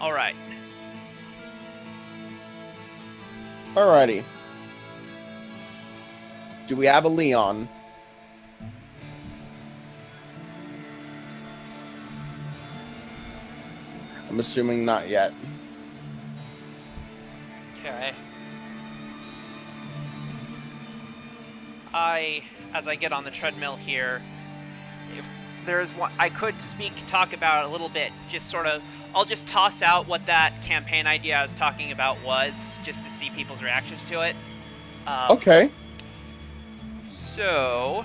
Alright. Alrighty. Do we have a Leon? I'm assuming not yet. Okay. As I get on the treadmill here, if there's one, I could talk about it a little bit, just sort of, I'll just toss out what that campaign idea I was talking about was, just to see people's reactions to it. Okay. So...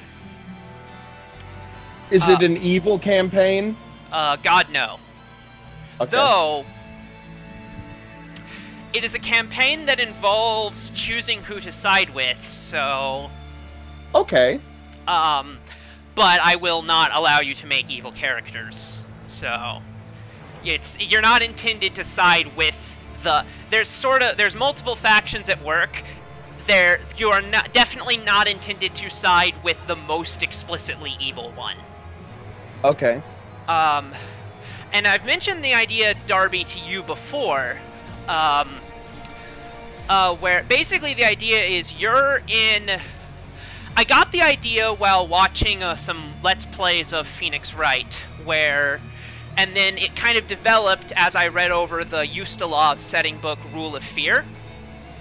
Is it an evil campaign? God, no. Okay. Though, it is a campaign that involves choosing who to side with, so... Okay. But I will not allow you to make evil characters. So, you're not intended to side with the... There's multiple factions at work. You are definitely not intended to side with the most explicitly evil one. Okay. And I've mentioned the idea, Darby, to you before, where basically the idea is you're in... I got the idea while watching some Let's Plays of Phoenix Wright, and then it kind of developed as I read over the Ustilov setting book, Rule of Fear.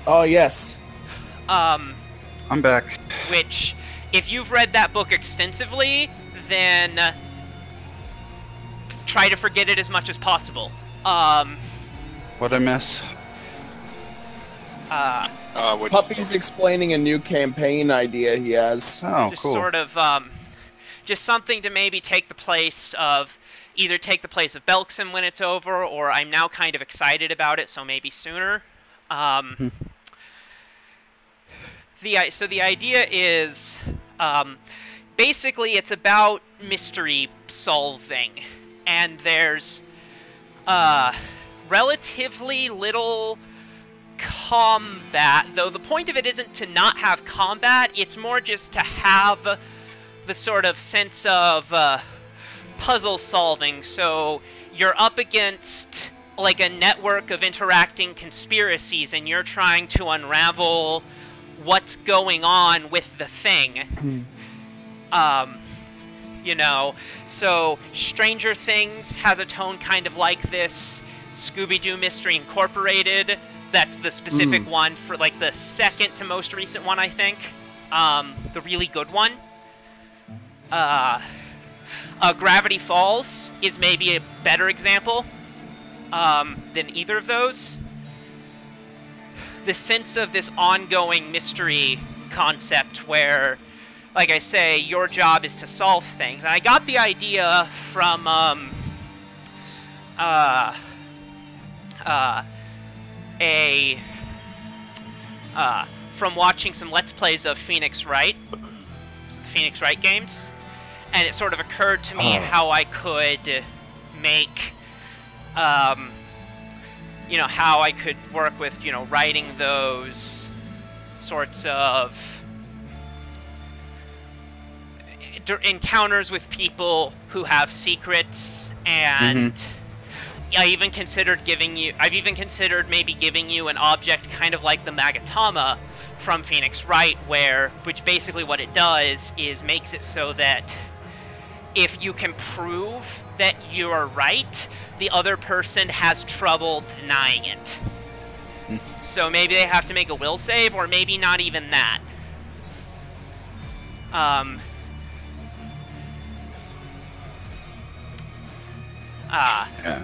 Oh, yes. I'm back. Which, if you've read that book extensively, then try to forget it as much as possible. What'd I miss? Puppy's explaining a new campaign idea he has. Oh, just cool. Sort of, just something to maybe take the place of, either take the place of Belkson when it's over, or I'm now kind of excited about it, so maybe sooner. So the idea is, basically it's about mystery solving, and there's, relatively little combat, though the point of it isn't to not have combat, it's more just to have the sort of sense of puzzle solving. So you're up against like a network of interacting conspiracies and you're trying to unravel what's going on with the thing. You know, so Stranger Things has a tone kind of like this. Scooby-Doo Mystery Incorporated, that's the specific one for like the second to most recent one, I think. The really good one. Gravity Falls is maybe a better example than either of those. The sense of this ongoing mystery concept where, like I say, your job is to solve things. And I got the idea from from watching some Let's Plays of Phoenix Wright, the Phoenix Wright games, and it sort of occurred to me how I could make, you know, how I could work with, you know, writing those sorts of encounters with people who have secrets, and I've even considered maybe giving you an object kind of like the Magatama from Phoenix Wright, which basically what it does is makes it so that if you can prove that you're right, the other person has trouble denying it. So maybe they have to make a will save, or maybe not even that. Yeah.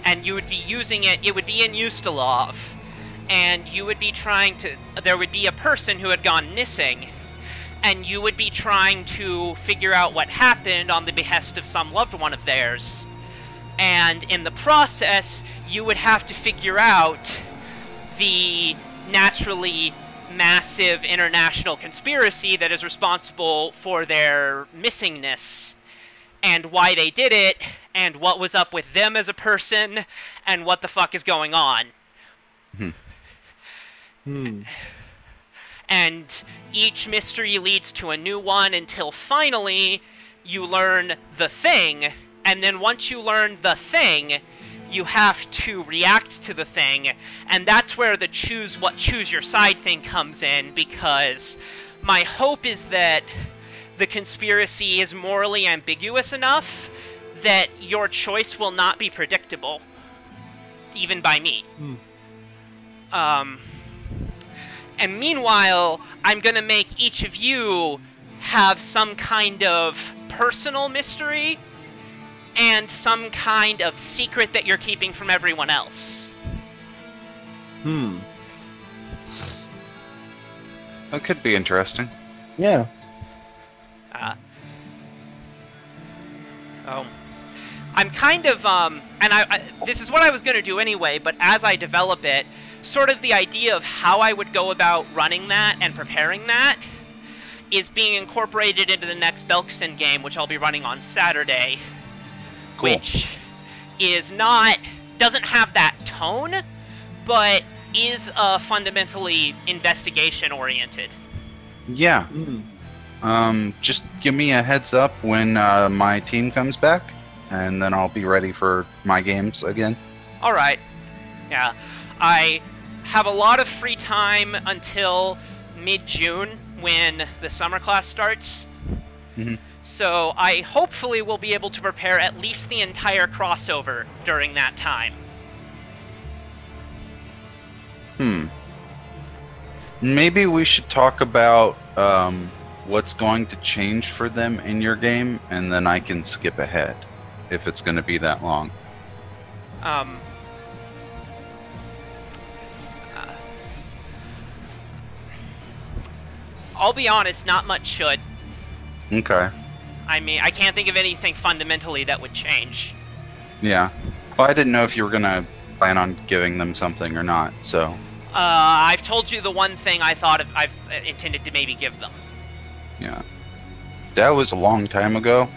And you would be using it would be in Ustilov, and you would be there would be a person who had gone missing, and you would be trying to figure out what happened on the behest of some loved one of theirs. And in the process, you would have to figure out the naturally massive international conspiracy that is responsible for their missingness, and why they did it, and what was up with them as a person, and what the fuck is going on. And each mystery leads to a new one until finally you learn the thing, and then once you learn the thing, you have to react to the thing, and that's where the choose your side thing comes in, because my hope is that the conspiracy is morally ambiguous enough that your choice will not be predictable, even by me. And meanwhile, I'm gonna make each of you have some kind of personal mystery and some kind of secret that you're keeping from everyone else. That could be interesting. Yeah. I'm kind of, and this is what I was going to do anyway, but as I develop it, sort of the idea of how I would go about running that and preparing that is being incorporated into the next Belkson game, which I'll be running on Saturday, Cool. which is doesn't have that tone, but is fundamentally investigation-oriented. Yeah. Just give me a heads up when my team comes back, and then I'll be ready for my games again. Alright. Yeah. I have a lot of free time until mid-June when the summer class starts. So I hopefully will be able to prepare at least the entire crossover during that time. Maybe we should talk about what's going to change for them in your game, and then I can skip ahead if it's going to be that long. I'll be honest, not much should. Okay. I mean, I can't think of anything fundamentally that would change. Yeah. Well, I didn't know if you were going to plan on giving them something or not, so... I've told you the one thing I've intended to maybe give them. Yeah. That was a long time ago.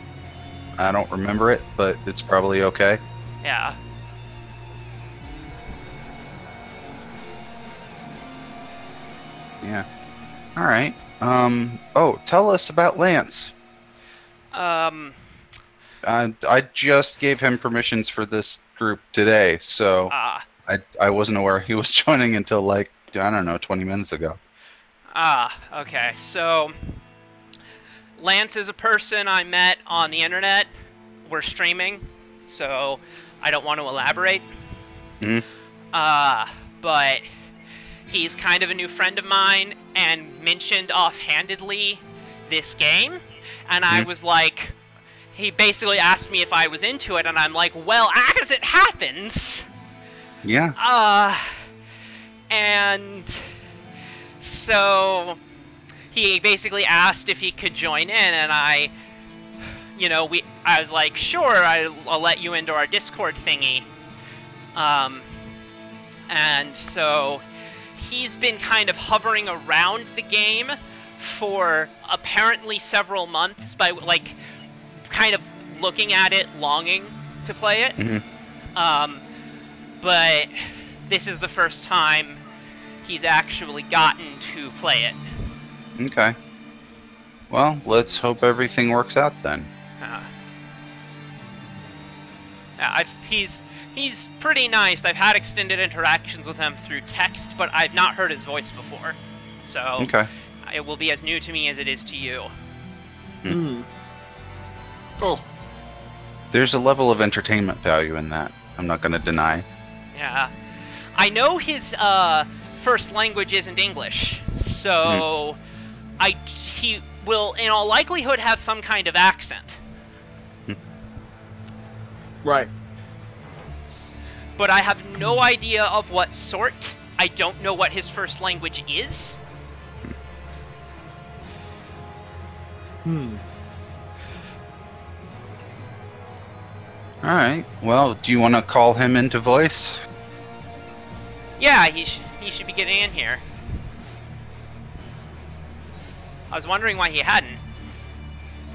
I don't remember it, but it's probably okay. Yeah. Yeah. Alright. Oh, tell us about Lance. Um, I just gave him permissions for this group today, so I wasn't aware he was joining until, like, I don't know, 20 minutes ago. Okay. So, Lance is a person I met on the internet. We're streaming, so I don't want to elaborate. But he's kind of a new friend of mine and mentioned offhandedly this game, and I was like, he basically asked me if I was into it, and I'm like, well, as it happens... Yeah. And so he basically asked if he could join in, and I was like, sure, I'll let you into our Discord thingy. And so he's been kind of hovering around the game for apparently several months by, like, kind of looking at it, longing to play it. But this is the first time he's actually gotten to play it. Okay. Well, let's hope everything works out then. He's pretty nice. I've had extended interactions with him through text, but I've not heard his voice before. So Okay. It will be as new to me as it is to you. Cool. There's a level of entertainment value in that. I'm not going to deny. Yeah. I know his first language isn't English, so he will, in all likelihood, have some kind of accent. Right. But I have no idea of what sort. I don't know what his first language is. Alright. Well, do you want to call him into voice? Yeah, he should be getting in here. I was wondering why he hadn't.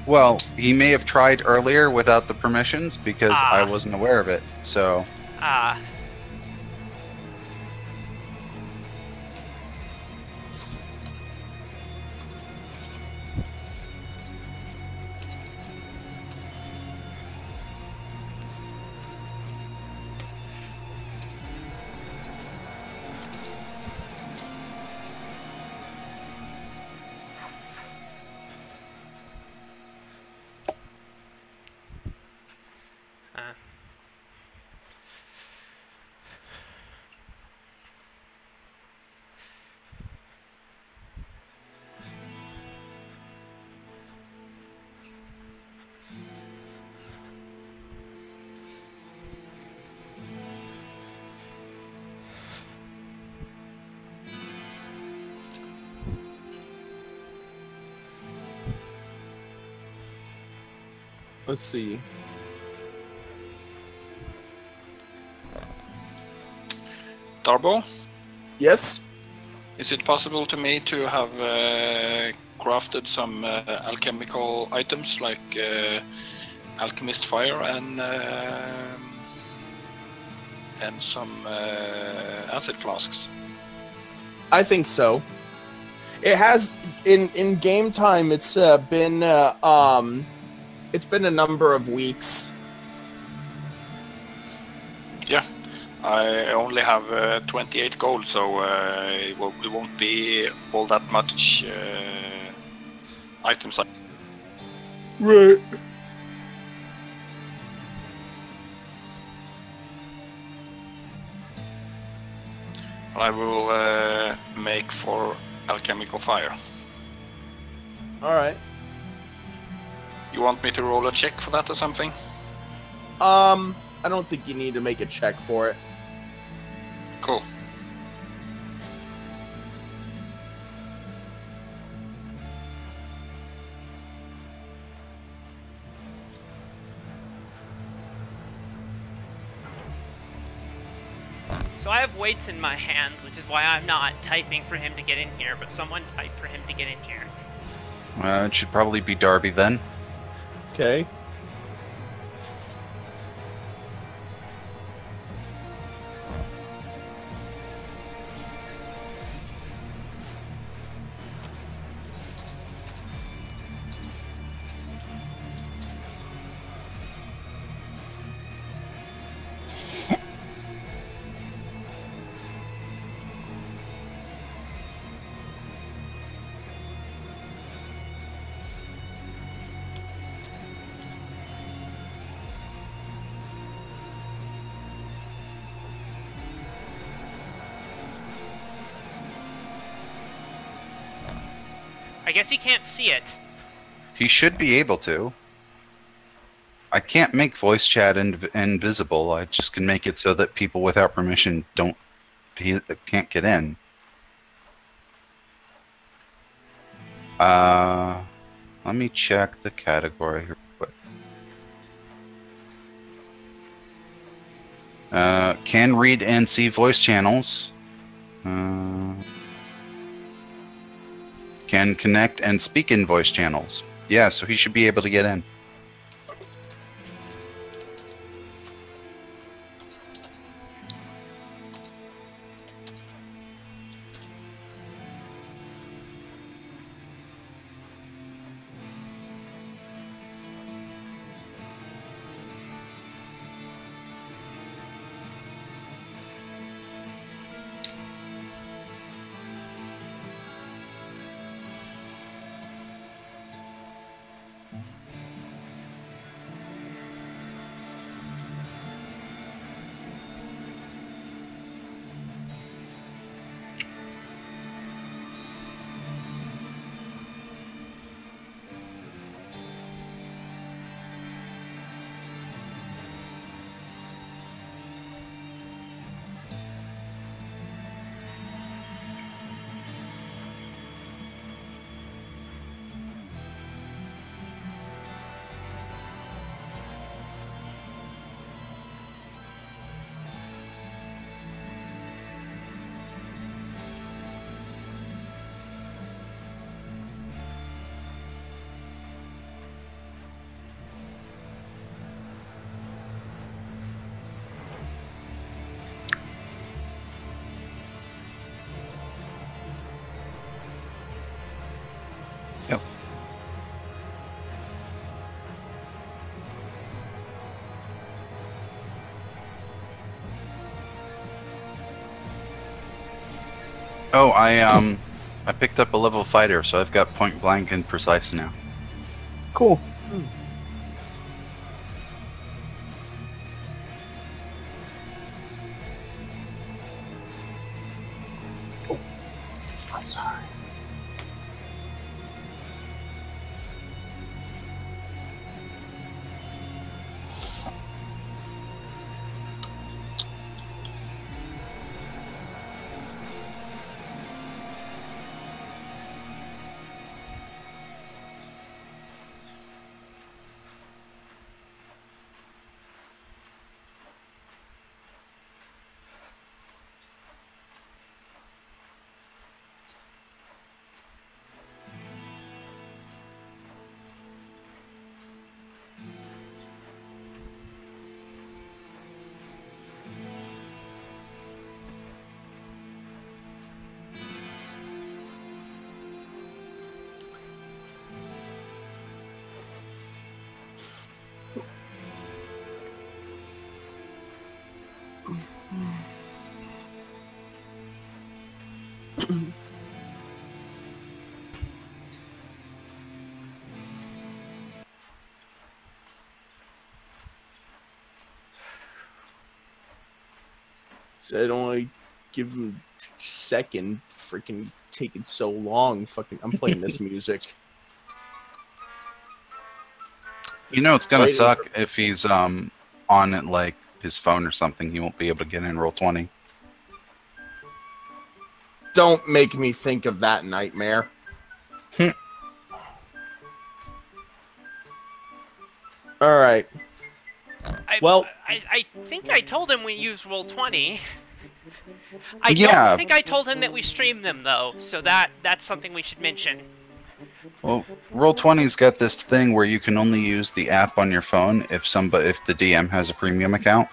Well, he may have tried earlier without the permissions because I wasn't aware of it, so... Let's see. Darbo, Yes? is it possible to me to have crafted some alchemical items like alchemist fire and some acid flasks? I think so. It has in game time. It's been a number of weeks. Yeah, I only have 28 gold, so it won't be all that much items. Right. I will make for alchemical fire. All right. You want me to roll a check for that or something? I don't think you need to make a check for it. Cool. So I have weights in my hands, which is why I'm not typing for him to get in here, but someone type for him to get in here. It should probably be Darby then. Okay. I guess he can't see it. He should be able to. I can't make voice chat invisible. I just can make it so that people without permission can't get in. Let me check the category here real quick. Can read and see voice channels. Can connect and speak in voice channels. Yeah, so he should be able to get in. Yep. Oh, I picked up a level fighter, so I've got point blank and precise now. Cool. Oh, I'm sorry. Said only give him a second. Freaking taking so long. Fucking, I'm playing this music. You know, it's gonna Waiting suck if he's on it like his phone or something. He won't be able to get in Roll20. Don't make me think of that nightmare. All right. I think I told him we use Roll20. I Yeah. don't think I told him that we stream them though, so that's something we should mention. Well, Roll20's got this thing where you can only use the app on your phone if the DM has a premium account.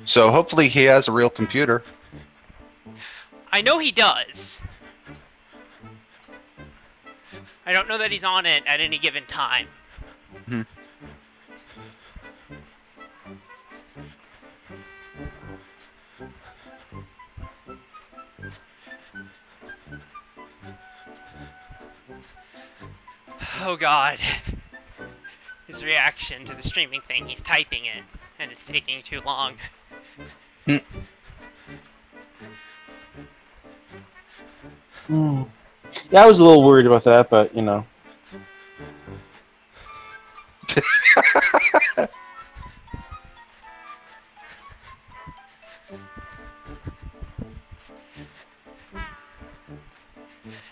So hopefully he has a real computer. I know he does. I don't know that he's on it at any given time. Hmm. Oh god. His reaction to the streaming thing, he's typing it, and it's taking too long. Yeah, I was a little worried about that, but you know.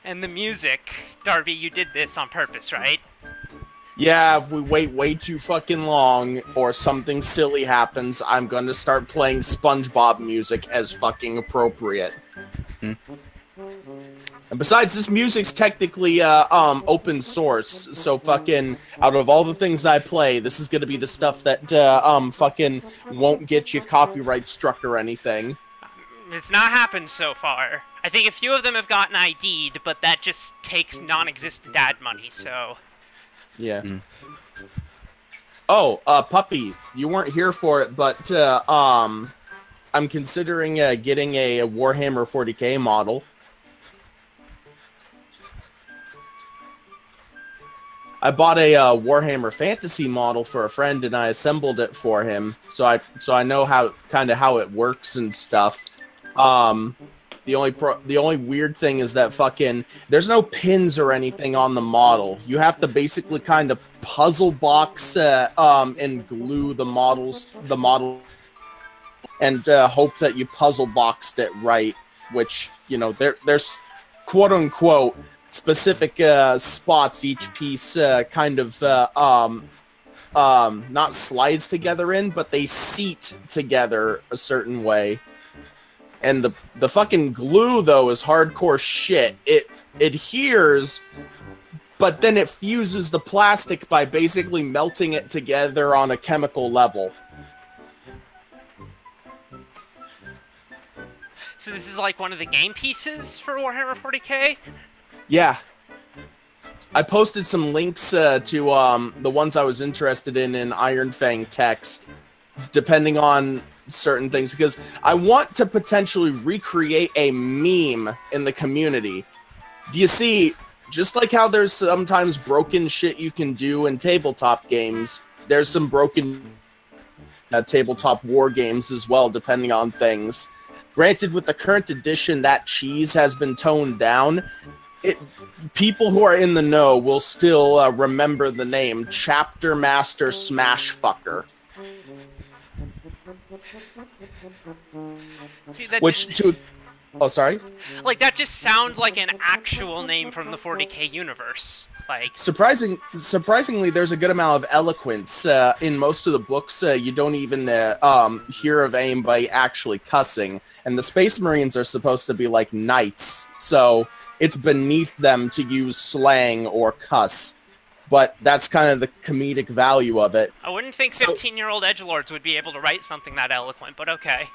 And the music, Darby, you did this on purpose, right? Yeah, if we wait way too fucking long or something silly happens, I'm gonna start playing SpongeBob music as fucking appropriate. And besides, this music's technically open source, so fucking out of all the things I play, this is gonna be the stuff that fucking won't get you copyright struck or anything. It's not happened so far. I think a few of them have gotten ID'd, but that just takes non-existent ad money, so... Yeah. Oh, Puppy, you weren't here for it, but I'm considering getting a Warhammer 40k model. I bought a Warhammer Fantasy model for a friend, and I assembled it for him, so I know how it works and stuff. The only weird thing is that fucking there's no pins or anything on the model. You have to basically kind of puzzle box and glue the model, and hope that you puzzle boxed it right. Which, you know, there's quote unquote specific spots each piece kind of not slides together in, but they seat together a certain way. And the fucking glue, though, is hardcore shit. It adheres, but then it fuses the plastic by basically melting it together on a chemical level. So this is like one of the game pieces for Warhammer 40k? Yeah. I posted some links to the ones I was interested in Iron Fang text, depending on certain things, because I want to potentially recreate a meme in the community. Do you see, just like how there's sometimes broken shit you can do in tabletop games, there's some broken tabletop war games as well, depending on things. Granted, with the current edition, that cheese has been toned down. People who are in the know will still remember the name Chapter Master Smash Fucker. See, that Which just, to... Oh, sorry? like, that just sounds like an actual name from the 40k universe. Like, Surprisingly, there's a good amount of eloquence. In most of the books, you don't even hear of anybody actually cussing. And the Space Marines are supposed to be like knights, so it's beneath them to use slang or cuss. But that's kind of the comedic value of it. I wouldn't think 15-year-old edgelords would be able to write something that eloquent, but okay.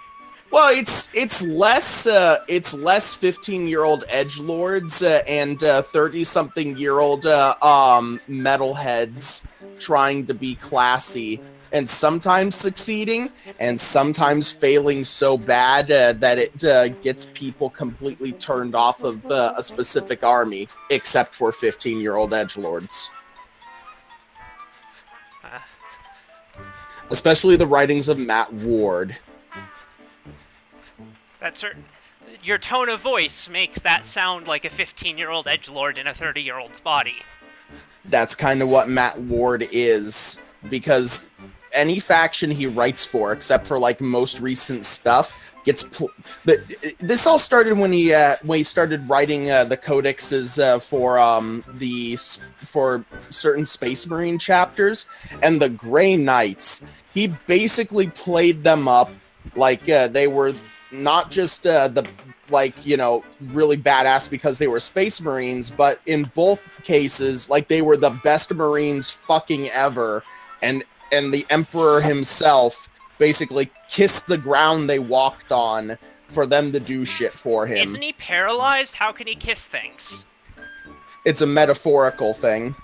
Well, it's less 15-year-old edgelords and 30-something-year-old metalheads trying to be classy, and sometimes succeeding, and sometimes failing so bad that it gets people completely turned off of a specific army, except for 15-year-old edgelords. especially the writings of Matt Ward. That's certain. Your tone of voice makes that sound like a 15-year-old edgelord in a 30-year-old's body. That's kind of what Matt Ward is, because any faction he writes for, except for like most recent stuff, gets this all started when he started writing the codexes for certain Space Marine chapters, and the Grey Knights. He basically played them up like they were not just really badass because they were Space Marines, but in both cases, like they were the best Marines fucking ever, and the Emperor himself basically kissed the ground they walked on for them to do shit for him. Isn't he paralyzed? How can he kiss things? It's a metaphorical thing.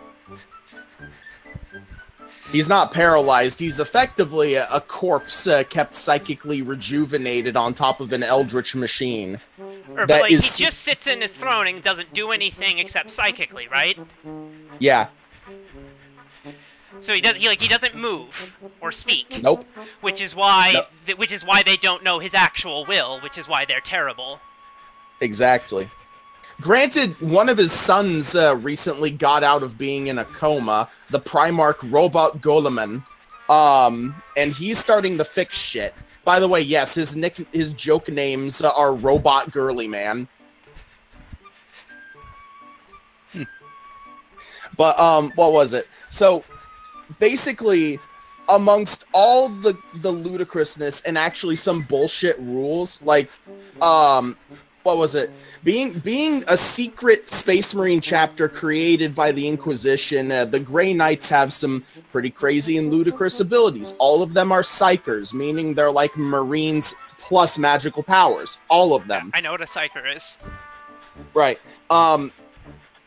He's not paralyzed. He's effectively a corpse kept psychically rejuvenated on top of an eldritch machine. He just sits in his throne and doesn't do anything except psychically, right? Yeah. So he doesn't move or speak. Nope. Which is why they don't know his actual will, which is why they're terrible. Exactly. Granted, one of his sons recently got out of being in a coma, the Primarch Robot Goleman, and he's starting to fix shit. By the way, yes, his joke names are Robot Girly Man. But what was it? So basically, amongst all the ludicrousness and actually some bullshit rules, like what was it? Being a secret Space Marine chapter created by the Inquisition, the Grey Knights have some pretty crazy and ludicrous abilities. All of them are psychers, meaning they're like Marines plus magical powers. All of them. I know what a psyker is. Right.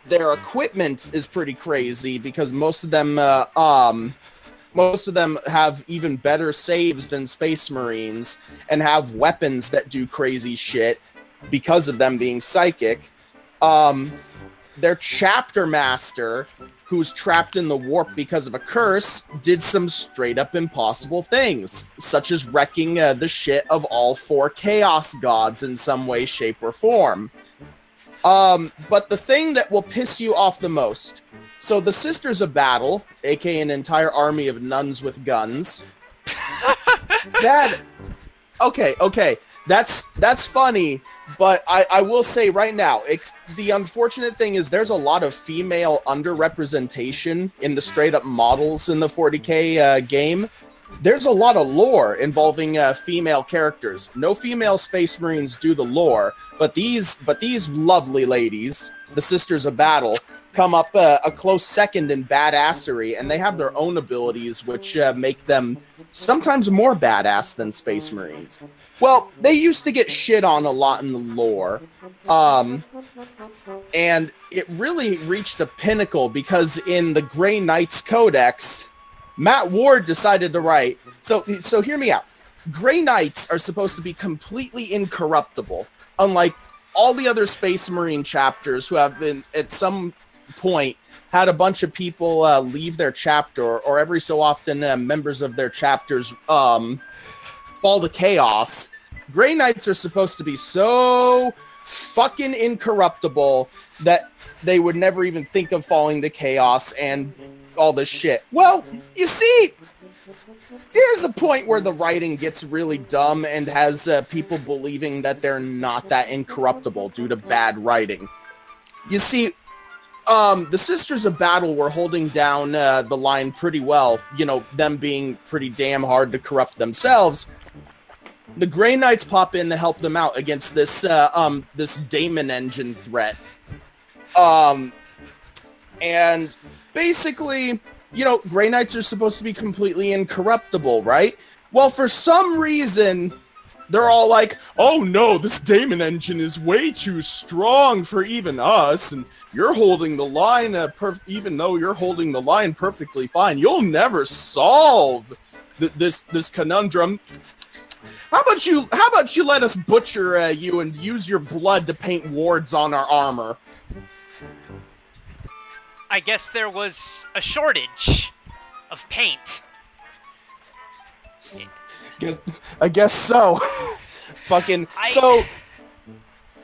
Their equipment is pretty crazy because most of them have even better saves than Space Marines and have weapons that do crazy shit because of them being psychic. Their chapter master, who's trapped in the warp because of a curse, did some straight up impossible things, such as wrecking the shit of all 4 chaos gods in some way, shape, or form. But the thing that will piss you off the most, so the Sisters of Battle, aka an entire army of nuns with guns, okay, that's funny, but I will say right now, the unfortunate thing is there's a lot of female underrepresentation in the straight-up models in the 40k game. There's a lot of lore involving female characters. No female Space Marines do the lore, but these lovely ladies, the Sisters of Battle, come up a close second in badassery, and they have their own abilities, which make them sometimes more badass than Space Marines. Well, they used to get shit on a lot in the lore, and it really reached a pinnacle because in the Grey Knights Codex, Matt Ward decided to write, so hear me out. Grey Knights are supposed to be completely incorruptible, unlike all the other Space Marine chapters who have been, at some point, had a bunch of people leave their chapter, or every so often members of their chapters fall to chaos. Grey Knights are supposed to be so fucking incorruptible that they would never even think of falling to chaos and all this shit. Well, you see, there's a point where the writing gets really dumb and has people believing that they're not that incorruptible due to bad writing. You see, the Sisters of Battle were holding down the line pretty well, you know, them being pretty damn hard to corrupt themselves. The Grey Knights pop in to help them out against this this Daemon Engine threat. And basically, you know, Grey Knights are supposed to be completely incorruptible, right? Well, for some reason, they're all like, oh no, this Daemon Engine is way too strong for even us, and you're holding the line, even though you're holding the line perfectly fine, you'll never solve this conundrum. How about you let us butcher you and use your blood to paint wards on our armor? I guess there was a shortage of paint. I guess so. Fucking so.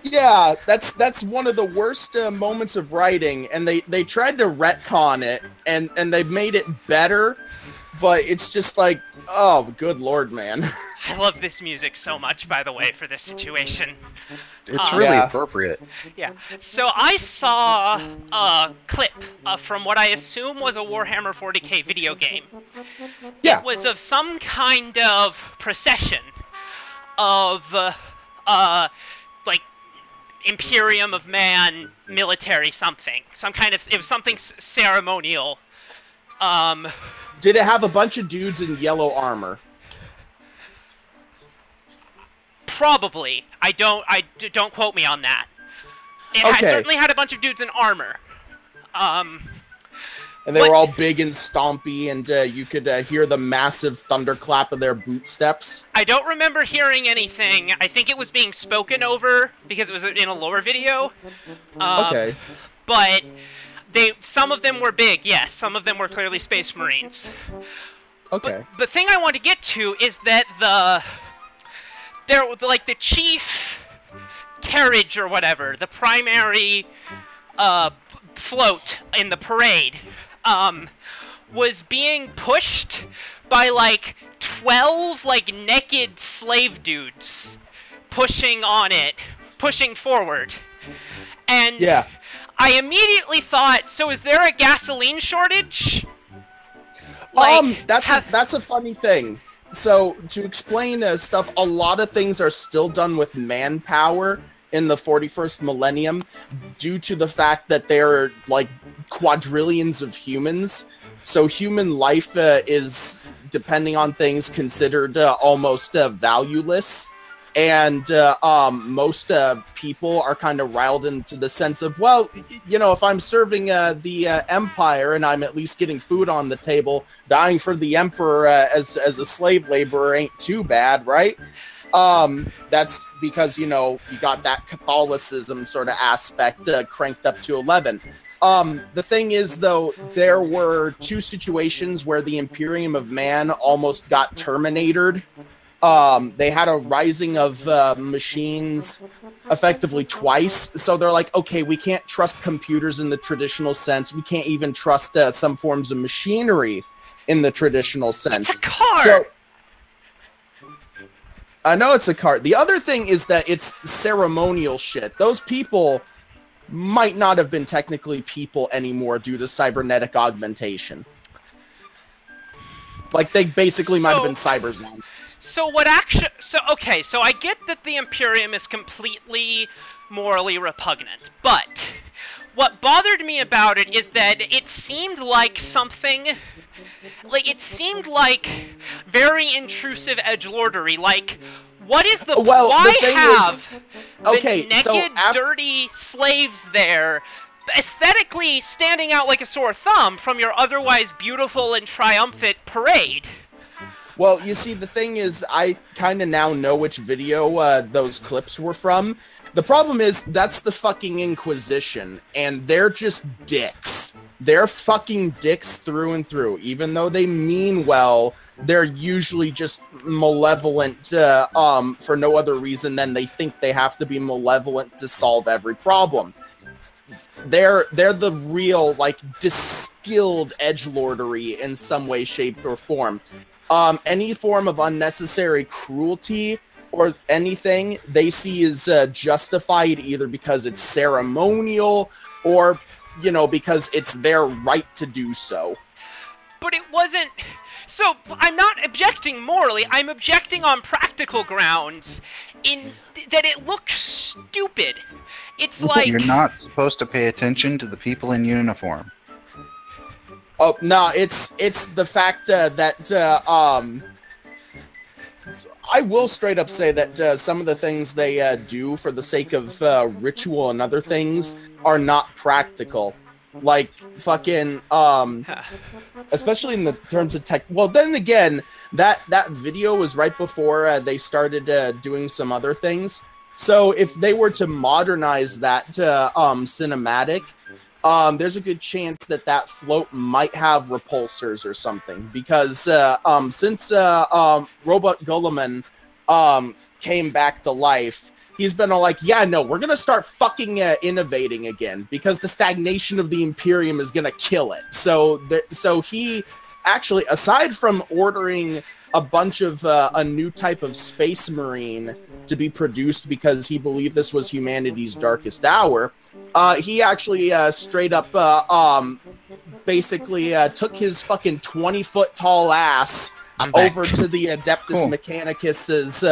Yeah, that's one of the worst moments of writing, and they tried to retcon it, and they made it better, but it's just like, oh, good lord, man. I love this music so much, by the way, for this situation. It's really Yeah. appropriate. Yeah. So I saw a clip from what I assume was a Warhammer 40k video game. Yeah. It was of some kind of procession of, like, Imperium of Man military something. It was something ceremonial. Did it have a bunch of dudes in yellow armor? Probably. Don't quote me on that. It Okay. certainly had a bunch of dudes in armor. And they But- were all big and stompy, and you could hear the massive thunderclap of their bootsteps. I don't remember hearing anything. I think it was being spoken over because it was in a lore video. Okay. But some of them were big, yes. Some of them were clearly Space Marines. Okay. The thing I want to get to is that the chief carriage or whatever, the primary float in the parade, was being pushed by like 12 like naked slave dudes pushing forward. And Yeah. I immediately thought, so is there a gasoline shortage? That's a funny thing. So to explain stuff, a lot of things are still done with manpower in the 41st millennium due to the fact that there are like quadrillions of humans. So human life is, depending on things, considered almost valueless. And most people are kind of riled into the sense of, well, you know, if I'm serving the Empire and I'm at least getting food on the table, dying for the Emperor as a slave laborer ain't too bad, right? That's because, you know, you got that Catholicism sort of aspect cranked up to 11. The thing is, though, there were two situations where the Imperium of Man almost got terminated. They had a rising of machines effectively twice, so they're like, okay, we can't trust computers in the traditional sense. We can't even trust some forms of machinery in the traditional sense. It's a car! So, I know it's a cart. The other thing is that it's ceremonial shit. Those people might not have been technically people anymore due to cybernetic augmentation. Like, they basically might have been cyber zombies. So I get that the Imperium is completely morally repugnant, but what bothered me about it is that it seemed like very intrusive edgelordery. Like, what is the why the thing have is, the naked, dirty slaves there, aesthetically standing out like a sore thumb from your otherwise beautiful and triumphant parade? Well, you see, the thing is, I kind of now know which video those clips were from. The problem is, that's the fucking Inquisition, and they're just dicks. They're fucking dicks through and through. Even though they mean well, they're usually just malevolent for no other reason than they think they have to be malevolent to solve every problem. They're the real, like, distilled edgelordery in some way, shape, or form. Any form of unnecessary cruelty or anything they see is justified either because it's ceremonial or, you know, because it's their right to do so. But it wasn't... So, I'm not objecting morally, I'm objecting on practical grounds in that it looks stupid. It's like... You're not supposed to pay attention to the people in uniform. Oh, no, it's the fact that I will straight up say that some of the things they do for the sake of ritual and other things are not practical. Like, fucking, especially in the terms of tech. Well, then again, that video was right before they started doing some other things. So if they were to modernize that cinematic, there's a good chance that that float might have repulsors or something. Because since Robot Guilliman came back to life, he's been all like, yeah, no, we're going to start fucking innovating again. Because the stagnation of the Imperium is going to kill it. So he actually, aside from ordering a bunch of a new type of space marine to be produced because he believed this was humanity's darkest hour, he actually straight up basically took his fucking 20-foot tall ass over to the Adeptus Mechanicus's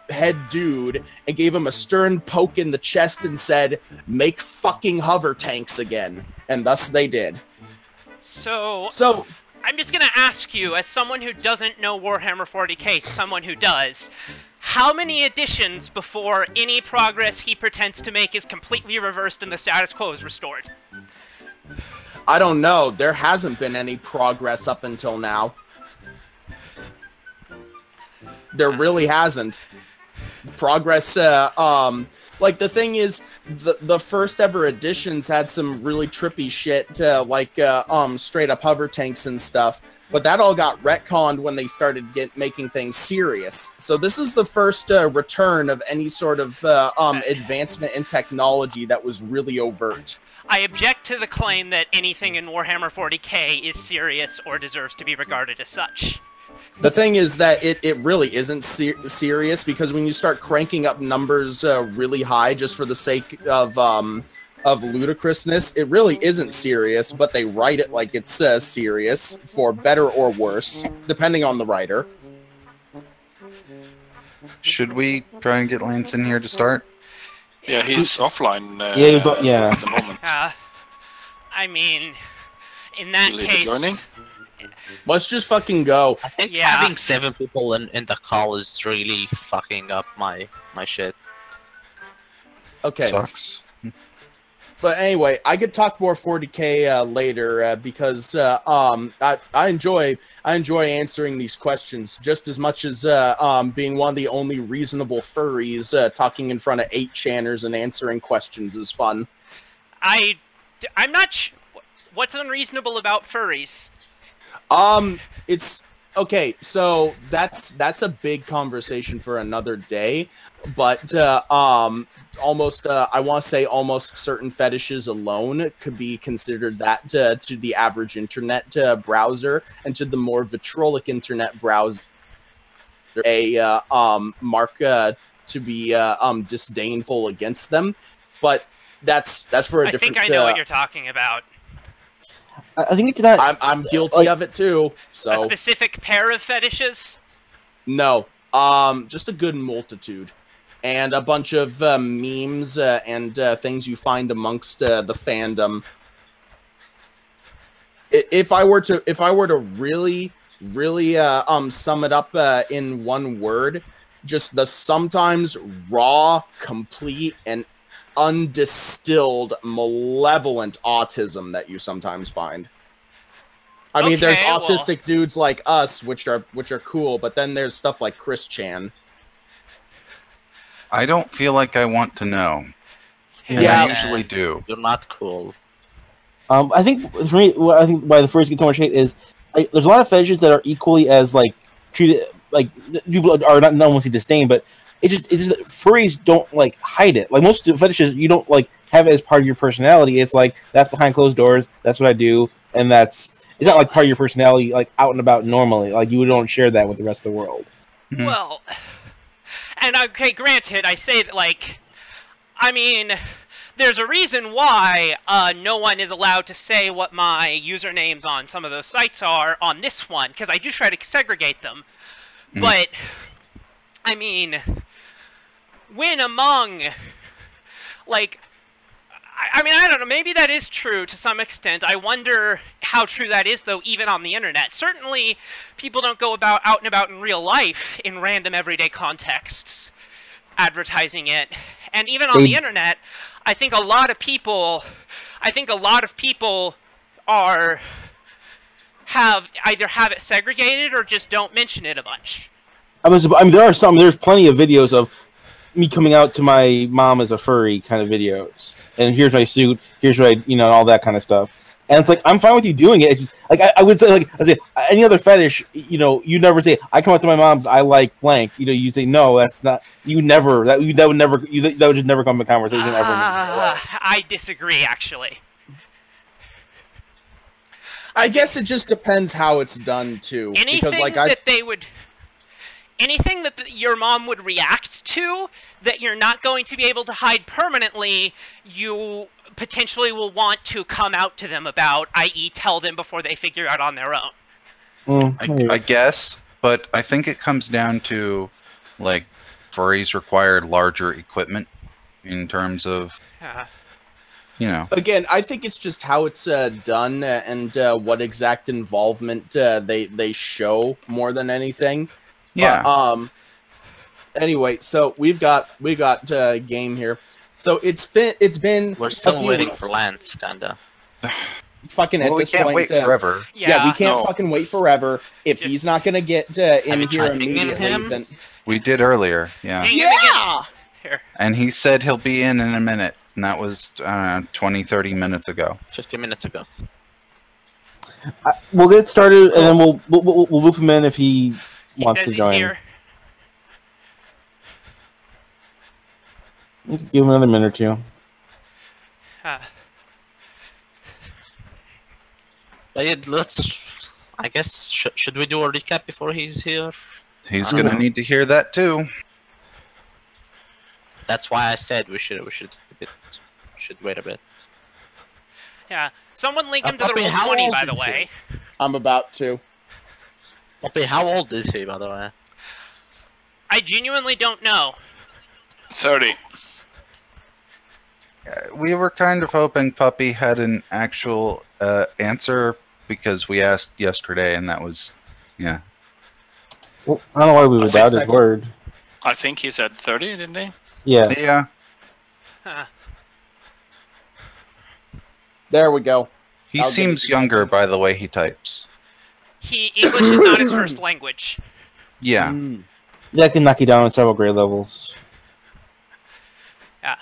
head dude and gave him a stern poke in the chest and said, make fucking hover tanks again. And thus they did. So I'm just gonna ask you, as someone who doesn't know Warhammer 40k, someone who does, how many editions before any progress he pretends to make is completely reversed and the status quo is restored? I don't know. There hasn't been any progress up until now. There really hasn't. Progress, like, the thing is, the first ever editions had some really trippy shit, like, straight up hover tanks and stuff, but that all got retconned when they started making things serious. So this is the first return of any sort of advancement in technology that was really overt. I object to the claim that anything in Warhammer 40k is serious or deserves to be regarded as such. The thing is that it really isn't serious, because when you start cranking up numbers really high just for the sake of ludicrousness, it really isn't serious, but they write it like it's serious, for better or worse, depending on the writer. Should we try and get Lance in here to start? Yeah, he's offline. Yeah, at the moment. I mean, in that Will he be case... joining? Let's just fucking go. I think Yeah. having 7 people in the call is really fucking up my shit. Okay. Sucks. But anyway, I could talk more 40k later because I enjoy answering these questions just as much as being one of the only reasonable furries talking in front of 8chaners and answering questions is fun. I'm not what's unreasonable about furries? It's okay, so that's a big conversation for another day, but almost I want to say almost certain fetishes alone could be considered that to the average internet browser, and to the more vitrolic internet browser a mark to be disdainful against them, but that's for a different. I think I know what you're talking about. I think it's not. I'm guilty of it too. So A specific pair of fetishes? no, just a good multitude, and a bunch of memes and things you find amongst the fandom. If I were to really sum it up in one word, just the sometimes raw, complete, and undistilled malevolent autism that you sometimes find. I mean, there's Okay, well- autistic dudes like us, which are cool, but then there's stuff like Chris Chan. I don't feel like I want to know. And Yeah. I usually do. You're not cool. I think for me, what I think why the first get so much hate is there's a lot of fetishes that are equally as like treated like people are not mostly disdain, but it's just furries don't like hide it. Like most fetishes, you don't like have it as part of your personality. It's like that's behind closed doors. That's what I do, and it's not like part of your personality, like out and about normally. Like you don't share that with the rest of the world. Mhm. Well, and okay, granted, I say that, like, I mean, there's a reason why no one is allowed to say what my usernames on some of those sites are on this one, because I do try to segregate them. Mhm. But, I mean, when among, like, I mean, I don't know, maybe that is true to some extent. I wonder how true that is, though, even on the internet. Certainly, people don't go out and about in real life in random everyday contexts advertising it. And even on the internet, I think a lot of people either have it segregated or just don't mention it a bunch. I mean, there's plenty of videos of me coming out to my mom as a furry kind of videos, and here's my suit, here's what all that kind of stuff. And it's like, I'm fine with you doing it. It's just, like I would say, like I say, any other fetish, you never say, I come out to my mom's, I like blank. You say, no, that's not. You never. That would never. That would just never come to conversation ever. I disagree, actually. I guess it just depends how it's done too. Anything because, like, anything that your mom would react to that you're not going to be able to hide permanently, you potentially will want to come out to them about, i.e. tell them before they figure out on their own. I guess, but I think it comes down to, like, furries require larger equipment in terms of, Again, I think it's just how it's done and what exact involvement they show more than anything. Yeah. Anyway, so we've got a game here. So it's been We're still waiting weeks. for Lance, kinda. Fucking at Well, we this can't point, wait forever. Yeah, we can't No. fucking wait forever. If Just- he's not gonna get Have in you here tried pinging immediately, him? then We did earlier, yeah. Hang him again. Here. And he said he'll be in a minute, and that was 20, 30 minutes ago. 50 minutes ago. We'll get started, and then we'll loop him in if he He wants says to he's join. here. We can give him another minute or two. But yeah, let's. I guess should we do a recap before he's here? He's I don't gonna know. need to hear that too. That's why I said we should wait a bit. Yeah. Someone link him to the Puppy, how Roll20, old by the is he? way. I'm about to. Poppy, how old is he, by the way? I genuinely don't know. 30. We were kind of hoping Puppy had an actual answer because we asked yesterday, and that was, yeah. Well, I don't know why we would I think doubt his word. I think he said 30, didn't he? Yeah. Yeah. Huh. There we go. He I'll give seems it to younger something. by the way he types. English is not his first language. Yeah. Mm. Yeah, I can knock you down on several grade levels. Yeah.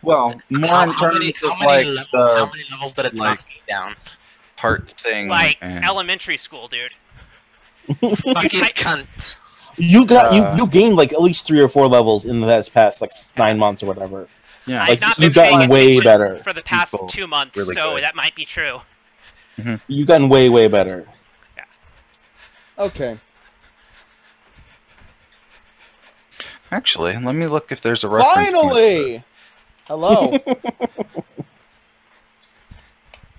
Well, more in terms of how like many the levels did it like- knock me down? part thing. Like and elementary school, dude. Fucking I- cunt. You've gained like at least 3 or 4 levels in the past like 9 months or whatever. yeah. I've Like, not you've been paying gotten way attention better. for the past People 2 months, really so good. that might be true. You've gotten way better. Okay. Actually, let me look if there's a reference point. Finally! Hello.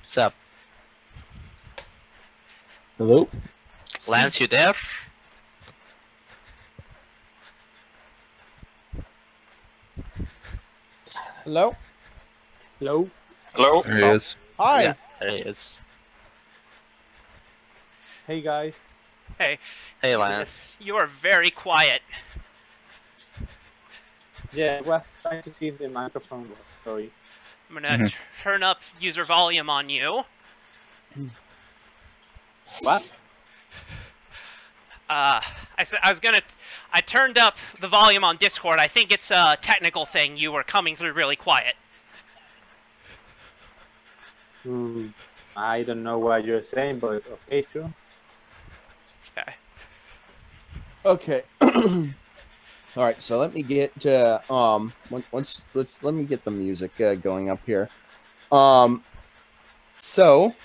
What's up? Hello? Lance, you there? Hello? Hello. Hello? There he is. Hi. Yeah, there he is. Hey guys. Hey, Hey, Lance. you are very quiet. Yeah, I was trying to see if the microphone works. Sorry. I'm gonna turn up user volume on you. What? I turned up the volume on Discord. I think it's a technical thing. You were coming through really quiet. I don't know what you're saying, but okay, sure. Okay. Okay. All right. So let me get let me get the music going up here. So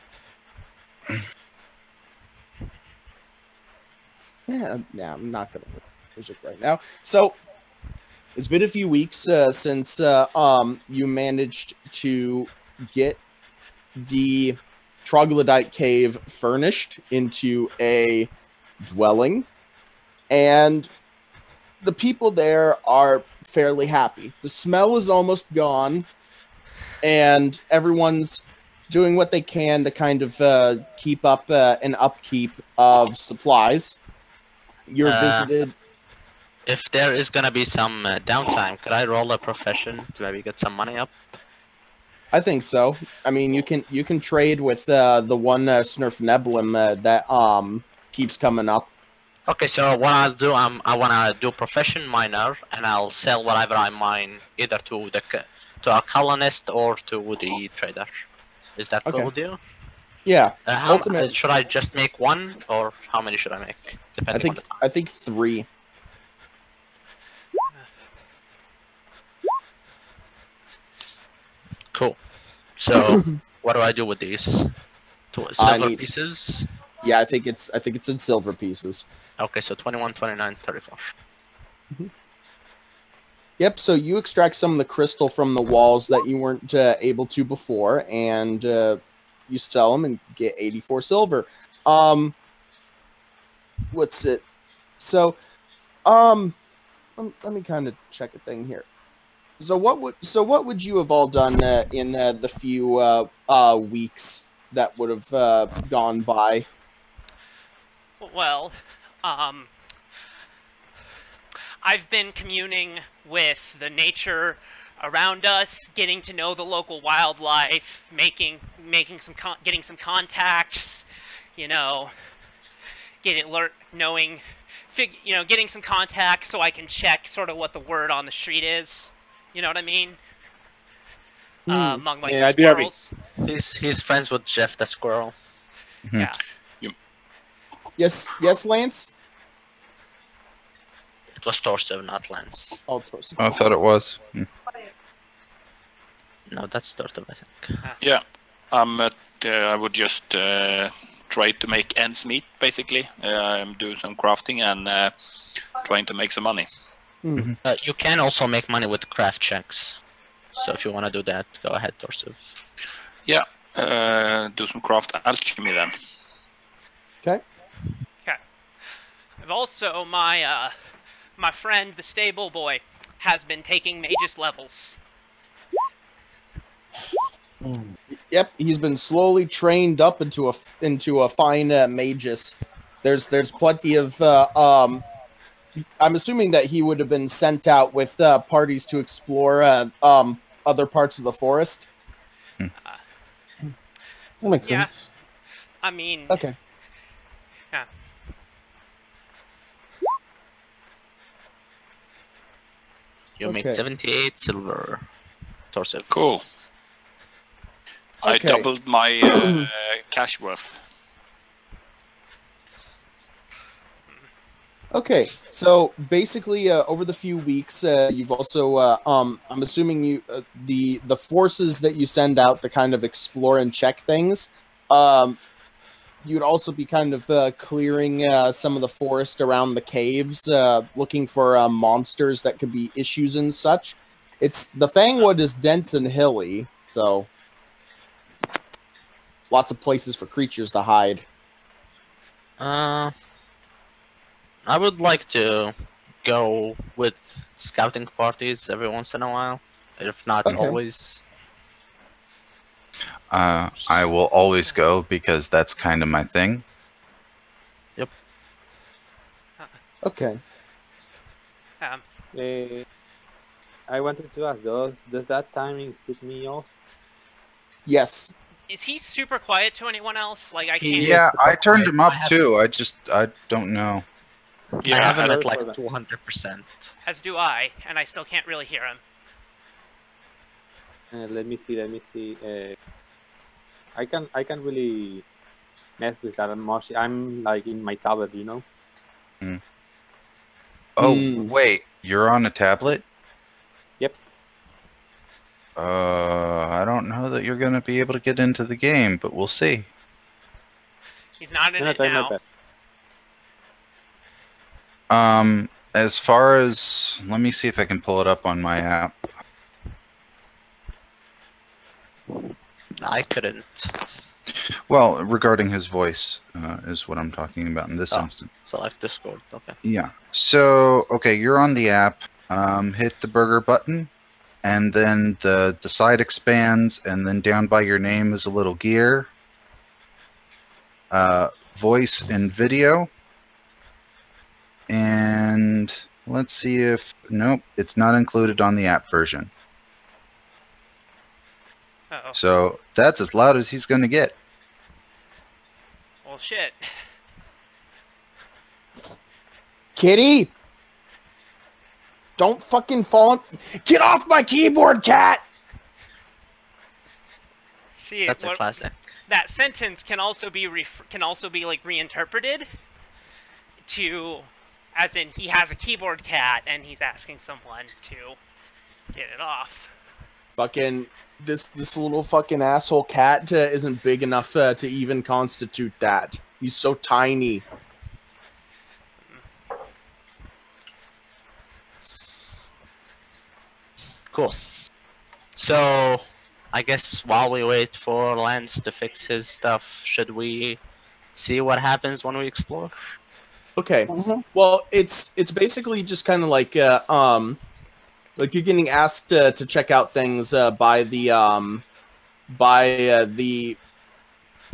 yeah, I'm not gonna put music right now. So it's been a few weeks since you managed to get the troglodyte cave furnished into a dwelling, and the people there are fairly happy. The smell is almost gone, and everyone's doing what they can to kind of keep up an upkeep of supplies. You're visited. If there is gonna be some downtime, could I roll a profession to maybe get some money up? I think so. I mean, you can trade with the one Snurf Neblin that keeps coming up. Okay, so what I'll do, I wanna do profession miner, and I'll sell whatever I mine either to a colonist or to the trader. Is that Okay. cool with you? Yeah. How Ultimate- should I just make one, or how many should I make? Depending on the time. I think 3. Cool. So what do I do with these? Silver need- pieces. Yeah, I think it's in silver pieces. Okay, so 21, 29, 34. Yep. So you extract some of the crystal from the walls that you weren't able to before, and you sell them and get 84 silver. What's it? So, let me kind of check a thing here. So what would you have all done in the few weeks that would have gone by? Well, I've been communing with the nature around us, getting to know the local wildlife, getting some contacts, getting some contacts so I can check sort of what the word on the street is. You know what I mean? Among like Yeah, the I do have squirrels. He's friends with Jeff the squirrel. Yeah. Yes, Lance. It was Torso, not Lance. Oh, Torso. I thought it was. No, that's Torso, I think. Yeah, I would just try to make ends meet, basically. I'm doing some crafting and trying to make some money. You can also make money with craft checks. So if you want to do that, go ahead, Torso. Yeah, do some craft alchemy then. Okay. I've also my friend the stable boy has been taking magus levels. Yep, he's been slowly trained up into a fine magus. There's plenty of I'm assuming that he would have been sent out with parties to explore other parts of the forest. That makes Yeah. sense. I mean, Okay. yeah. You make Okay. 78 silver, Torso. Cool. I Okay. doubled my cash worth. Okay, so basically, over the few weeks, you've also, I'm assuming the forces that you send out to kind of explore and check things, you'd also be kind of clearing some of the forest around the caves, looking for monsters that could be issues and such. The Fangwood is dense and hilly, so lots of places for creatures to hide. I would like to go with scouting parties every once in a while, if not Okay. always. I will always go because that's kind of my thing. Okay. I wanted to ask, does that timing fit me also? Yes. Is he super quiet to anyone else? Like I can't. Yeah, I turned him up I have- too. I don't know. Yeah, I have him I at like heard that. 200%. As do I, and I still can't really hear him. Let me see. I can really mess with that much. I'm like in my tablet, you know. Oh, Hmm. wait, you're on a tablet? Yep. I don't know that you're gonna be able to get into the game, but we'll see. He's not in I'm it trying my now. best. As far as, let me see if I can pull it up on my app. I couldn't. Well, regarding his voice, is what I'm talking about in this Oh. instance. Select Discord, okay. Yeah. So, okay, you're on the app. Hit the burger button, and then the side expands, and then down by your name is a little gear. Voice and video. And let's see if... Nope, it's not included on the app version. Uh-oh. So, that's as loud as he's going to get. Well, shit. Kitty! Don't fucking fall. Get off my keyboard, cat! See, That's a classic. that sentence can also be like reinterpreted to, as in he has a keyboard cat and he's asking someone to get it off. Fucking this little fucking asshole cat isn't big enough to even constitute that. He's so tiny. Cool. So, I guess while we wait for Lance to fix his stuff, should we see what happens when we explore? Okay. Well, it's basically just kind of like you're getting asked to check out things by the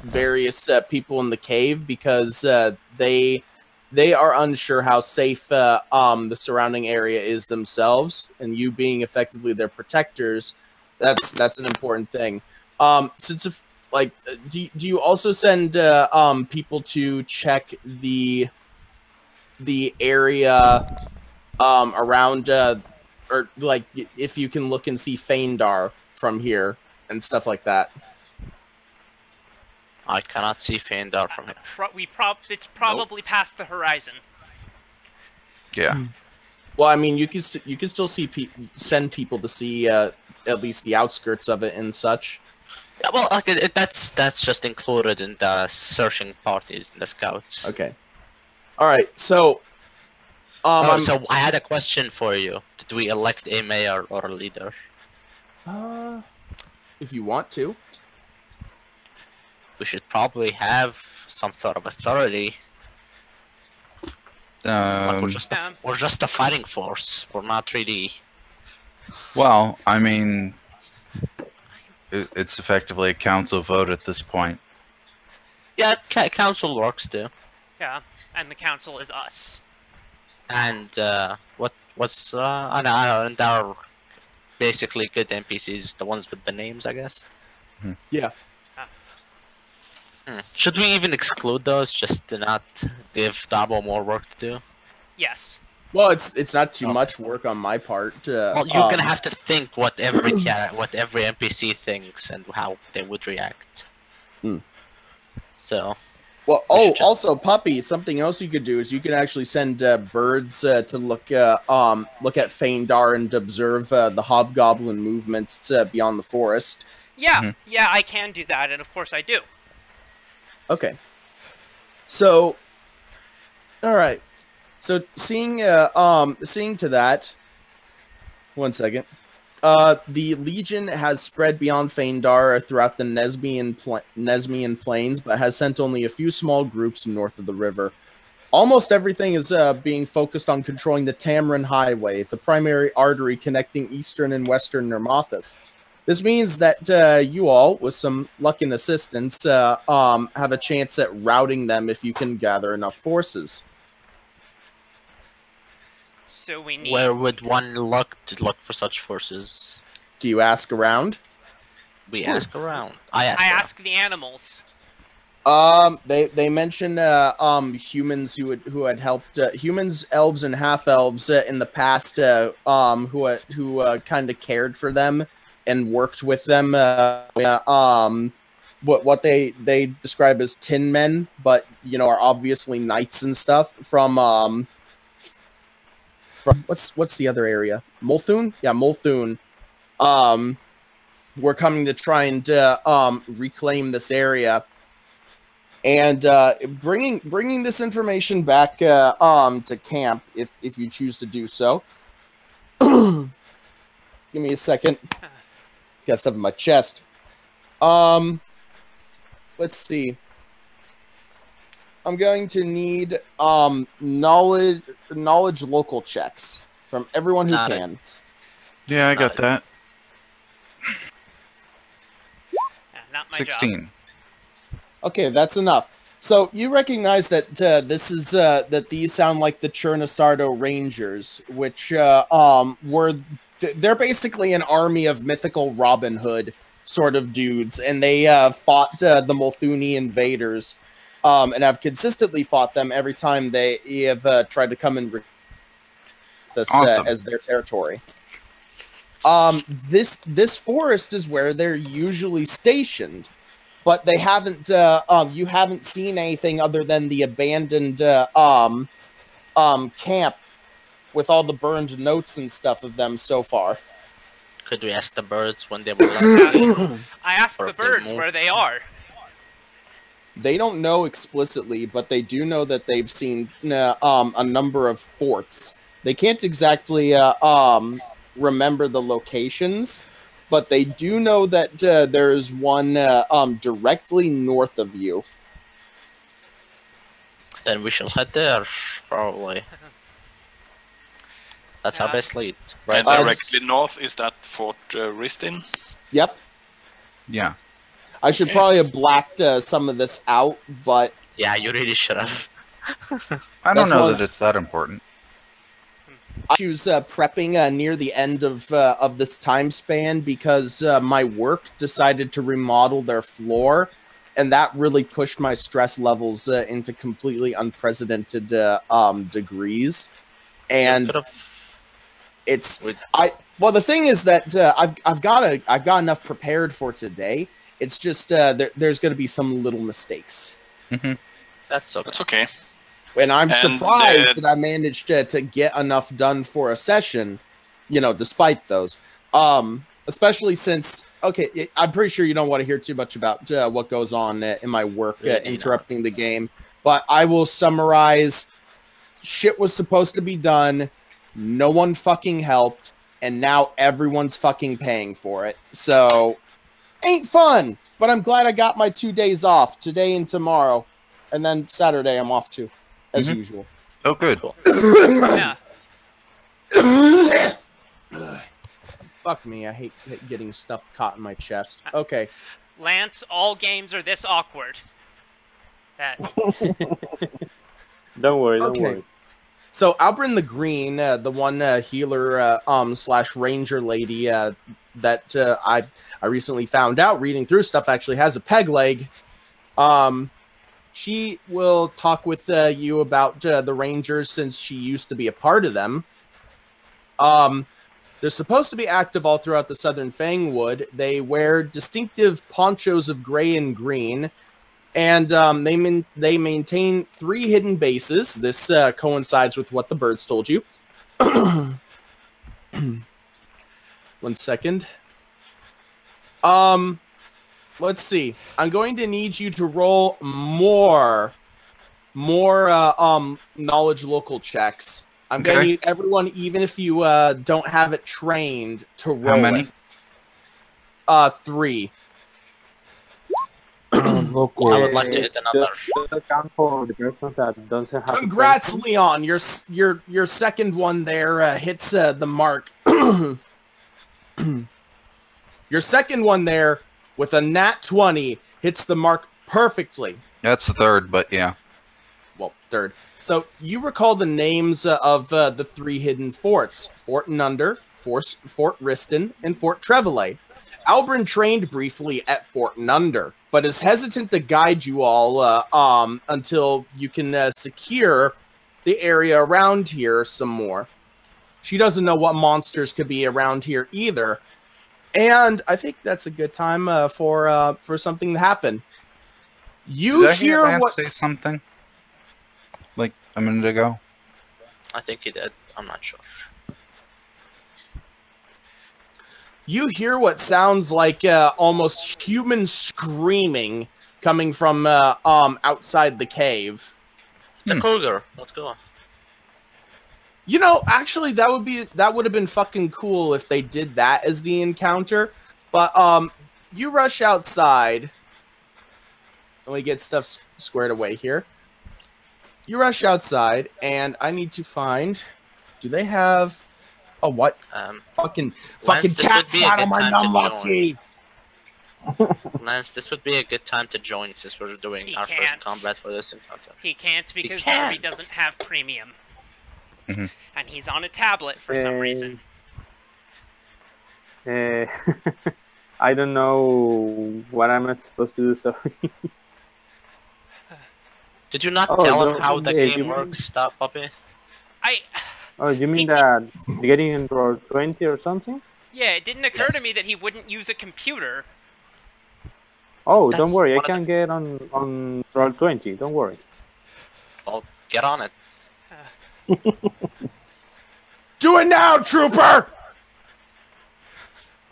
various people in the cave because they are unsure how safe the surrounding area is themselves, and you being effectively their protectors, that's an important thing. Since if like, do you also send people to check the area around or like if you can look and see Feindar from here and stuff like that? I cannot see Feindar from here. It's probably past the horizon. Yeah. Well, I mean, you can still see send people to see at least the outskirts of it and such. Yeah, well, that's just included in the searching parties in the scouts. Okay. All right. So, so I had a question for you. Did we elect a mayor or a leader? If you want to. We should probably have some sort of authority. Like we're just a fighting force. We're not really. Well, I mean, it's effectively a council vote at this point. Yeah, council works too. Yeah, and the council is us. And what's and our basically good NPCs, the ones with the names, I guess. Yeah. Should we even exclude those just to not give Dabo more work to do? Yes. Well, it's not too much work on my part. Well, you're gonna have to think what every NPC thinks and how they would react. So. Well, also, Puppy. Something else you could do is you can actually send birds to look at Feindar and observe the hobgoblin movements beyond the forest. Yeah, yeah, I can do that, and of course I do. Okay. So, all right. So seeing to that, one second. The Legion has spread beyond Feindar throughout the Nesmian plains, but has sent only a few small groups north of the river. Almost everything is being focused on controlling the Tamarin Highway, the primary artery connecting eastern and western Nermathus. This means that you all, with some luck and assistance, have a chance at routing them if you can gather enough forces. So we need. Where would one look to look for such forces? Do you ask around? We ask around. I ask the animals. They mention humans who had helped humans, elves, and half elves in the past who kind of cared for them and worked with them. What they describe as tin men, but are obviously knights and stuff from what's the other area? Multhun? Yeah, Multhun. We're coming to try and reclaim this area. And bringing this information back to camp, if you choose to do so. Give me a second. Got stuff in my chest. Let's see. I'm going to need knowledge local checks from everyone who can. Yeah, I got that. Not my 16. job. Okay, that's enough. So you recognize that this is that these sound like the Chernasardo Rangers, which they're basically an army of mythical Robin Hood sort of dudes, and they fought the Multhuni invaders and have consistently fought them every time they have tried to come in with us Awesome. as their territory. This forest is where they're usually stationed, but they haven't. You haven't seen anything other than the abandoned camp with all the burned notes and stuff of them so far. Could we ask the birds when they were left? I asked Or the if they birds move. where they are. They don't know explicitly, but they do know that they've seen a number of forts. They can't exactly remember the locations, but they do know that there is one directly north of you. Then we shall head there, probably. That's our best lead. Right And there. directly north is that Fort Ristin. Yep. Yeah. I should probably have blacked some of this out, but Yeah, you really should have. I don't That's know one- that it's that important. I was prepping near the end of this time span because my work decided to remodel their floor, and that really pushed my stress levels into completely unprecedented degrees. And it's well, the thing is that I've got enough prepared for today. It's just there's going to be some little mistakes. That's okay. That's okay. And I'm And, surprised that I managed to get enough done for a session, despite those. Especially since, I'm pretty sure you don't want to hear too much about what goes on in my work, Really interrupting the game. But I will summarize. Shit was supposed to be done. No one fucking helped. And now everyone's fucking paying for it. So, ain't fun. But I'm glad I got my 2 days off, today and tomorrow. And then Saturday I'm off too. As usual. Oh, good. Yeah. Fuck me, I hate getting stuff caught in my chest. Okay. Lance, all games are this awkward. That Don't worry, don't Okay. worry. So Albrin the Green, the one healer / ranger lady that I recently found out reading through stuff actually has a peg leg. She will talk with you about the Rangers since she used to be a part of them. They're supposed to be active all throughout the southern Fangwood. They wear distinctive ponchos of gray and green, and they maintain 3 hidden bases. This coincides with what the birds told you. 1 second. Let's see. I'm going to need you to roll more knowledge local checks. I'm going to Okay. need everyone, even if you don't have it trained, to roll How many? it. 3. Local. I would like to hit another. Just account for the person that doesn't have. Congrats, attention. Leon. Your second one there hits the mark. Your second one there with a nat 20 hits the mark perfectly. That's the third, but yeah. Well, third. So you recall the names of the 3 hidden forts: Fort Nunder, Fort Riston, and Fort Trevelay. Albrin trained briefly at Fort Nunder, but is hesitant to guide you all until you can secure the area around here some more. She doesn't know what monsters could be around here either, and I think that's a good time for something to happen. You Did I hear Lance what? say something? Like a minute ago? I think he did. I'm not sure. You hear what sounds like almost human screaming coming from outside the cave. It's a cougar. Let's go. You know, actually, that would have been fucking cool if they did that as the encounter. But you rush outside. Let me get stuff squared away here. You rush outside, and I need to find. Do they have a what? Fucking this cat would be a sat good on my time to numlock join. key. Lance, this would be a good time to join since we're doing He our can't. first combat for this encounter. he can't because can't. Darby doesn't have premium. Mhm. And he's on a tablet for some reason. I don't know what I'm supposed to do. Sorry. Did you not Oh, tell him no, how the yeah, game you mean- works, Stop Puppy? Oh, you mean that getting in roll 20 or something? Yeah, it didn't occur to me Yes. that he wouldn't use a computer. Oh, That's don't worry, I one of can get on roll 20. Don't worry. Well, get on it. Do it now, trooper!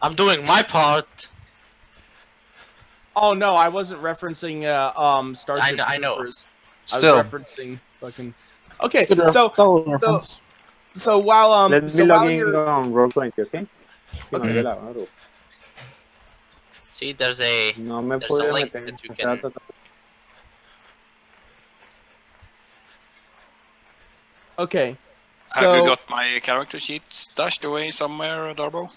I'm doing my part. Oh no, I wasn't referencing Starship I know. Troopers. Still, I was referencing fucking. Okay, Good solid reference. so while Let me so log while in you're on roll 20, ¿ok? Sí, no, Okay. yo la abro. See, there's a No me There's puedo a link meter. that you can- okay, Have you so got my character sheet stashed away somewhere, Darbo?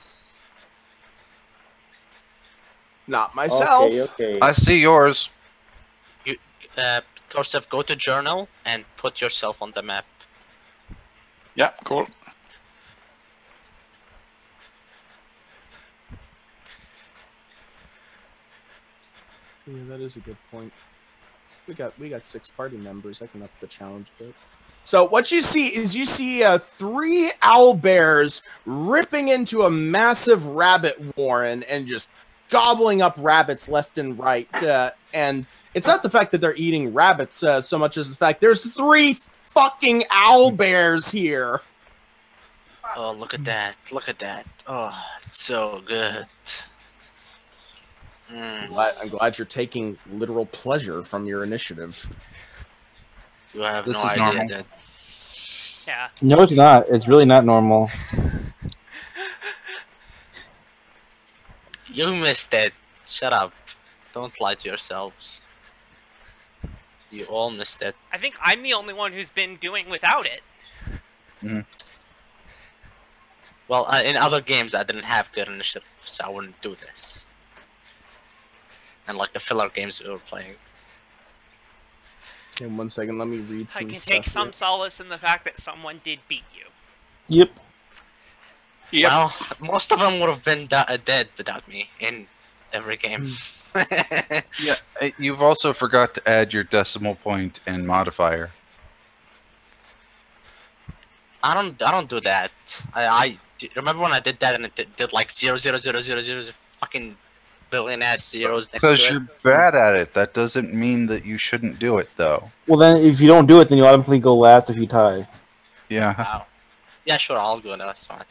not myself. Okay. I see yours. Torsef, go to journal and put yourself on the map. Yeah, cool. Yeah, that is a good point. We got 6 party members. I can up the challenge a bit. So what you see is 3 owlbears ripping into a massive rabbit warren and just gobbling up rabbits left and right. And it's not the fact that they're eating rabbits so much as the fact there's 3 fucking owlbears here. Oh, look at that! Look at that! Oh, it's so good. I'm glad you're taking literal pleasure from your initiative. You have This no is idea normal. that. Yeah. No, it's not. It's really not normal. You missed it. Shut up. Don't lie to yourselves. You all missed it. I think I'm the only one who's been doing without it. Well, in other games I didn't have good initiative, so I wouldn't do this. And like the filler games we were playing. In 1 second, let me read I some can stuff. take some here. solace in the fact that someone did beat you. Yep. Yep. Well, most of them would have been dead without me in every game. Yeah, you've also forgot to add your decimal point and modifier. I don't do that. I remember when I did that and it did like 0.00000 fucking billion ass zeros next to Because it. you're bad at it. That doesn't mean that you shouldn't do it, though. Well, then if you don't do it, then you automatically go last if you tie. Yeah. Wow. Yeah, sure, I'll go now. That's fine.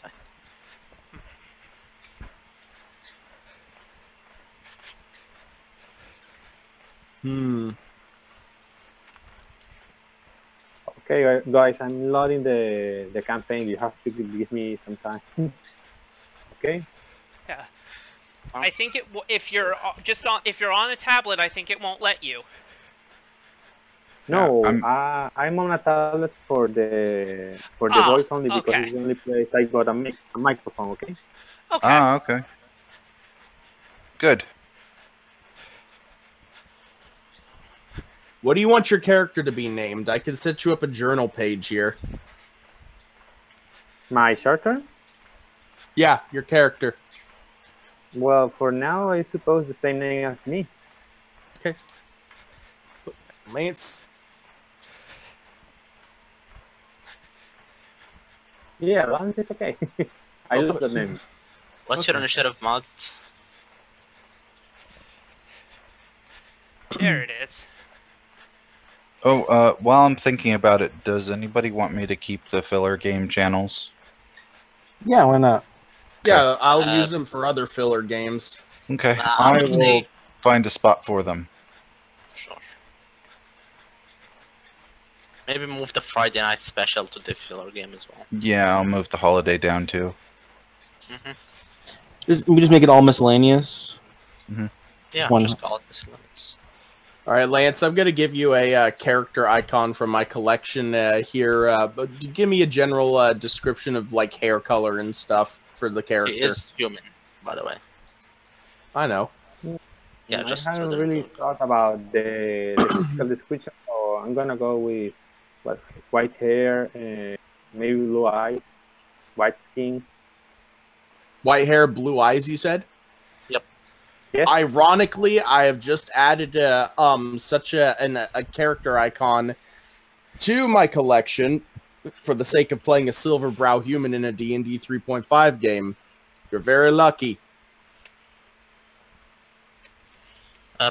Okay, guys, I'm loading the campaign. You have to give me some time. Okay. Yeah. I think if you're if you're on a tablet, I think it won't let you. No, Yeah, I'm on a tablet for the Ah, voice only because okay. it's the only place I got a microphone. Okay. Okay. Ah, okay. Good. What do you want your character to be named? I can set you up a journal page here. My character? Yeah, your character. Well, for now, I suppose the same name as me. Lance. Yeah, Lance is okay. I love the name. What's your initiative mod? There it is. Oh, while I'm thinking about it, does anybody want me to keep the filler game channels? Yeah, why not? Yeah, I'll Uh, use them for other filler games. Okay, I will Honestly, find a spot for them. sure. Maybe move the Friday night special to the filler game as well. Yeah, I'll move the holiday down too. We just make it all miscellaneous. Yeah, One. just call it miscellaneous. All right, Lance, I'm going to give you a character icon from my collection here. But give me a general description of like hair color and stuff for the character. He is human, by the way. I know. Yeah, I just haven't so really that- thought about the physical description, so I'm gonna go with white hair and maybe blue eyes, white skin. White hair, blue eyes, you said? Yep. Yes. Ironically, I have just added such a character icon to my collection for the sake of playing a silver brow human in a D&D 3.5 game. You're very lucky.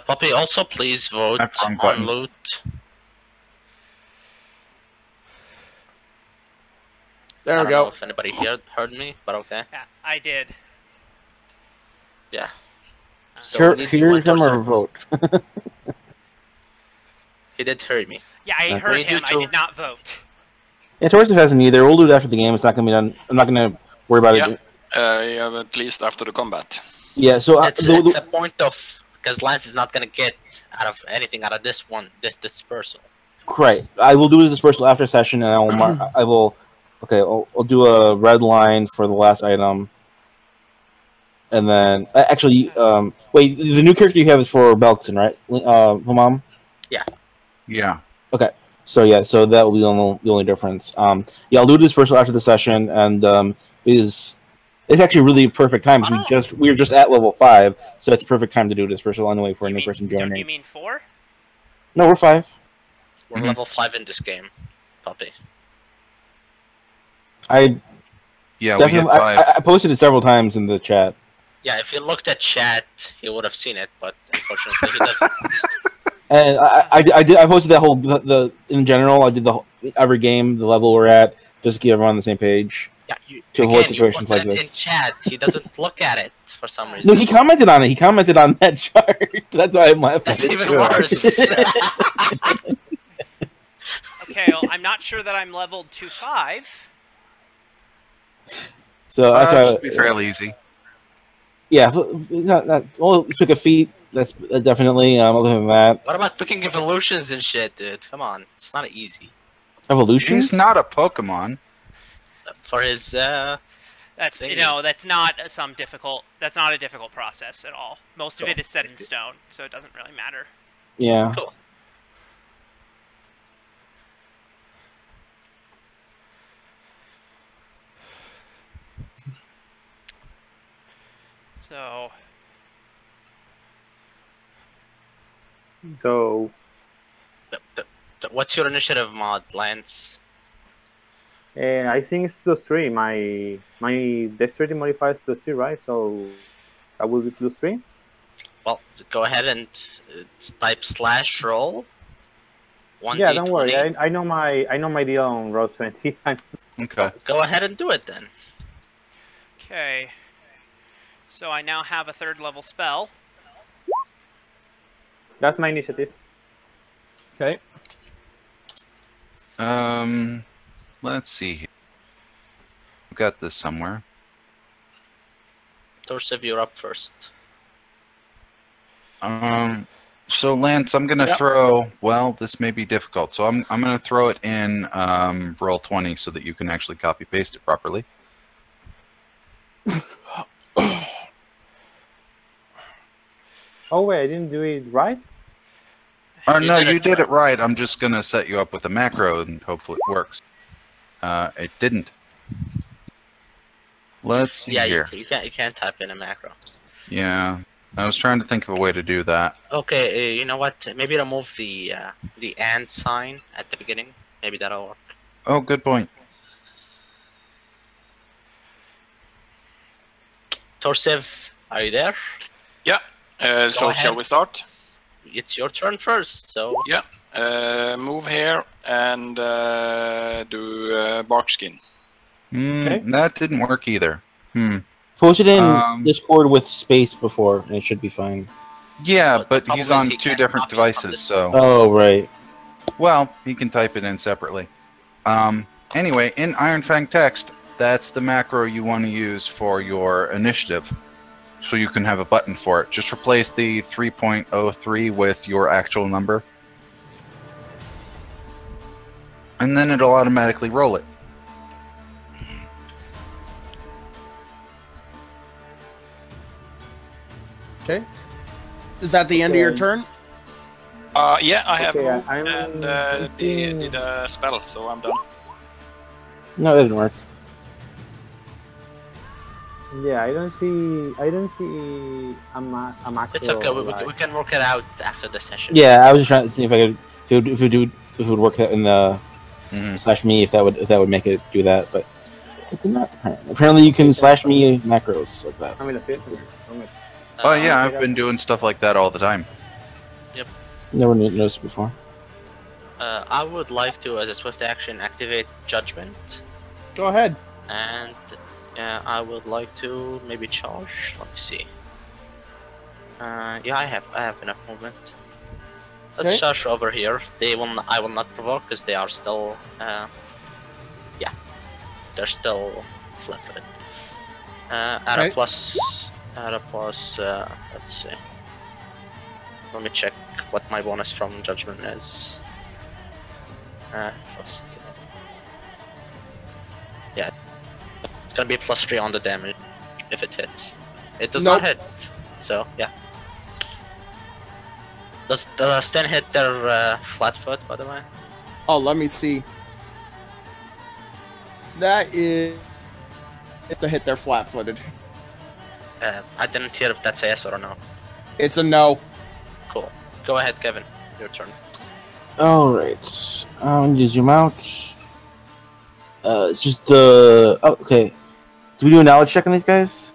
Poppy, also please vote That's wrong on button. loot. There I we don't go. know if anybody heard me, but okay. Yeah, I did. Yeah. So Sure, we need hear one him or person- vote. He did hear me. Yeah, I Okay. heard We do him. I too. did not vote. Yeah, Torstov hasn't either. We'll do it after the game. It's not gonna be done. I'm not gonna worry about Yeah. it. Yeah, at least after the combat. Yeah. So It's a point of because Lance is not gonna get anything out of this one, this dispersal. right. I will do this dispersal after session, and I will. I will. Okay. I'll do a red line for the last item, and then actually, wait. The new character you have is for Belkson, right? Humam. Yeah. So yeah, so that will be the only difference. Yeah, I'll do dispersal after the session, and it's actually really a perfect time because we're just at level 5, so it's a perfect time to do dispersal anyway for a You new mean, person don't joining. you mean 4? No, we're 5. We're Mhm. level 5 in this game, Poppy. I Yeah, we definitely get 5. I posted it several times in the chat. Yeah, if he looked at chat, he would have seen it, but unfortunately he doesn't. And I posted that whole the in general. I did the whole, every game, the level we're at, just to get everyone on the same page. Yeah, To avoid again, situations you posted like it this. in chat, he doesn't look at it for some reason. No, he commented on it. He commented on that chart. That's why I'm laughing. That's even too. worse. Okay, well, I'm not sure that I'm leveled to 5. So that's It why. should be fairly easy. Yeah, not well. You took a feat. That's definitely. Other than that, What about picking evolutions and shit, dude? Come on, it's not easy. evolution. He's not a Pokemon. For his, That's Thank that's not some difficult. That's not a difficult process at all. Most of Cool. it is set in stone, so it doesn't really matter. Yeah. Cool. So So what's your initiative mod, Lance? I think it's +3. My dexterity modifier is +3, right? So I will be +3. Well, go ahead and type /roll. Yeah, don't worry. 1d20. I know my deal on roll 20. Okay. Go ahead and do it then. okay. So I now have a 3rd level spell. That's my initiative. Okay. Let's see here. I've got this somewhere. Torsiv, you're up first. So Lance, I'm gonna Yep. throw. Well, this may be difficult, so I'm gonna throw it in roll 20 so that you can actually copy paste it properly. Oh wait, I didn't do it right. Or You no, did it you did it right. I'm just gonna set you up with a macro and hopefully it works. It didn't. Let's see Yeah, here. you can't type in a macro. Yeah, I was trying to think of a way to do that. Okay, you know what? Maybe remove the and sign at the beginning. Maybe that'll work. Oh, good point. Torsiv, are you there? Yeah. So ahead. shall we start? It's your turn first, so Move here and do bark skin. Okay. That didn't work either. Posted in Um, Discord with space before, and it should be fine. Yeah, But but the he's problem on is he 2 can't different copy it from devices, this- so... Oh right. Well, he can type it in separately. Anyway, in Iron Fang text, that's the macro you want to use for your initiative. So you can have a button for it. Just replace the 3.03 with your actual number. And then it'll automatically roll it. Okay. Is that the end of your Okay. turn? Yeah, I have Okay, moved I'm and seeing- did a spell, so I'm done. No, that didn't work. Yeah, I don't see a macro. It's okay. like- We can work it out after the session. Yeah, I was just trying to see if I could if it would work in the Mhm. slash me if that would make it do that, but it did not. Apparently, you can slash me macros like that. I mean, the filter. Oh yeah, I've been doing stuff like that all the time. Never noticed before. I would like to, as a swift action, activate Judgment, Go ahead. and I would like to maybe charge. Let me see. Yeah, I have enough movement. Let's Okay. charge over here. I will not provoke because they are still. Yeah, they're still flat-footed. At Okay. a plus. Let's see. Let me check what my bonus from Judgment is. Plus, yeah, it's gonna be +3 on the damage if it hits. It does not hit, so yeah. Does 10 hit their flat foot, by the way? Oh, let me see. That is to hit their flat-footed. I didn't hear if that's a yes or a no. It's a no. Cool. Go ahead, Kevin. Your turn. All right. Need to zoom out. It's just the. Oh, okay. Do we do a knowledge check on these guys?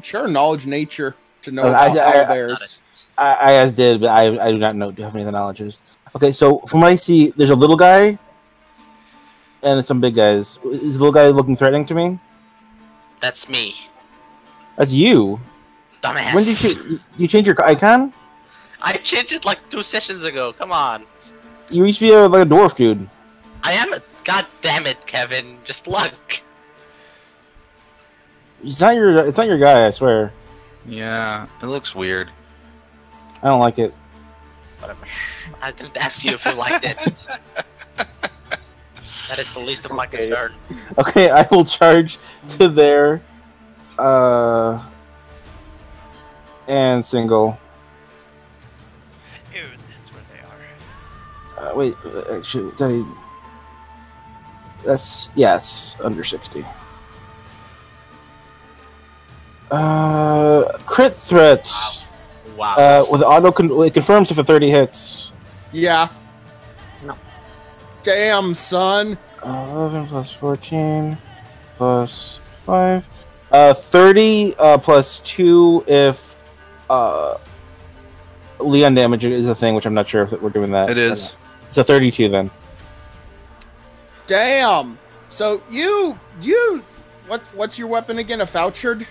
Sure, knowledge nature to know I- about I- owlbears. I as did, but I do not know. Do have any of the knowledges? Okay, so from what I see, there's a little guy, and some big guys. Is the little guy looking threatening to me? That's me, That's you. dumbass. When did you change your icon? I changed it like 2 sessions ago. Come on. You used to be like a dwarf, dude. I am a. God damn it, Kevin. Just look. It's not your guy. I swear. Yeah, it looks weird. I don't like it. Whatever. I didn't ask you if you liked it. That is the least of my concern. Okay, I will charge to there. And single. Ew, that's where they are. Wait, actually, that's yes, under 60. Crit threat. Wow. With it confirms if a 30 hits. Yeah. No. Damn, son. 11 plus 14 plus 5. 30 plus 2 if Leon damage is a thing, which I'm not sure if we're doing that. It is. It's a 32 then. Damn. So what's your weapon again? A Fouchard?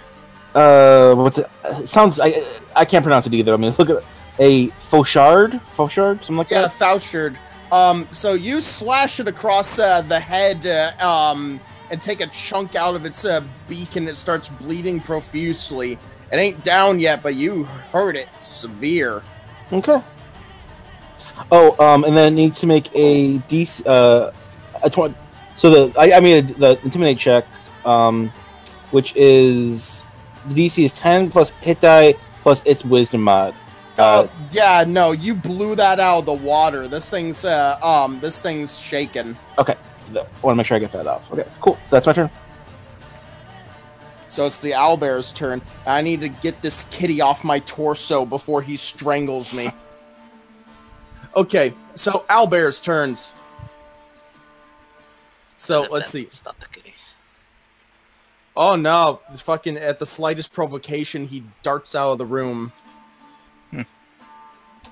What's it? Sounds I can't pronounce it either. I mean, look at a Fauchard, something like Yeah, that. Fouchard. So you slash it across the head, and take a chunk out of its beak, and it starts bleeding profusely. It ain't down yet, but you hurt it severe. Okay. Oh, and then it needs to make a DC, a 20. So the intimidate check, which is the DC is 10 plus hit die plus its wisdom mod. Yeah, no, you blew that out of the water. This thing's shaking. Okay, I want to make sure I get that off. Okay, cool. That's my turn. So it's the owlbear's turn. I need to get this kitty off my torso before he strangles me. Okay, so owlbear's turns. So let's see. It's not the kitty. Oh no! Fucking at the slightest provocation, he darts out of the room.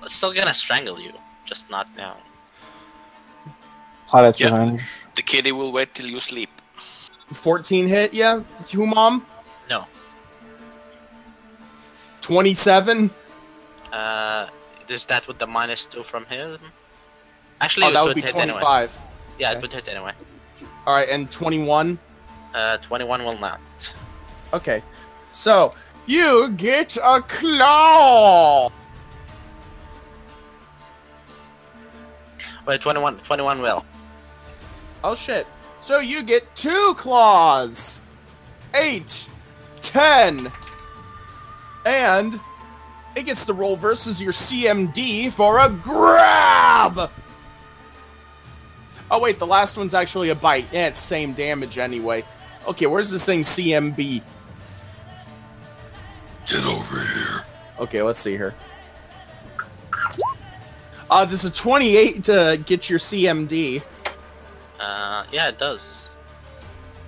It's still gonna strangle you, just not now. That's Yeah. revenge. The kitty will wait till you sleep. 14 hit, yeah? Humam? No. 27? Is that with the -2 from him? Actually, Oh, it that would be hit anyway. 25. Yeah, Okay. it would hit anyway. Alright, and 21? 21 will not. Okay. So, you get a claw! Wait, 21 will. Oh shit. So you get 2 claws! 8, 10, and it gets to roll versus your CMD for a grab! Oh wait, the last one's actually a bite. Yeah, it's same damage anyway. Okay, where's this thing CMB? Get over here. Okay, let's see here. Does a 28 to get your CMD? Yeah, it does.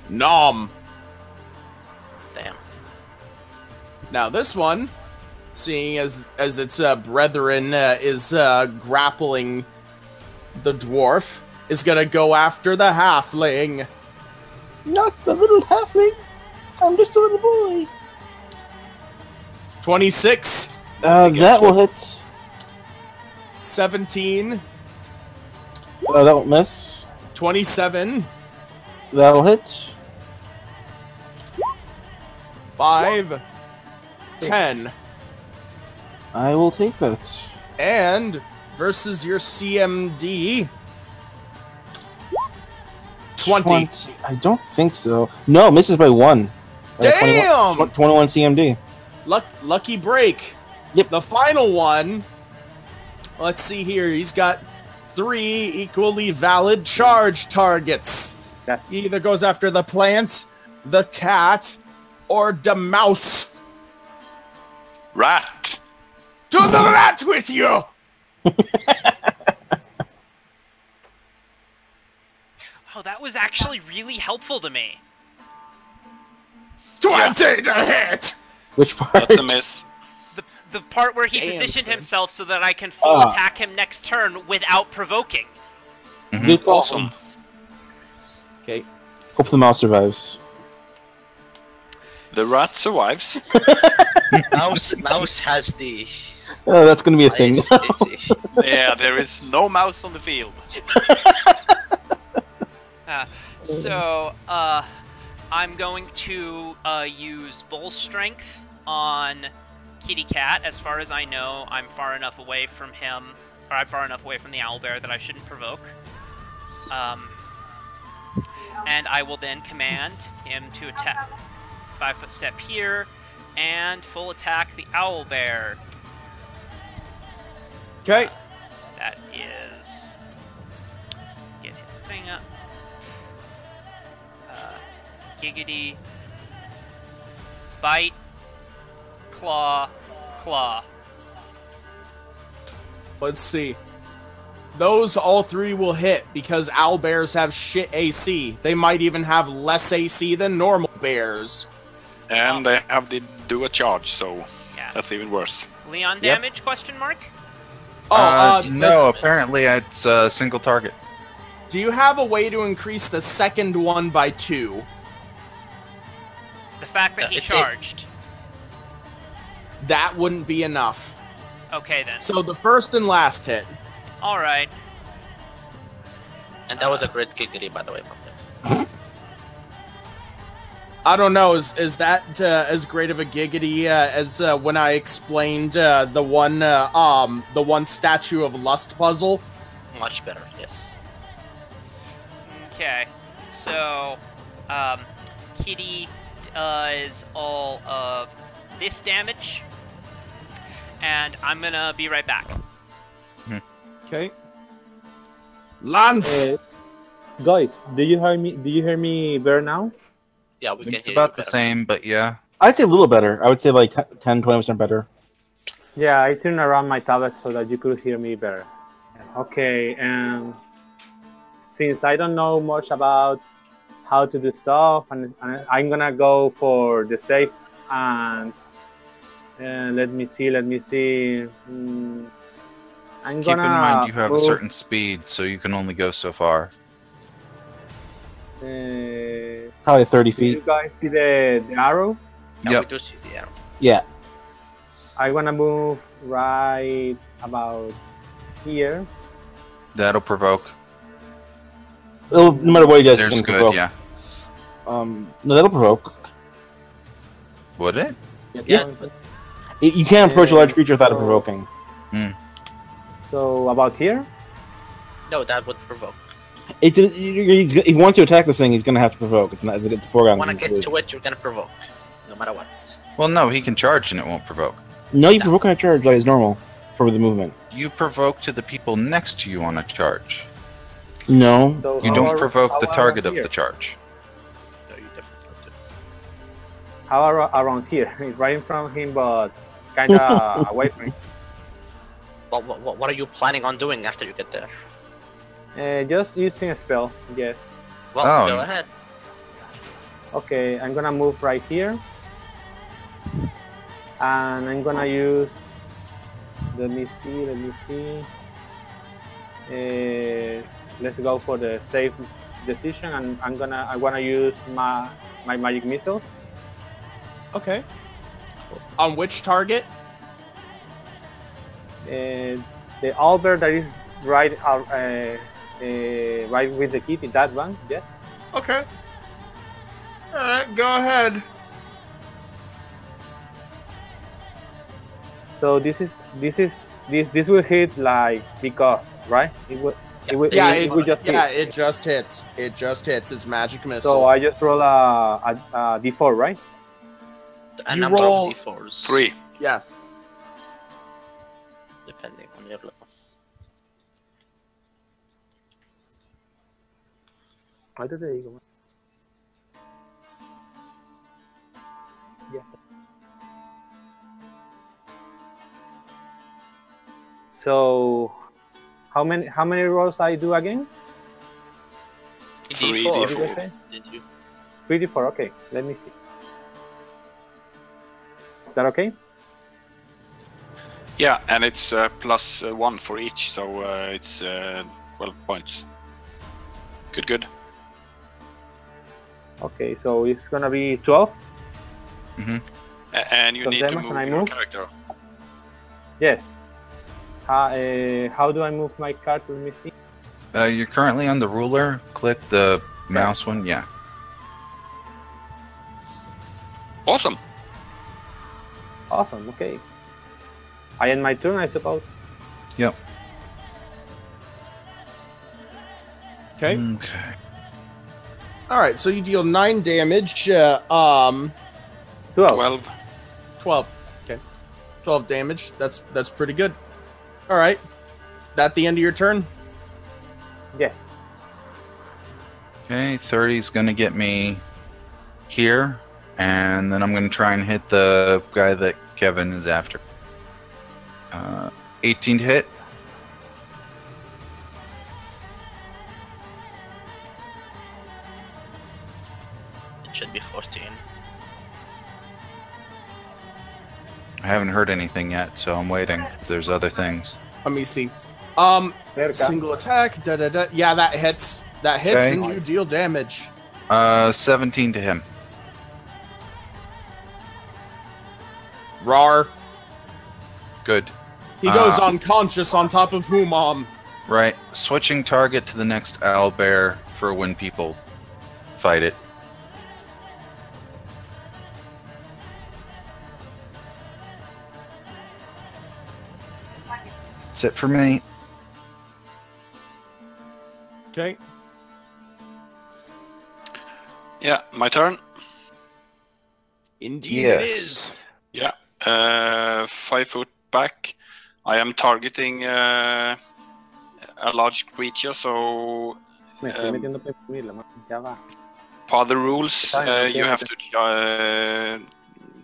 Nom. Damn. Now this one, seeing as its brethren is grappling the dwarf, is gonna go after the halfling. Not the little halfling. I'm just a little boy. 26. That will hit. 17. That won't miss. 27. That'll hit. 5. 10. I will take that. And versus your CMD. 20. I don't think so. No, misses by 1. Damn! 21 CMD. Lucky break. Yep. The final one. Let's see here. He's got 3 equally valid charge targets. Yeah. He either goes after the plant, the cat, or the mouse. Rat. To the rat with you! Oh, that was actually really helpful to me. 20 to hit! Which part? That's a miss. The part where he Damn, positioned son. himself so that I can full attack him next turn without provoking. Good call. Awesome. Okay. Hope the mouse survives. The rat survives. Mouse has the. Oh, that's gonna be a thing. Yeah, there is no mouse on the field. So, I'm going to use Bull Strength on Kitty Cat. As far as I know, I'm far enough away from him, or I'm far enough away from the owlbear that I shouldn't provoke. And I will then command him to attack 5-foot step here and full attack the owlbear. Okay. That is... Get his thing up. Giggity. Bite. Claw. Claw. Let's see. Those all 3 will hit because owlbears have shit AC. They might even have less AC than normal bears. And they have to do a charge, so Yeah. that's even worse. Leon Yep. damage, question mark? No, apparently it's a single target. Do you have a way to increase the second one by 2? The fact that he It's a- charged. That wouldn't be enough. Okay then. So the first and last hit. Alright. And that was a great giggity, by the way, from him. I don't know. Is that as great of a giggity as when I explained the one Statue of Lust puzzle? Much better, yes. Okay. So, Kitty does all of this damage. And I'm gonna be right back. Okay. Lance. Guys, do you hear me better now? Yeah, we can It's hear about you the better. same, but yeah. I'd say a little better. I would say like 10-20% better. Yeah, I turned around my tablet so that you could hear me better. Okay, and since I don't know much about how to do stuff, and I'm gonna go for the safe and let me see. I'm Keep gonna in mind you have a move, certain speed, so you can only go so far. Probably 30 do you feet. guys see the arrow? Yeah, Yep. we do see the arrow. Yeah. I'm gonna move right about here. That'll provoke. No matter what you guys There's can good, provoke. yeah. No, that'll provoke. Would it? Yeah. You can't approach a large creature without it provoking. So about here? No, that would provoke. If he wants to attack this thing, he's gonna have to provoke. It's not. It's a foregone. Want to get conclusion. to it, you're gonna provoke. No matter what. Well, no, he can charge and it won't provoke. No, you provoke on a charge like it's normal for the movement. You provoke to the people next to you on a charge. No. So You how don't are- provoke how the are target of here? the charge. No, you definitely. How around here? It's right in front of him, but kind of away from him. What are you planning on doing after you get there? Just using a spell, yes. Well, Oh. go ahead. Okay, I'm gonna move right here. And I'm gonna use, let me see. Let's go for the safe decision, and I wanna use my magic missiles. Okay. On which target? The Albert that is right right with the kid in that one, yes. Okay. Alright, go ahead. So this will hit like because, right? It will just hit. It just hits. It just hits. It's magic missile. So I just roll a d4, right? A You number roll of d4s. 3. Yeah. Depending on your level. Ahorita te digo. Yeah. So how many rolls I do again? 3 D4. D4. Did you? 3d4. Okay, let me see. Is that okay? Yeah, and it's plus 1 for each, so it's 12 points. Good. Okay, so it's gonna be 12. And you So need to damage, move can I your move? character. Yes. How do I move my card? Let me see. You're currently on the ruler. Click the mouse one. Yeah. Awesome. Awesome. Okay. I end my turn, I suppose. Yep. Okay. Okay. Alright, so you deal 9 damage. 12. 12. 12. Okay. 12 damage. That's pretty good. Alright. That the end of your turn? Yes. Okay. 30 is gonna get me here, and then I'm gonna try and hit the guy that Kevin is after. 18 to hit. It should be 14. I haven't heard anything yet, so I'm waiting. If there's other things. Let me see. Cerca. Single attack. Da. Yeah, that hits. That hits, Okay. and you deal damage. 17 to him. Rar. Good. He goes unconscious on top of Humam. Right. Switching target to the next owlbear for when people fight it. That's it for me. Okay. Yeah, my turn. Indeed Yes. it is. Yeah. 5 foot back. I am targeting a large creature, so Me estoy metiendo para imprimirla, man. Ya va. per the rules, Okay, you okay. have to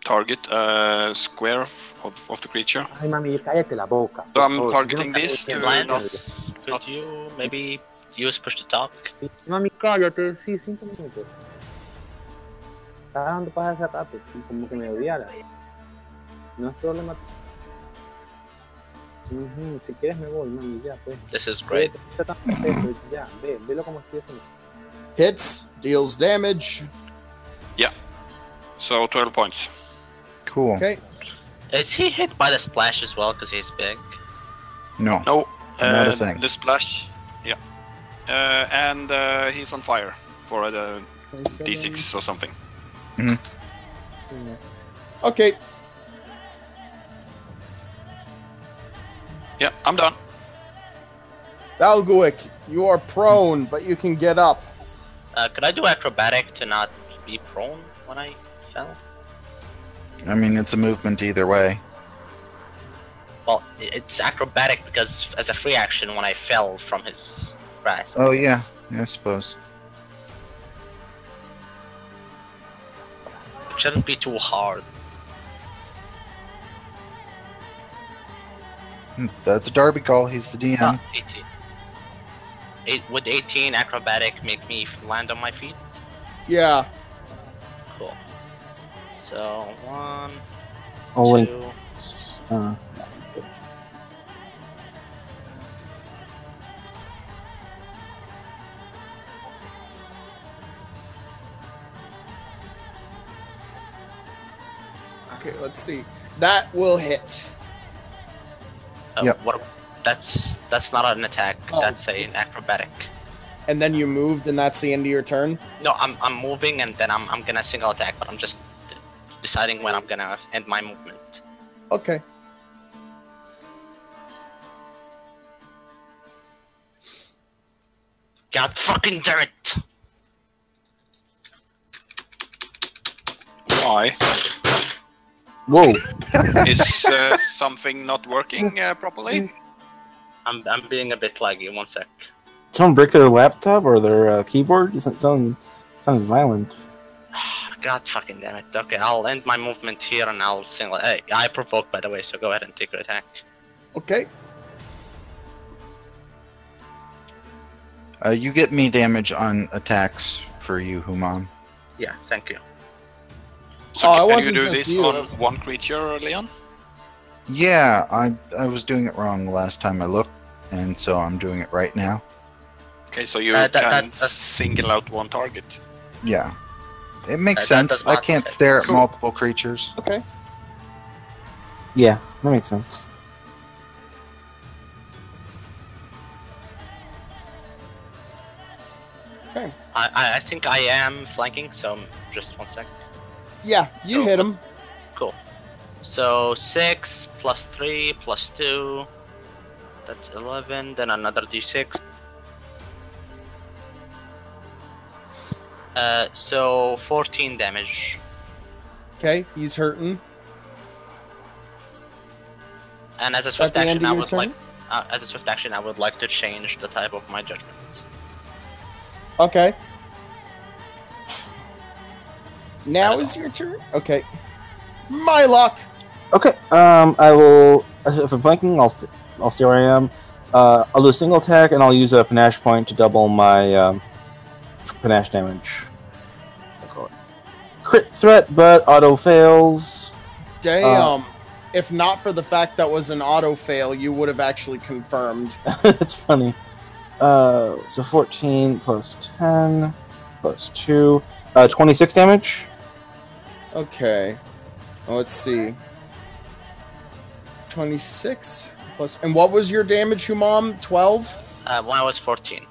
target a square of the creature. Ay, mami, cállate la boca. So I'm por favor. targeting Yo no this quiero to que Lance, could you maybe use push to talk? Mami, cállate. Sí, 5 minutos. Estaba dando para hace rato. Y como que me odiara. No es problema. Si quieres me voy, mami, ya, pues. This is great. Ya, velo como estoy haciendo. Hits, deals damage. So 12 points. Cool. Okay. Is he hit by the splash as well because he's big? No. No, Not a thing. the splash. Yeah. And he's on fire for the D6 or something. Okay. Yeah, I'm done. Valguic, you are prone, but you can get up. Could I do acrobatic to not be prone when I fell? I mean, it's a movement either way. Well, it's acrobatic because as a free action when I fell from his grasp. Oh, yeah. I suppose. Shouldn't be too hard. That's a Darby call. He's the DM. Ah, 18. Would 18 acrobatic make me land on my feet? Yeah. Cool. So 1, Only. 2. Okay, let's see. That will hit. Yep. What? That's not an attack. Oh. That's an acrobatic. And then you moved, and that's the end of your turn? No, I'm moving and then I'm gonna single attack, but I'm just deciding when I'm gonna end my movement. Okay. God fucking damn it! Why? Whoa. Is something not working properly? I'm being a bit laggy. 1 sec. Someone break their laptop or their keyboard? It sounds violent. God fucking damn it. Okay, I'll end my movement here and I'll single. Hey, I provoked by the way, so go ahead and take your attack. Okay. You get me damage on attacks for you, Human. Yeah, thank you. So Oh, it can you wasn't do just this you. on one creature, Leon? Yeah, I was doing it wrong the last time I looked, and so I'm doing it right now. Okay, so you That- can that's- single out one target. Yeah. It makes That sense. does I not- can't stare at Cool. multiple creatures. Okay. Yeah, that makes sense. Okay. I think I am flanking, so just 1 sec. Yeah, you So- hit him. Cool. So 6 plus 3 plus 2. That's 11. Then another d6. So 14 damage. Okay, he's hurting. And as a At swift the end action, of I your would turn? like. As a swift action, I would like to change the type of my judgment. Okay. Now That is is your turn? Okay. My luck! Okay, I will. If I'm flanking, I'll stay where I am. I'll do a single attack, and I'll use a panache point to double my panache damage. Crit threat, but auto fails. Damn. If not for the fact that was an auto fail, you would have actually confirmed. That's funny. So 14 plus 10 plus 2, 26 damage. Okay. Let's see. 26 plus. And what was your damage, Humam? 12? When I was 14.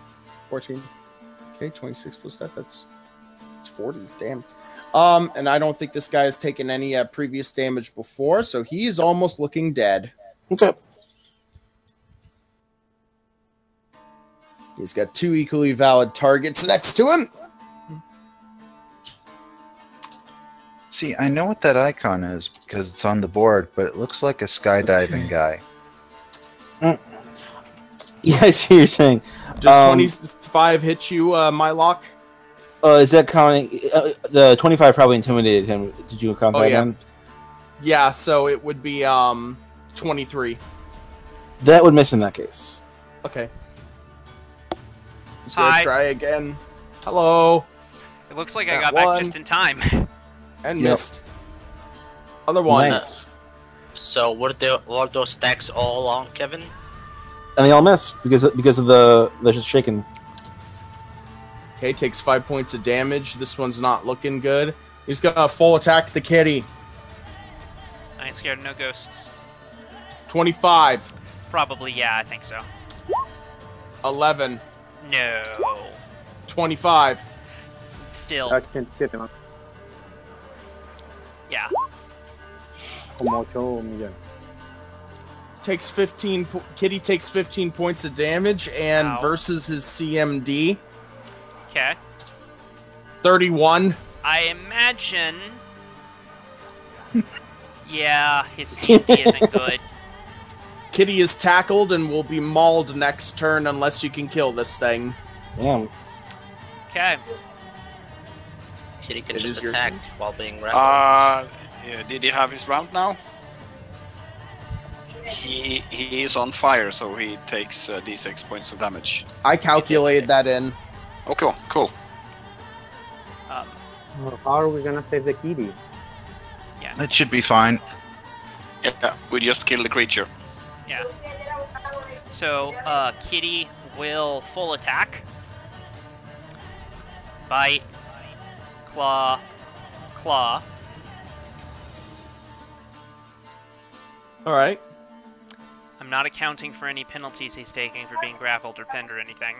14. Okay, 26 plus that. That's 40. Damn. And I don't think this guy has taken any previous damage before, so he's almost looking dead. Okay. He's got 2 equally valid targets next to him. See, I know what that icon is because it's on the board, but it looks like a skydiving guy. Yeah, I see what you're saying. Does 25 hit you, Mylock? Is that counting? The 25 probably intimidated him. Did you count Oh, that yeah. in? Yeah, so it would be 23. That would miss in that case. Okay. Let's go Hi. try again. Hello. It looks like I That got back one. just in time. And Yep. missed. Other one. Nice. So were those stacks all on Kevin? And they all miss because of the just shaken. Okay, takes 5 points of damage. This one's not looking good. He's gonna full attack the kitty. I ain't scared of no ghosts. 25. Probably, yeah, I think so. 11. No. 25. Still, I can't see it, man. yeah. Como 8 millones. Takes 15. Kitty takes 15 points of damage and Ow. versus his CMD. Okay. 31. I imagine. Yeah, his CP isn't good. Kitty is tackled and will be mauled next turn unless you can kill this thing. Damn. Okay. Kitty can It is just your attack turn. while being grappled. Yeah, did he have his round now? He is on fire, so he takes d6 points of damage. I calculated that in. Okay, cool. How are we gonna save the kitty? It should be fine. Yeah, we just kill the creature. Yeah. So, Kitty will full attack. Bite. Claw. Claw. All right. I'm not accounting for any penalties he's taking for being grappled or pinned or anything.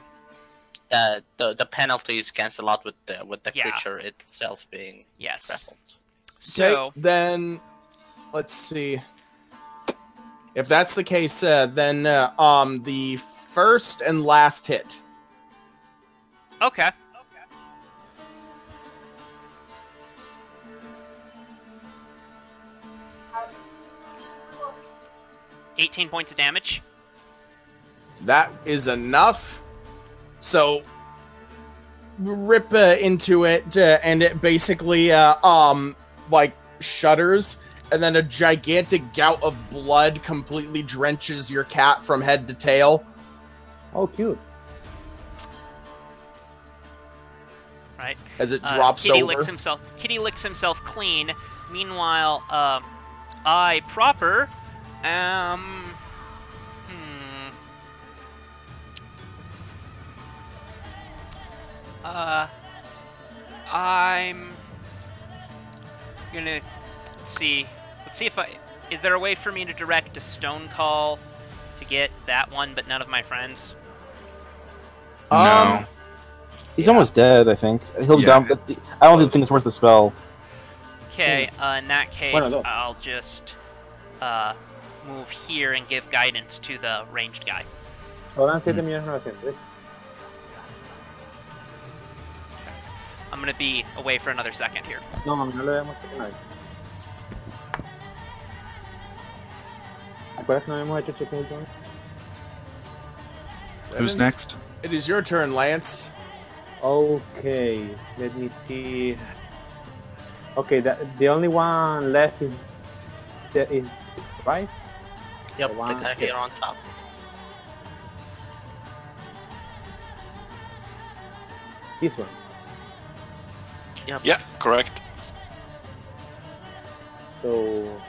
The penalties cancel out with the Yeah. creature itself being Yes. grappled. Okay, So, then let's see. If that's the case, then the first and last hit. okay. 18 points of damage. That is enough. So rip into it, and it basically like shudders, and then a gigantic gout of blood completely drenches your cat from head to tail. Oh, cute. Right. As it drops Kitty over. Kitty licks himself clean. Meanwhile, I proper I'm gonna see. Let's see if is there a way for me to direct a stone call to get that one, but none of my friends? No. He's almost dead, I think. He'll be Yeah. down, but I don't think it's worth the spell. Okay, in that case, Bueno, no. I'll just move here and give guidance to the ranged guy. Ahora 7.900.000. I'm gonna be away for another second here. No, mami, no le demos check a nadie. ¿Recuerdas que no habíamos hecho check últimamente? Who's next? It is your turn, Lance. Okay, let me see. Okay, the only one left is right. Yep, the One, guy okay. here on top. This one. Yep. Yeah, correct. So,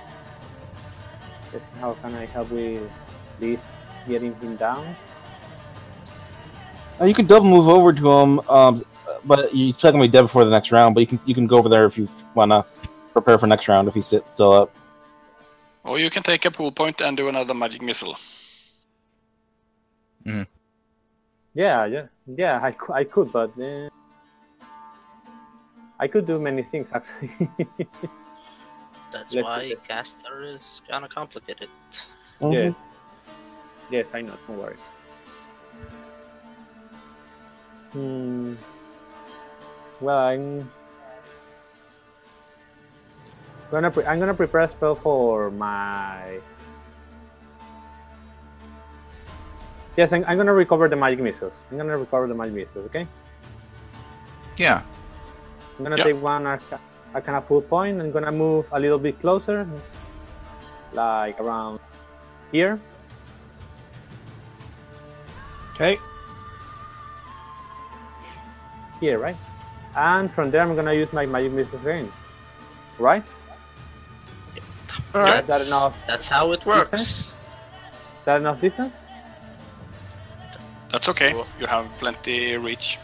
how can I help with this getting him down? You can double move over to him, but you're still gonna be dead before the next round. But you can go over there if you wanna prepare for next round if he's still up. Or you can take a pull point and do another magic missile. Yeah. I could, but I could do many things actually. That's Let's why do it. caster is kinda complicated. Yes. Yes, I know. Don't worry. Well, I'm gonna prepare a spell for my. Yes, I'm gonna recover the magic missiles. Okay. Yeah. I'm gonna Yeah. take one Arcana pull point. I'm gonna move a little bit closer, like around here. Okay. Here, right? And from there, I'm gonna use my magic missiles again. Right? All right. Is that enough? That's how it works. Is that enough distance? That's okay. Cool. You have plenty reach.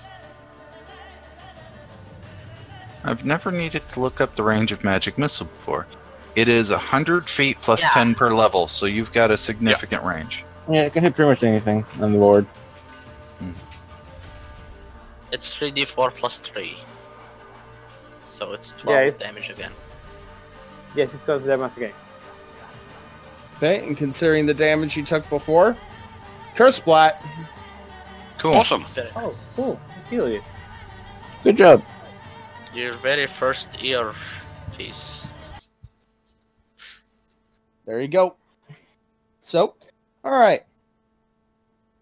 I've never needed to look up the range of magic missile before. It is 100 feet plus Yeah. 10 per level, so you've got a significant range. Yeah, it can hit pretty much anything on the board. It's 3d4 plus 3. So it's 12 Yeah, it's- damage again. Yes, it's 12 damage again. Okay, and considering the damage he took before, Curse Splat. Cool. Awesome. Oh, cool. Kill you. Good job. Your very first ear piece. There you go. So, all right.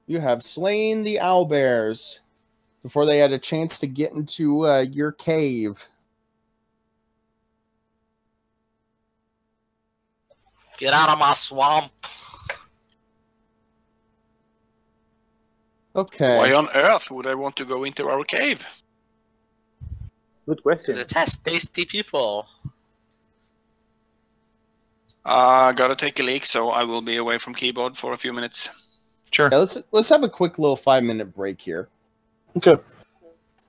You have slain the owlbears before they had a chance to get into your cave. Get out of my swamp. Okay. Why on earth would I want to go into our cave? Good question. Because it has tasty people. Gotta take a leak, so I will be away from keyboard for a few minutes. Sure. Yeah, let's have a quick little 5-minute break here. Okay.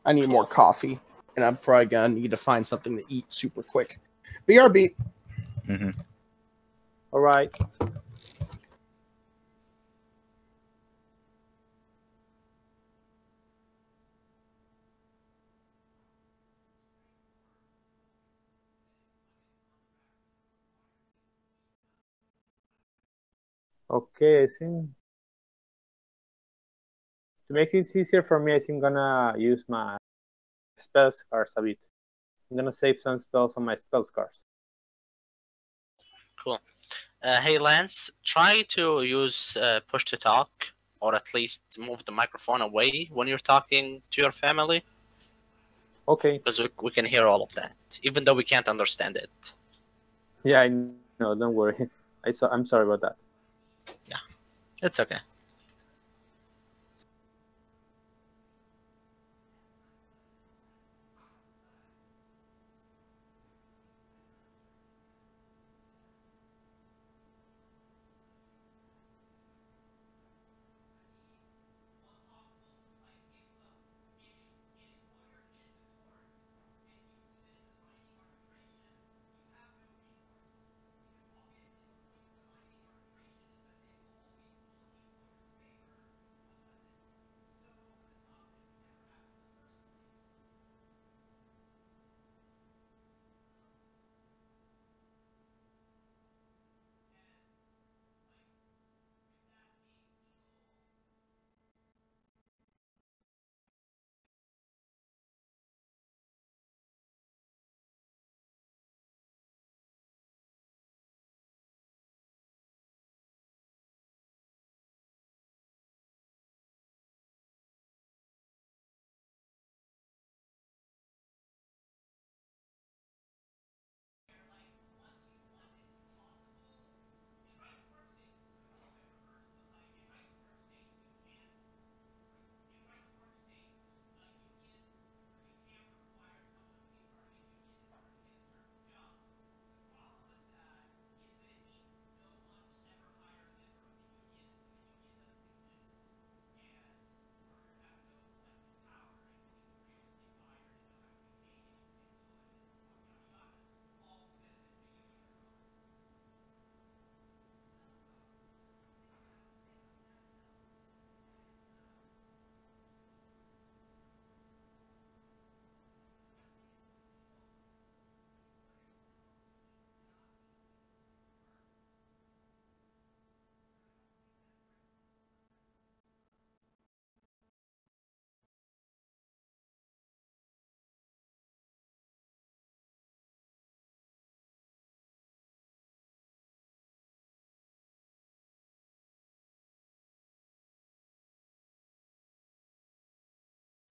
I need more coffee, and I'm probably gonna need to find something to eat super quick. BRB. Mm-hmm. All right. Okay, I think to make it easier for me, I think I'm gonna use my spell scars a bit. I'm gonna save some spells on my spell scars. Cool. Hey Lance, try to use push to talk, or at least move the microphone away when you're talking to your family, Okay. because we can hear all of that, even though we can't understand it. Yeah, I know. Don't worry. I'm sorry about that. It's okay.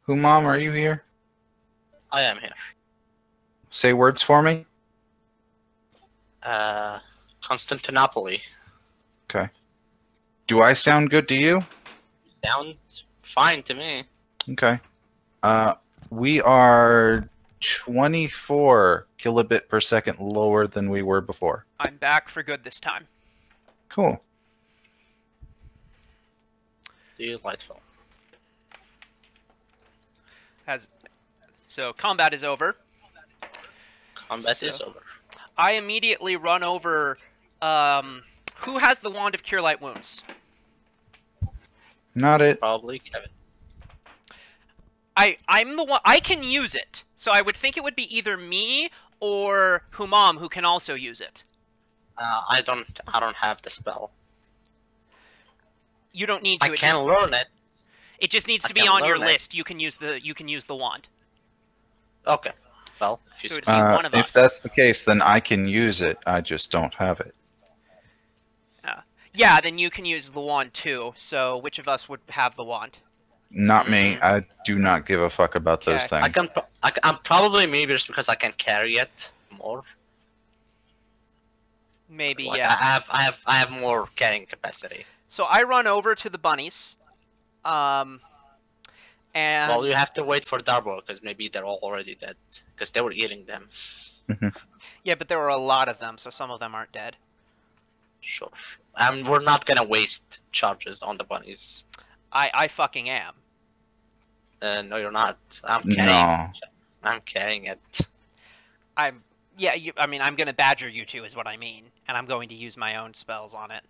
Humam, are you here? I am here. Say words for me. Constantinople. Okay. Do I sound good to you? Sounds fine to me. Okay. We are 24 kilobit per second lower than we were before. I'm back for good this time. Cool. Delightful. So combat is over. Combat is over. I immediately run over. Who has the Wand of Cure Light Wounds? Not it. Probably Kevin. I'm the one. I can use it, so I would think it would be either me or Humam who can also use it. I don't have the spell. You don't need to. I can learn it. It just needs to be can on your learn it. list. You can use the wand. Okay. Well, if you So it's one of If us. that's the case, then I can use it. I just don't have it. Yeah, then you can use the wand too. So which of us would have the wand? Not me. I do not give a fuck about those Okay. things. I'm probably maybe just because I can carry it more. Maybe, Like, yeah. I have more carrying capacity. So I run over to the bunnies. And Well, you have to wait for Darbo because maybe they're all already dead because they were eating them. yeah, but there were a lot of them, so some of them aren't dead. Sure. And we're not gonna waste charges on the bunnies. I fucking am. No, you're not. I'm carrying. No. I'm carrying it. Yeah, I mean, I'm gonna badger you two, is what I mean, and I'm going to use my own spells on it.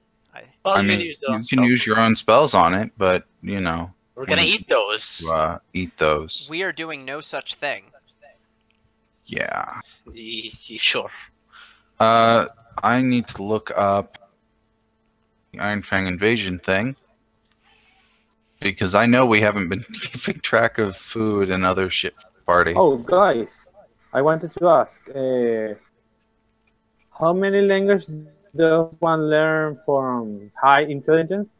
Well, I you mean, can use you those can spells. use your own spells on it, but you know, We're gonna eat those. eat those. We are doing no such thing. Yeah. Sure. I need to look up the Iron Fang invasion thing because I know we haven't been keeping track of food and other shit for the party. Oh, guys, I wanted to ask, how many languages does one learn from high intelligence?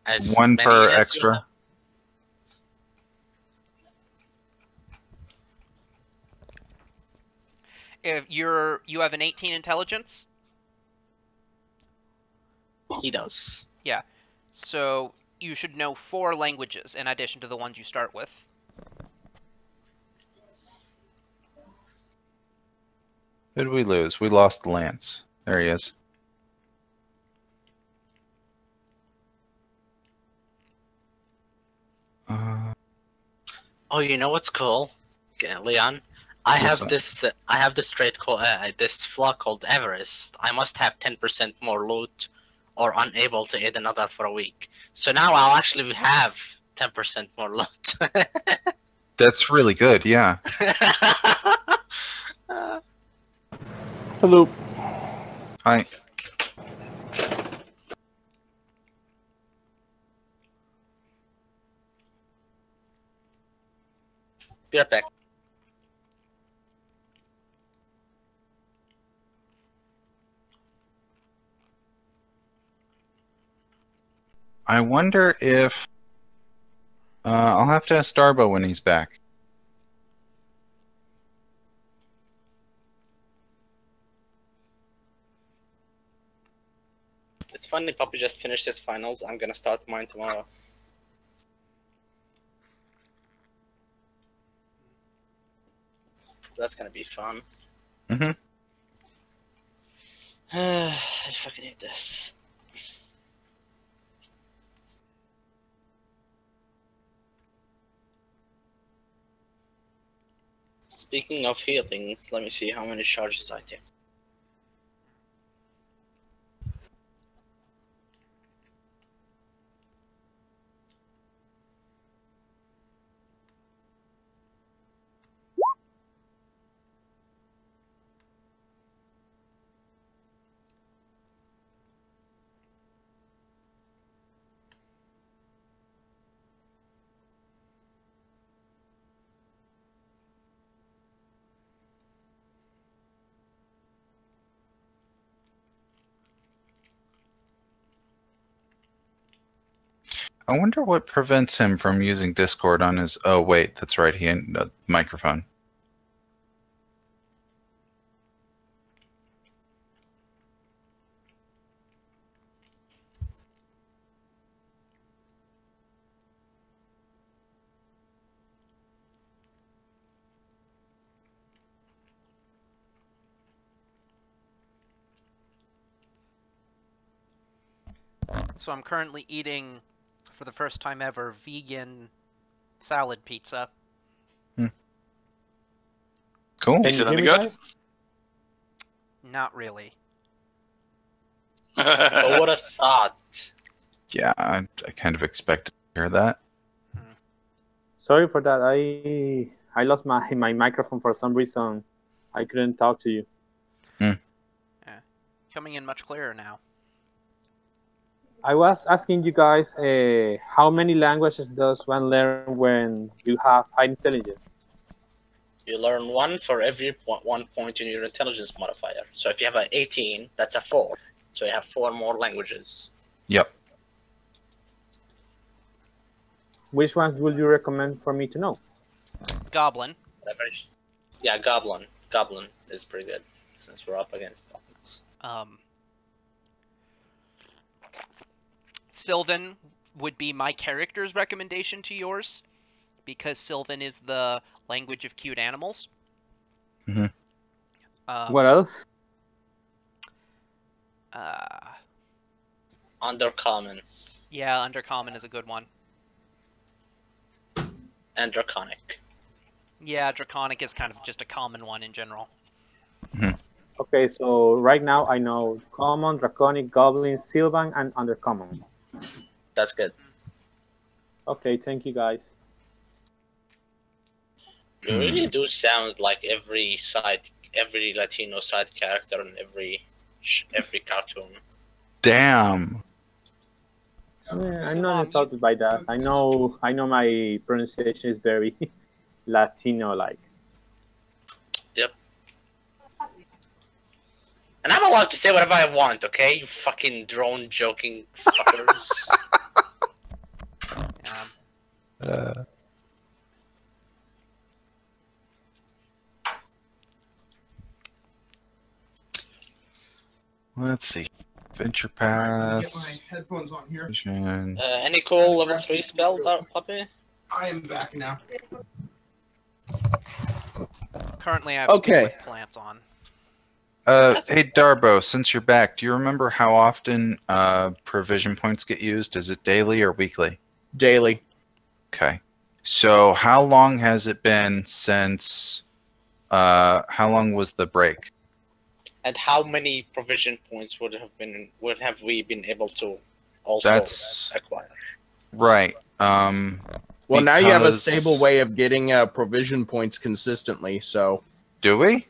As One many per as you extra. have. If you have an 18 intelligence, He does. so you should know 4 languages in addition to the ones you start with. Who did we lose? We lost Lance. There he is. Oh, you know what's cool, Leon? I What's have that? this. I have this trait called this flaw called Everest. I must have 10% more loot, or unable to aid another for a week. So now I'll actually have 10% more loot. That's really good, yeah. Hello. Hi. Be right back. I wonder if... I'll have to ask Darbo when he's back. It's funny, Puppy just finished his finals. I'm gonna start mine tomorrow. That's gonna be fun. Mhm. I fucking hate this. Speaking of healing, let me see how many charges I take. I wonder what prevents him from using Discord on his... Oh, wait, that's right, he had a microphone. So I'm currently eating, for the first time ever, vegan salad pizza. Cool. Is it Can any you hear good? me, guys? Not really. But what a thought! Yeah, I kind of expected to hear that. Sorry for that. I lost my microphone for some reason. I couldn't talk to you. Coming in much clearer now. I was asking you guys, how many languages does one learn when you have high intelligence? You learn 1 for every 1 point in your intelligence modifier. So if you have an 18, that's a 4. So you have 4 more languages. Yep. Which ones would you recommend for me to know? Goblin. Whatever. Yeah, Goblin. Goblin is pretty good since we're up against goblins. Sylvan would be my character's recommendation to yours, because Sylvan is the language of cute animals. Mhm. What else? Undercommon Yeah, Undercommon is a good one. and Draconic. Yeah, Draconic is kind of just a common one in general. Okay, so right now I know Common, Draconic, Goblin, Sylvan, and Undercommon. That's good. Okay, thank you guys. You really do sound like every Latino side character in every cartoon. Damn. I'm not insulted by that. I know my pronunciation is very Latino-like. And I'm allowed to say whatever I want, okay? You fucking drone joking fuckers. Let's see. Venture Pass. Get my headphones on here. Vision. Any cool level 3 spell, Puppy? I am back now. Currently, I have Okay. Speak with plants on. Hey Darbo, since you're back, do you remember how often provision points get used? Is it daily or weekly? Daily. Okay. So how long has it been since how long was the break? And how many provision points would have we been able to also That's acquire? right. Well, now you have a Because- stable way of getting provision points consistently, so. Do we?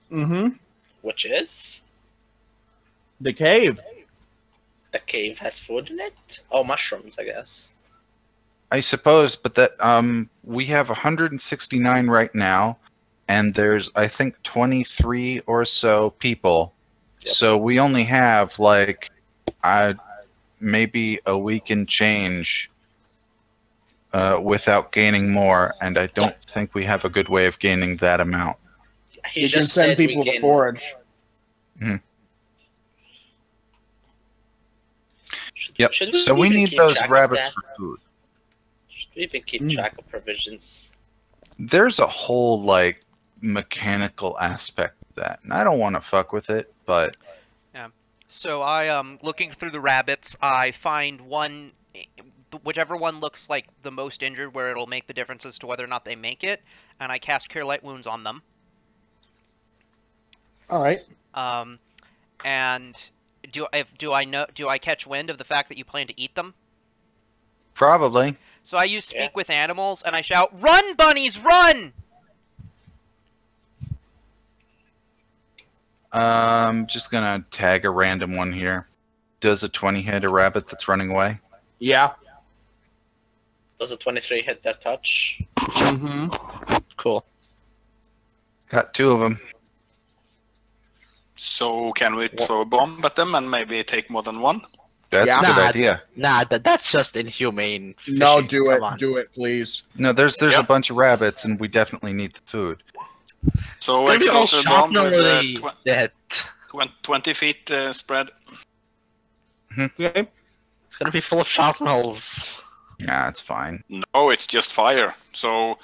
Mm-hmm. Which is The cave. the cave has food in it? Oh, mushrooms, I guess. I suppose, but that we have 169 right now, and there's I think 23 or so people. Yep. So we only have like maybe a week and change without gaining more, and I don't think we have a good way of gaining that amount. He You can just send said we people to can- forage. Yep. Should So we even need keep those track of rabbits that? for food. Should we even keep track of provisions? There's a whole like mechanical aspect of that, and I don't want to fuck with it, but So I looking through the rabbits, I find one, whichever one looks like the most injured, where it'll make the difference as to whether or not they make it, and I cast Cure Light Wounds on them. All right. And do I catch wind of the fact that you plan to eat them? probably. So I use Speak Yeah. with Animals, and I shout, "Run, bunnies, run!" Just gonna tag a random one here. Does a 20 hit a rabbit that's running away? Yeah. Does a 23 hit their touch? Mm-hmm. Cool. Got two of them. So can we throw a bomb at them and maybe take more than one? That's Yeah. a good Nah, idea. Nah, that's just inhumane. No, fishing. do it. Come on. Do it, please. No, there's a Yep. bunch of rabbits, and we definitely need the food. So It's gonna be all explosive bomb with sharply dead. 20 feet spread. Okay. It's gonna be full of sharpnels. Nah, it's fine. No, it's just fire. So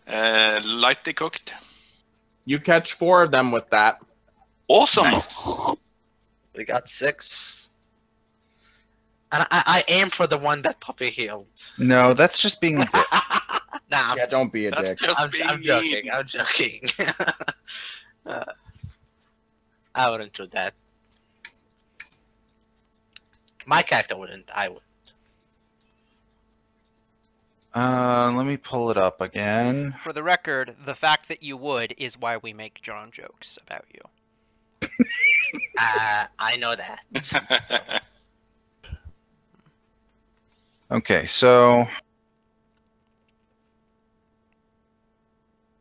lightly cooked. You catch 4 of them with that. Awesome. We got 6. And I aim for the one that Puppy healed. No, that's just being a dick. Nah, Yeah, don't be a That's dick. just being I'm joking. mean. I'm joking. I wouldn't do that. My character wouldn't. I would. Let me pull it up again. For the record, the fact that you would is why we make drone jokes about you. I know that. Okay, so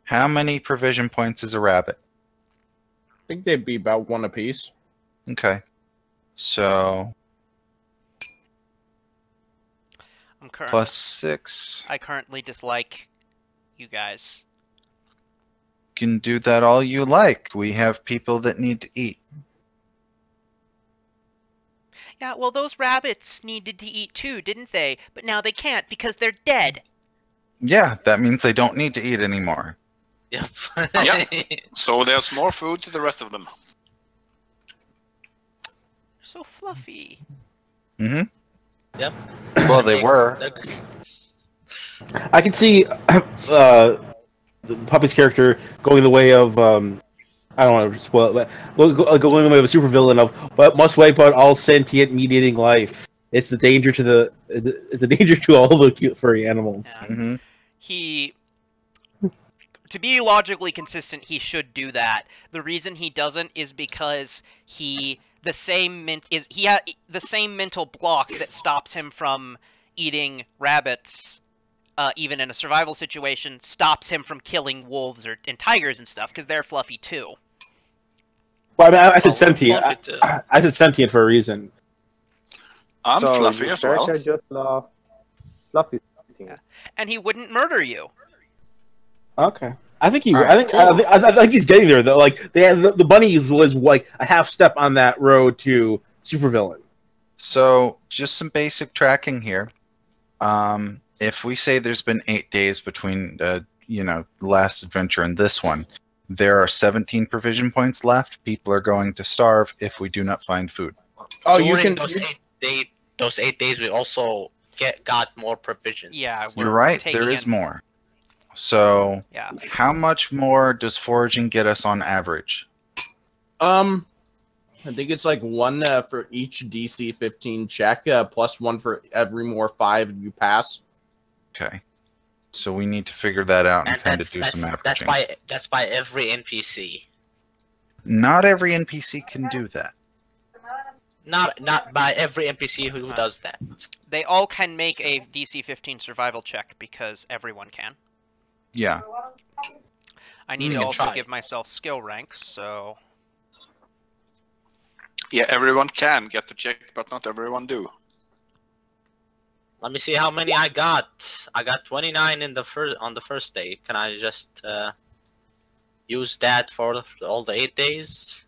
how many provision points is a rabbit? I think they'd be about 1 apiece. Okay, so I'm currently plus 6. I currently dislike you guys. You can do that all you like. We have people that need to eat. Yeah, well, those rabbits needed to eat too, didn't they? But now they can't because they're dead. Yeah, that means they don't need to eat anymore. Yep. Yeah. So there's more food to the rest of them. So fluffy. Mm-hmm. Yep. Well, they were. I can see the puppy's character going the way of I don't want to spoil it, but going the way of a supervillain of but must wipe out all sentient meat-eating life. It's the danger to it's a danger to all the cute furry animals. Yeah. Mm-hmm. He, to be logically consistent, he should do that. The reason he doesn't is because the same mental block that stops him from eating rabbits, even in a survival situation, stops him from killing wolves and tigers and stuff because they're fluffy too. Well, I mean, I said sentient. Fluffy too. I said sentient for a reason. I'm So fluffy your as well. character just love fluffy things. Yeah. And he wouldn't murder you. Okay, I think he. All I right, think. I think he's getting there though. Like the bunny was like a half step on that road to supervillain. So, just some basic tracking here. If we say there's been 8 days between, last adventure and this one, there are 17 provision points left. People are going to starve if we do not find food. Oh, you During can. those 8 days, we also got more provisions. Yeah, You're we're right. taking There is in- more. So, Yeah. how much more does foraging get us on average? I think it's like one for each DC 15 check, plus one for every more 5 you pass. Okay. So we need to figure that out and And kind of do some averaging. that's by every NPC. Not every NPC can do that. Not by every NPC who does that. They all can make a DC 15 survival check because everyone can. Yeah. I need You to can also try. give myself skill ranks, so Yeah, everyone can get the check, but not everyone do. Let me see how many I got. I got 29 on the first day. Can I just use that for all the 8 days?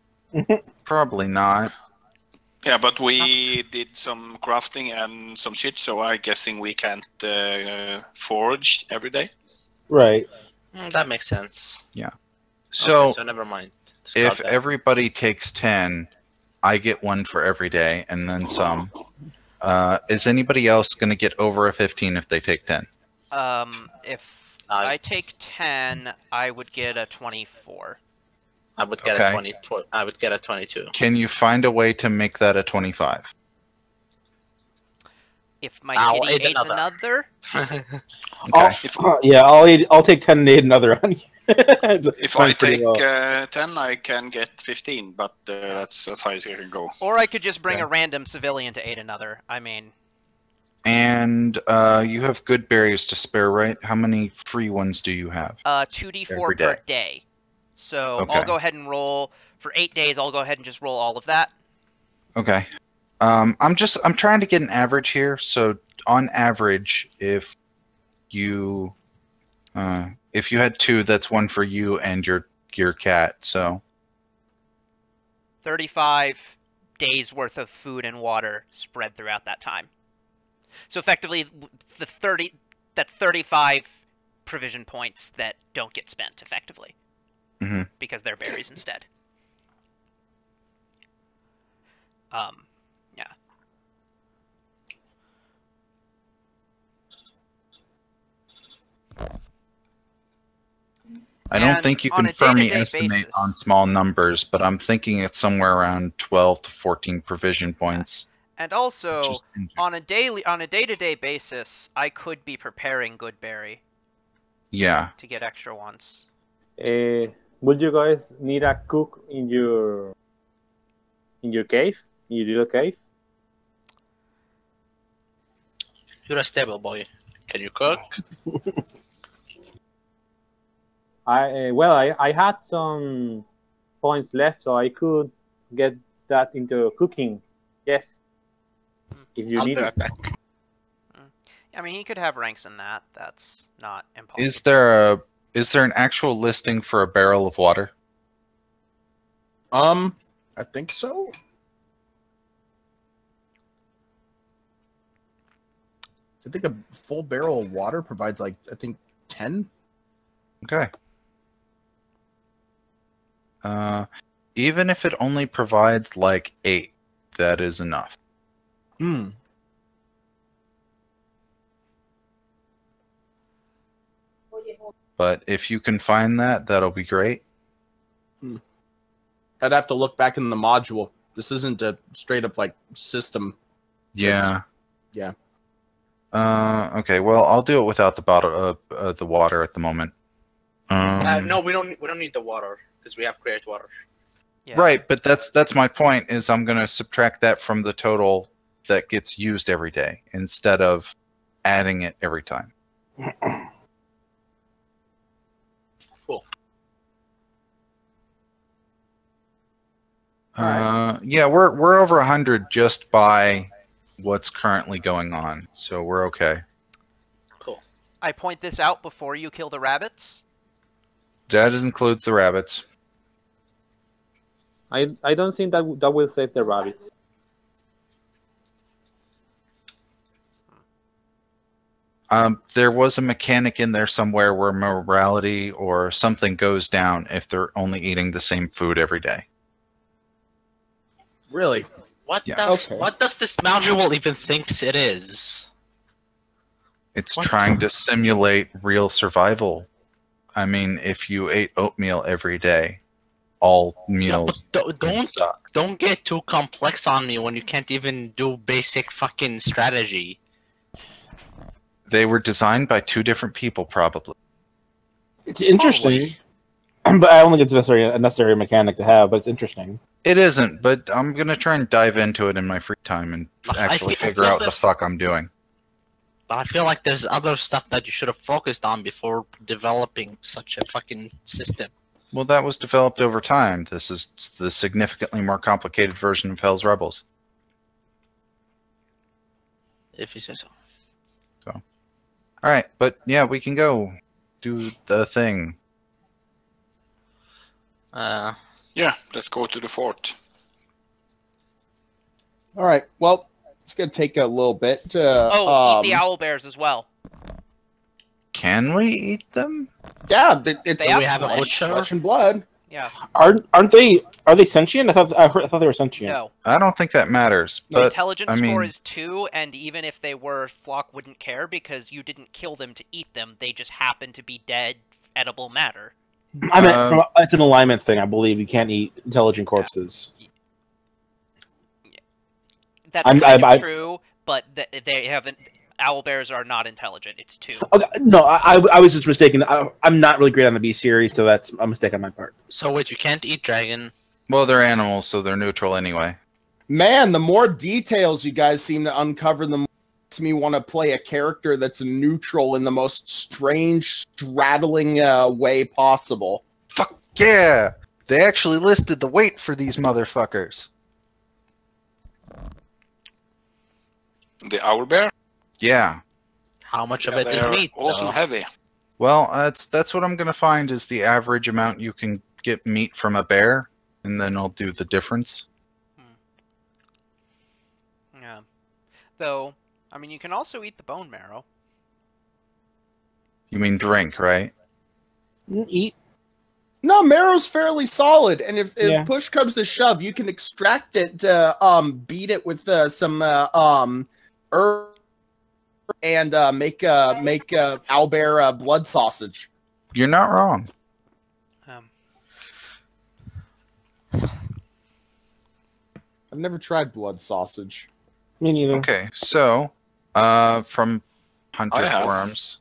Probably not. Yeah, but we did some crafting and some shit, so I'm guessing we can't forage every day. Right. That makes sense. So, Okay, so never mind. if Discard that. everybody takes 10, I get 1 for every day, and then some. Is anybody else going to get over a 15 if they take 10? if I take 10, I would get a 24. I would get Okay. a 20. I would get a 22. Can you find a way to make that a 25? If my I'll kitty aid aids another. another, Okay. Yeah, I'll take 10 and aid another on you. If I Sounds pretty take well. 10, I can get 15, but that's as high as I can go. or I could just bring Okay. a random civilian to aid another. I mean, And you have good berries to spare, right? How many free ones do you have? 2d4 Every per day. day. So Okay. I'll go ahead and roll for 8 days. I'll go ahead and just roll all of that. Okay. I'm trying to get an average here. So on average, if you had 2, that's 1 for you and your cat. So 35 days worth of food and water spread throughout that time. So effectively, that's 35 provision points that don't get spent effectively. Mhm. Because they're berries instead. Yeah. I don't And think you on can a firmly day-to-day estimate basis- on small numbers, but I'm thinking it's somewhere around 12 to 14 provision points. And also, which is in- on a day-to-day basis, I could be preparing Goodberry yeah. to get extra ones. Would you guys need a cook in your cave, in your little cave? You're a stable boy. Can you cook? I had some points left, so I could get that into cooking. Yes, if you I'll need be it. right back. I mean, he could have ranks in that. That's not impossible. Is there an actual listing for a barrel of water? I think so. I think a full barrel of water provides like, I think 10. Okay. Even if it only provides like 8, that is enough. Hmm. But if you can find that, that'll be great. I'd have to look back in the module. This isn't a straight up like system. Yeah. Yeah. Okay. Well, I'll do it without the bottle of the water at the moment. No, we don't need the water because we have create water. Yeah. Right, but that's my point. Is I'm going to subtract that from the total that gets used every day instead of adding it every time. Cool. Yeah, we're over 100 just by what's currently going on, so we're okay. Cool. I point this out before you kill the rabbits. That includes the rabbits. I don't think that will save the rabbits. There was a mechanic in there somewhere where morality or something goes down if they're only eating the same food every day. Really? What Yeah. Okay. what does this module even thinks it is? It's What? trying to simulate real survival. I mean, if you ate oatmeal every day, all meals would suck. Don't get too complex on me when you can't even do basic fucking strategy. They were designed by 2 different people, probably. It's interesting, but I don't think it's a necessary mechanic to have. But it's interesting. It isn't, but I'm gonna try and dive into it in my free time and actually I figure feel out the that- fuck I'm doing. But I feel like there's other stuff that you should have focused on before developing such a fucking system. Well, that was developed over time. This is the significantly more complicated version of Hell's Rebels. If you say so. All right, but yeah, we can go do the thing. Yeah, let's go to the fort. All right. Well, it's gonna take a little bit to. Eat the owl bears as well. Can we eat them? Yeah, it's They have we have a flesh. butcher? flesh and blood. Yeah. Aren't they? Are they sentient? I thought they were sentient. No. I don't think that matters. The But intelligence I score mean- is 2, and even if they were, Flock wouldn't care because you didn't kill them to eat them. They just happen to be dead, edible matter. I meant it's an alignment thing. I believe you can't eat intelligent corpses. That's I'm- kind of I- true, but they haven't. Owl bears are not intelligent. It's 2. Okay, no, I was just mistaken. I'm not really great on the B series, so that's a mistake on my part. So wait, you can't eat dragon. well, they're animals, so they're neutral anyway. Man, the more details you guys seem to uncover, the more it makes me want to play a character that's neutral in the most strange, straddling way possible. Fuck yeah! They actually listed the weight for these motherfuckers. The owlbear? Yeah. How much of Yeah, it is they're meat? also though? heavy. Well, that's what I'm gonna find is the average amount you can get meat from a bear, and then I'll do the difference. Yeah. Though, I mean, you can also eat the bone marrow. You mean drink, right? Eat. No, marrow's fairly solid, and if Yeah. push comes to shove, you can extract it, beat it with some herb, and make owlbear blood sausage. You're not wrong. I've never tried blood sausage. Me neither. Okay, so from Hunter I have. forums.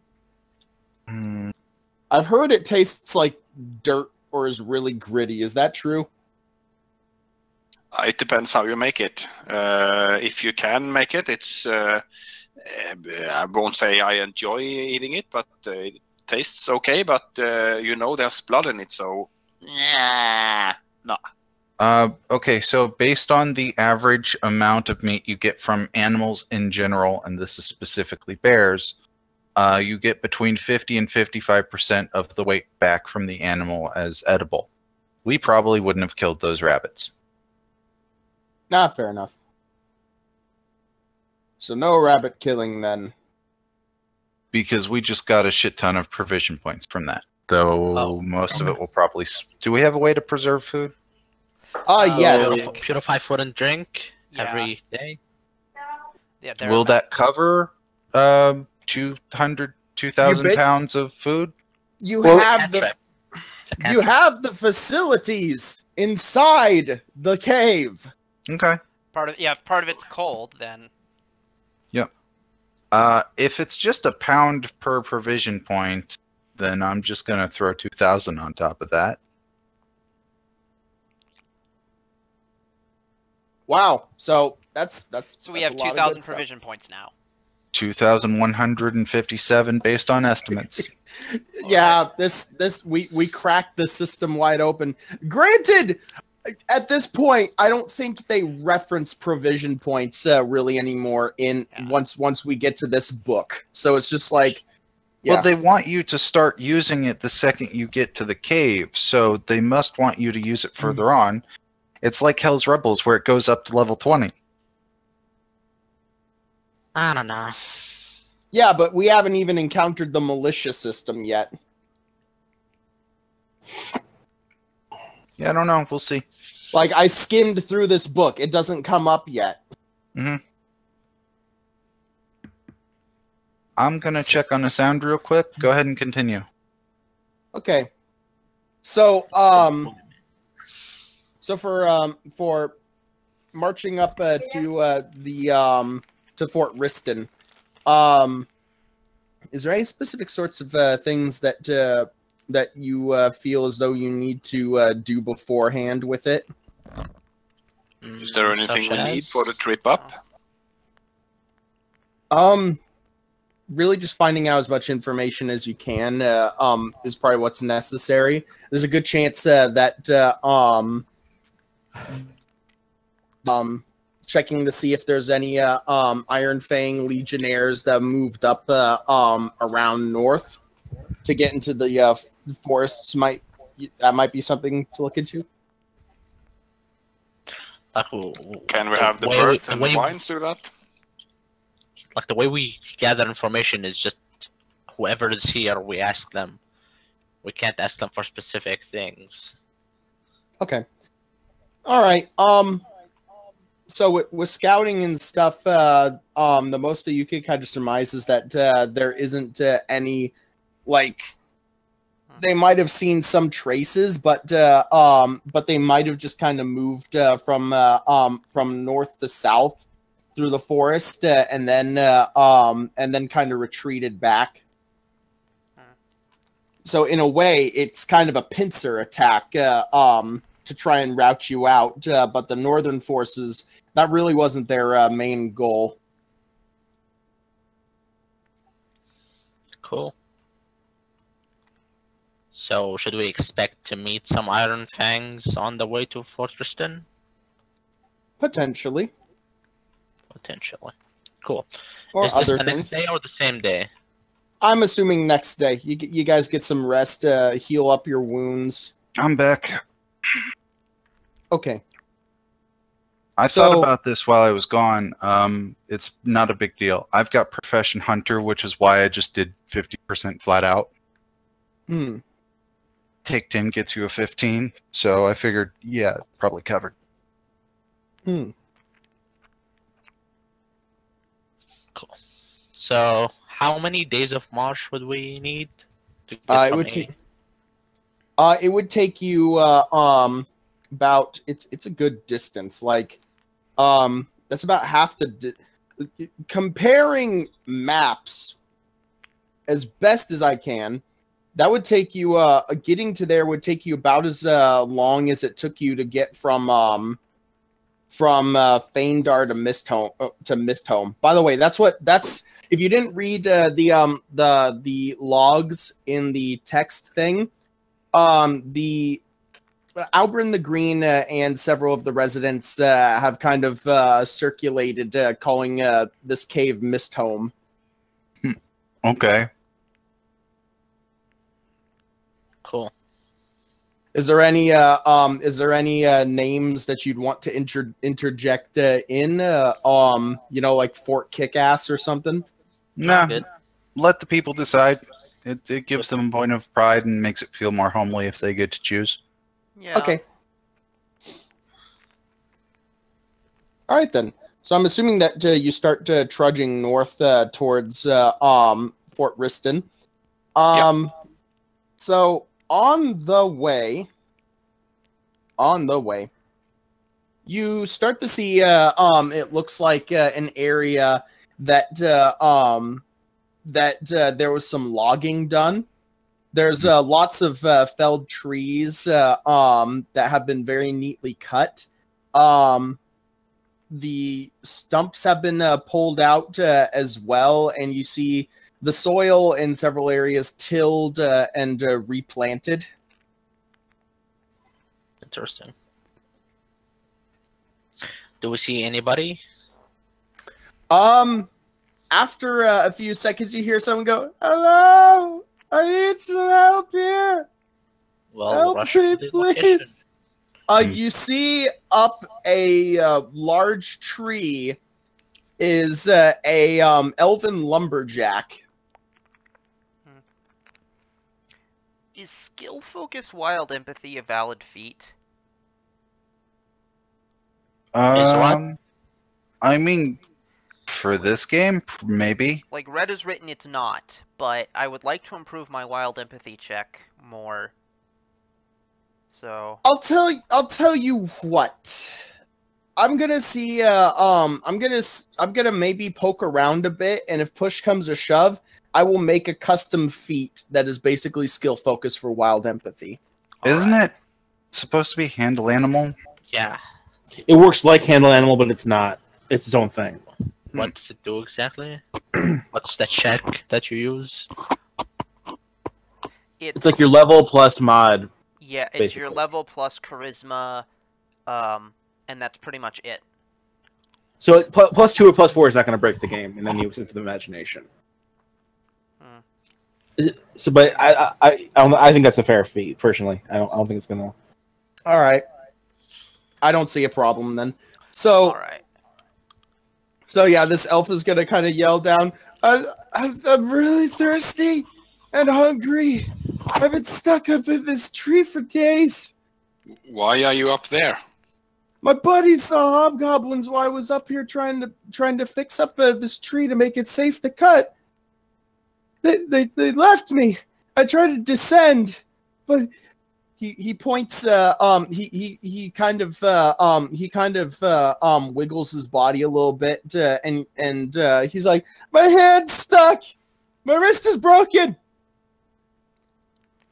I've heard it tastes like dirt or is really gritty. Is that true? It depends how you make it. If you can make it, it's. I won't say I enjoy eating it, but it tastes okay. But there's blood in it, so yeah, no. Okay, so based on the average amount of meat you get from animals in general, and this is specifically bears, you get between 50 and 55% of the weight back from the animal as edible. We probably wouldn't have killed those rabbits. Nah, fair enough. So no rabbit killing then. because we just got a shit ton of provision points from that. Though most of it will probably. Do we have a way to preserve food? Yes. Purify food and drink Yeah. every day. Yeah, Will that cover 2,000 You pounds of food? You Well, have the you have the facilities inside the cave. Okay. if part of it's cold, then If it's just a pound per provision point, then I'm just gonna throw 2,000 on top of that. Wow. So that's so we that's have a lot of 2,000 good stuff. provision points now. 2,157 based on estimates. Yeah, we cracked the system wide open. Granted, at this point, I don't think they reference provision points really anymore once we get to this book. So it's just like, yeah. Well, they want you to start using it the second you get to the cave, so they must want you to use it further on. It's like Hell's Rebels, where it goes up to level 20. I don't know. Yeah, but we haven't even encountered the militia system yet. Yeah, I don't know. We'll see. Like, I skimmed through this book. It doesn't come up yet. I'm gonna check on the sound real quick. Go ahead and continue. Okay. So, for marching up to Fort Riston, is there any specific sorts of things that you feel as though you need to do beforehand with it? Is there anything we need for the trip up? Really just finding out as much information as you can is probably what's necessary. There's a good chance that checking to see if there's any Iron Fang legionnaires that moved up around north to get into the forests might be something to look into. Can we have the birds and the vines do that? Like, the way we gather information is just whoever is here, we ask them. We can't ask them for specific things. Okay. All right. So with scouting and stuff, the most that you could kind of surmise is that there isn't any, like, they might have seen some traces, but they might have just kind of moved from north to south through the forest, and then kind of retreated back. So in a way, it's kind of a pincer attack to try and rout you out, but the northern forces, that really wasn't their main goal. Cool. So, should we expect to meet some Iron Fangs on the way to Fort Riston? Potentially. Potentially. Cool. Or Is this other the things. next day or the same day? I'm assuming next day. You guys get some rest, heal up your wounds. I'm back. Okay. I thought about this while I was gone. It's not a big deal. I've got Profession Hunter, which is why I just did 50% flat out. Take 10 gets you a 15, so I figured, yeah, probably covered. Cool. So, how many days of march would we need to get It from would A? take. It would take you about. It's a good distance. Like, that's about half the. Comparing maps, as best as I can, that would take you. Getting to there would take you about as long as it took you to get from Feindar to Misthome. By the way, that's if you didn't read the logs in the text thing, the Albrin the Green and several of the residents have kind of circulated calling this cave Misthome. Okay. Cool. Is there any names that you'd want to interject in? Like Fort Kickass or something? Nah, Good. let the people decide. It gives them a point of pride and makes it feel more homely if they get to choose. Yeah. Okay. All right then. So I'm assuming that you start trudging north towards Fort Riston. So on the way, you start to see it looks like an area that there was some logging done. There's lots of felled trees that have been very neatly cut. The stumps have been pulled out as well, and you see the soil in several areas tilled and replanted. Interesting. Do we see anybody? After a few seconds, you hear someone go, "Hello, I need some help here. Well, Help rush me, to the location. please." You see up a large tree is a elven lumberjack. Is skill focus wild empathy a valid feat? what? I mean, for this game, maybe. Like Red has written it's not, but I would like to improve my wild empathy check more. So I'll tell you what. I'm gonna see. I'm gonna maybe poke around a bit, and if push comes to shove, I will make a custom feat that is basically skill focus for wild empathy. Isn't it supposed to be handle animal? Yeah. It works like Handle Animal, but it's not. It's its own thing. What does it do exactly? What's the check that you use? It's like your level plus mod. Yeah, it's your basically. level plus charisma, and that's pretty much it. So plus 2 or plus 4 is not going to break the game, and then you into the imagination. So, but I think that's a fair feat. Personally, I don't think it's gonna. All right. I don't see a problem then. So, All right. so yeah, this elf is gonna kind of yell down. I'm really thirsty and hungry. I've been stuck up in this tree for days. Why are you up there? My buddy saw hobgoblins while I was up here trying to fix up this tree to make it safe to cut. They left me. I tried to descend, but he points. He kind of wiggles his body a little bit, and he's like, my hand's stuck. My wrist is broken.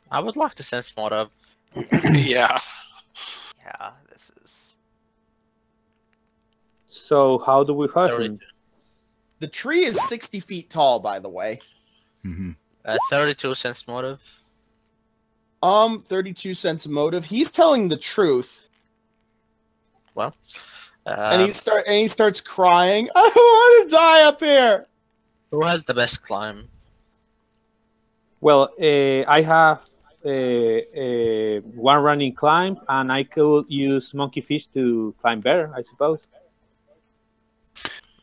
I would like to sense more of. Yeah. Yeah, this is. So how do we hush him? The tree is 60 feet tall, by the way. 32 sense motive. 32 cents motive. He's telling the truth, Well, and he starts crying. I don't want to die up here. who has the best climb? Well, I have one running climb, and I could use monkey fish to climb better, I suppose.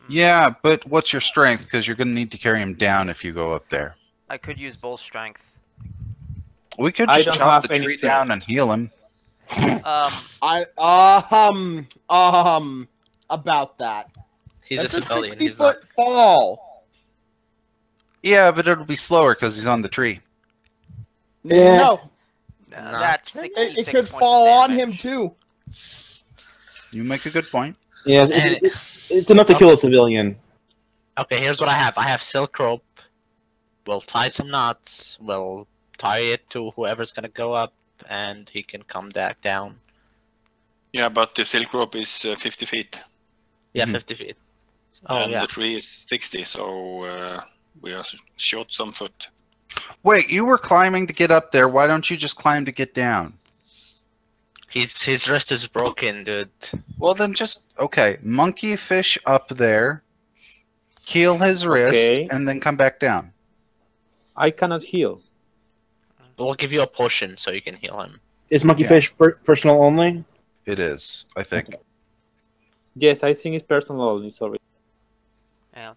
Yeah, but what's your strength? Because you're going to need to carry him down if you go up there. I could use bull strength. We could I just don't chop have the any tree strength. down and heal him. About that. He's That's a a civilian. 60 He's foot fall. Yeah, but it'll be slower because he's on the tree. Yeah. No, Nah. That's it 66 could points of fall on him damage. too. You make a good point. Yeah, it's enough to kill a civilian. not. Okay, here's what I have. I have silk rope. We'll tie some knots. We'll tie it to whoever's gonna go up, and he can come back down. Yeah, but the silk rope is 50 feet. Yeah, Mhm. 50 feet. Oh, And yeah. the tree is 60, so we are short some foot. Wait, you were climbing to get up there. Why don't you just climb to get down? His wrist is broken, dude. Well, then just, okay, monkey fish up there, heal his wrist, Okay. and then come back down. I cannot heal. We'll give you a potion so you can heal him. Is monkey Yeah. fish personal only? It is, I think. Yes, I think it's personal only. Sorry. Yeah.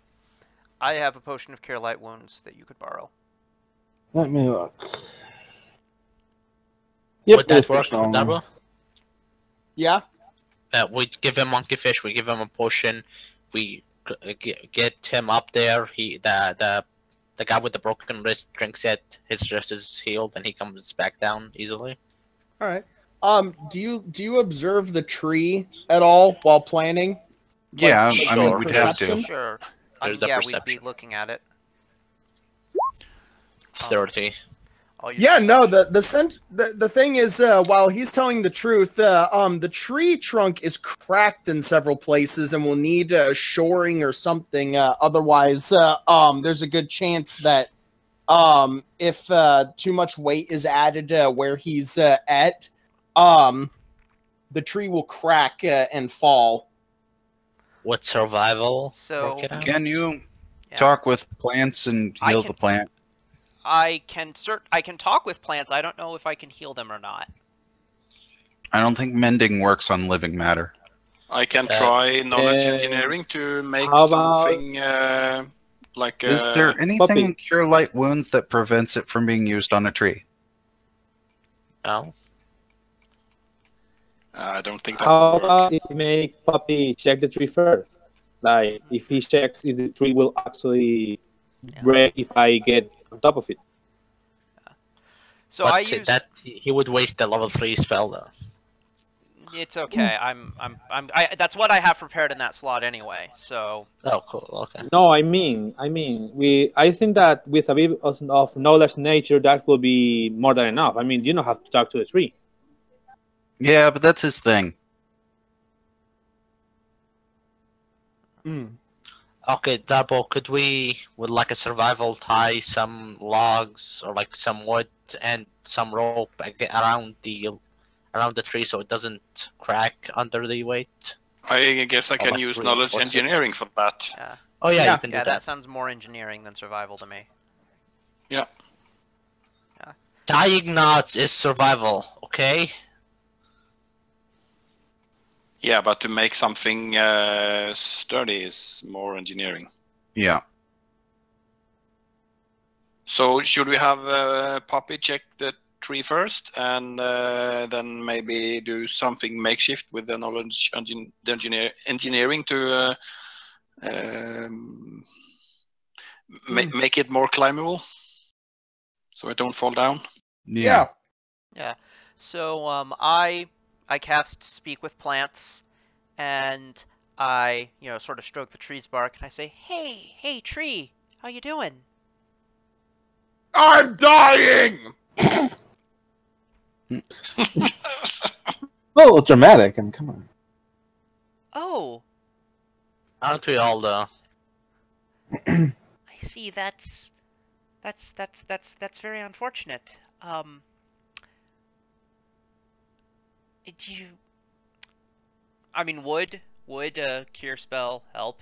I have a potion of Cure Light Wounds that you could borrow. Let me look. Yep, Would that it work, is personal. Double? Yeah. We give him Monkey Fish. We give him a potion. We get him up there. The guy with the broken wrist drinks it. His wrist is healed, and he comes back down easily. All right. Do you observe the tree at all while planning? Yeah, Like, I mean, sure. we'd have to. Perception? Sure. There's a Yeah, we'd be perception. looking at it. 30. I'll use Yeah, no. perception. The thing is, while he's telling the truth, the tree trunk is cracked in several places and will need shoring or something. Otherwise, there's a good chance that if too much weight is added where he's at, the tree will crack and fall. What survival? So- work it out? Can you Yeah. talk with plants and I heal can- the plant? I can talk with plants. I don't know if I can heal them or not. I don't think mending works on living matter. I can try knowledge engineering to make how about- something like. Is there anything puppy. in Cure Light Wounds that prevents it from being used on a tree? No. I don't think that How would work. about if we make Puppy check the tree first? Like, if he checks if the tree will actually Yeah. break if I get on top of it. So But I use that he would waste the level 3 spell though. It's okay. That's what I have prepared in that slot anyway. So Oh, cool. Okay. No, I mean, I think that with a bit of knowledge nature, that will be more than enough. I mean, you don't have to talk to the tree. Yeah, but that's his thing. Okay, Double. Could we, with like a survival, tie some logs or like some wood and some rope around the tree so it doesn't crack under the weight? I guess I can like use knowledge reinforce it. engineering for that. Oh yeah, Yeah. you can do yeah, that. that sounds more engineering than survival to me. Yeah. Tying knots is survival. Okay. Yeah, but to make something sturdy is more engineering. Yeah. So should we have Poppy check the tree first, and then maybe do something makeshift with the knowledge engineering to make it more climbable, so I don't fall down? Yeah. Yeah. So I cast Speak with Plants, and I sort of stroke the tree's bark, and I say, "Hey, tree, how you doing?" I'm dying. Well, dramatic, and come on. Oh, Aren't we all though? I see. That's very unfortunate. Do you? I mean, would a cure spell help?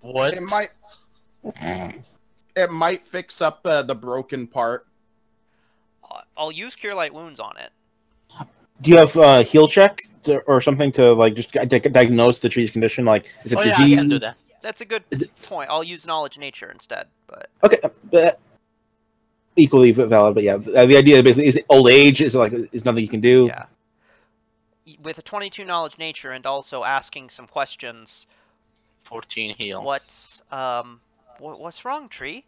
What? It might fix up the broken part. I'll use Cure Light Wounds on it. Do you have a heal check or something to like just diagnose the tree's condition? Like, is it Oh yeah, disease? I can do that. That's a good point. I'll use Knowledge Nature instead, but Okay, equally valid. But yeah, the idea basically is it old age. Is like is nothing you can do. yeah. With a 22 Knowledge Nature and also asking some questions, 14 heal. what's wrong, tree?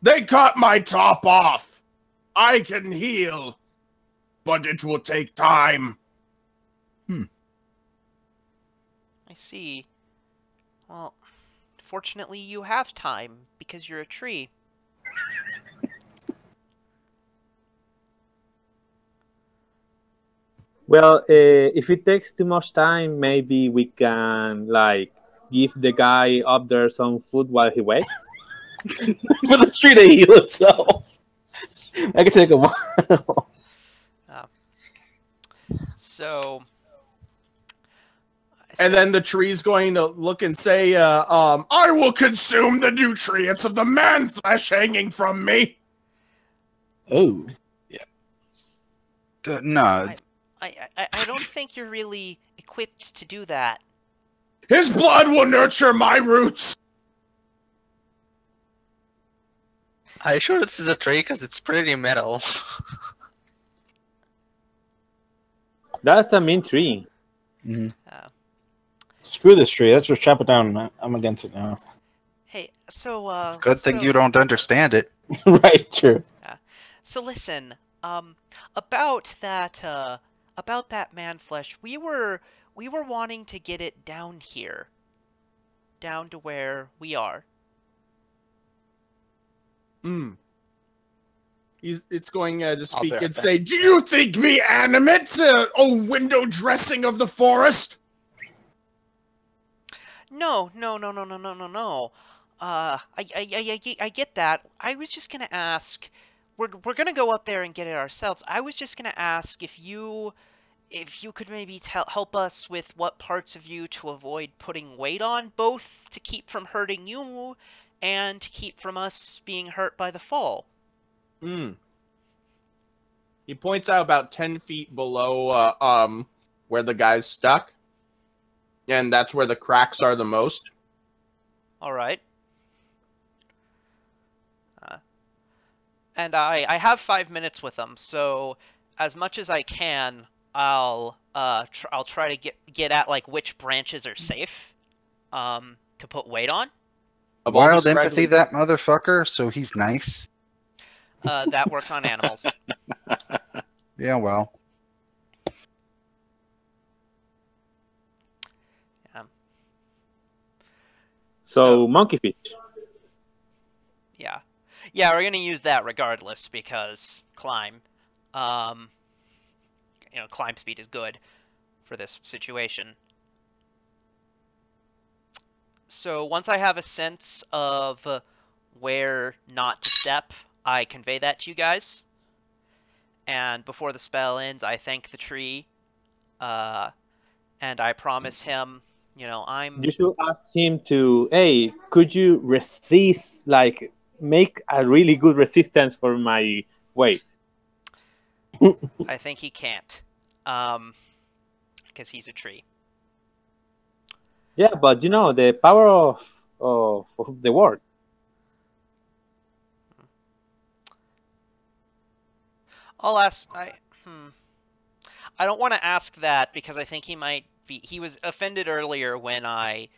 They cut my top off. I can heal, but it will take time. I see. Well, fortunately you have time because you're a tree. Well, if it takes too much time, maybe we can like give the guy up there some food while he waits. For the tree to heal itself. That could take a while. So And then the tree's going to look and say, I will consume the nutrients of the man flesh hanging from me. Oh. No, I don't think you're really equipped to do that. His blood will nurture my roots. Are you sure this is a tree? Because it's pretty metal. That's a mean tree. Screw this tree. Let's just chop it down. I'm against it now. Hey, so Good thing you don't understand it. Right, true. So listen, about that man flesh, we were wanting to get it down here, down to where we are. It's going to I'll speak be right and back. say, "Do you think me animate, oh window dressing of the forest?" No. I get that. I was just gonna ask. We're gonna go up there and get it ourselves. I was just gonna ask if you could maybe help us with what parts of you to avoid putting weight on, both to keep from hurting you and to keep from us being hurt by the fall. He points out about 10 feet below where the guy's stuck. And that's where the cracks are the most. All right. And I have 5 minutes with them, so as much as I can, I'll try to get at like which branches are safe, to put weight on. Of all the Wild scraggly- empathy, that motherfucker, so he's nice. That works on animals. Yeah, well. So monkeyfish. Yeah. Yeah, we're gonna use that regardless because climb. Climb speed is good for this situation. So once I have a sense of where not to step, I convey that to you guys. And before the spell ends, I thank the tree. And I promise him, You should ask him to, hey, could you resist, like, make a really good resistance for my weight? I think he can't. Because he's a tree. Yeah, but the power of the word. I'll ask. I don't want to ask that because I think he might be. He was offended earlier when I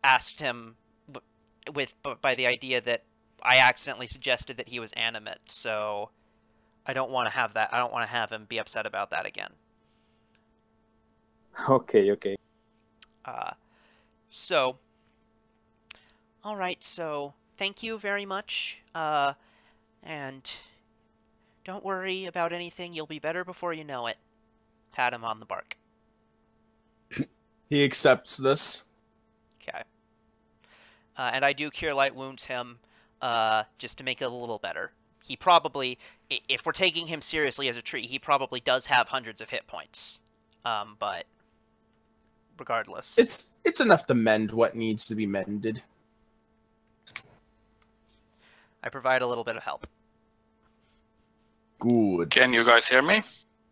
asked him by the idea that I accidentally suggested that he was animate. So I don't want to have that. I don't want to have him be upset about that again. Okay. So, all right. So thank you very much. And don't worry about anything. You'll be better before you know it. Pat him on the bark. He accepts this. Okay. And I do Cure Light Wounds him, just to make it a little better. He probably, if we're taking him seriously as a tree, he probably does have hundreds of hit points. But regardless, It's enough to mend what needs to be mended. I provide a little bit of help. Good. Can you guys hear me?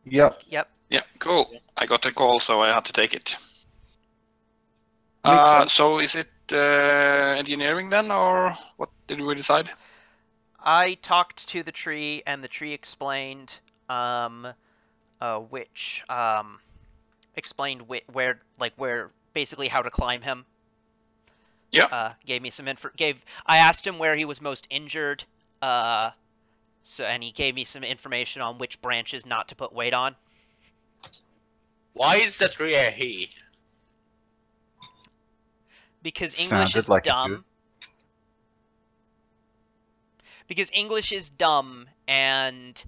Yep. Yep. Yeah, cool. I got a call, so I had to take it. Makes sense. So is it engineering then, or what did we decide? I talked to the tree, and the tree explained, explained where basically how to climb him. Yeah. Gave me some I asked him where he was most injured, and he gave me some information on which branches not to put weight on. Why is the tree a he? Because English Sounded is like a dumb. dude. Because English is dumb, and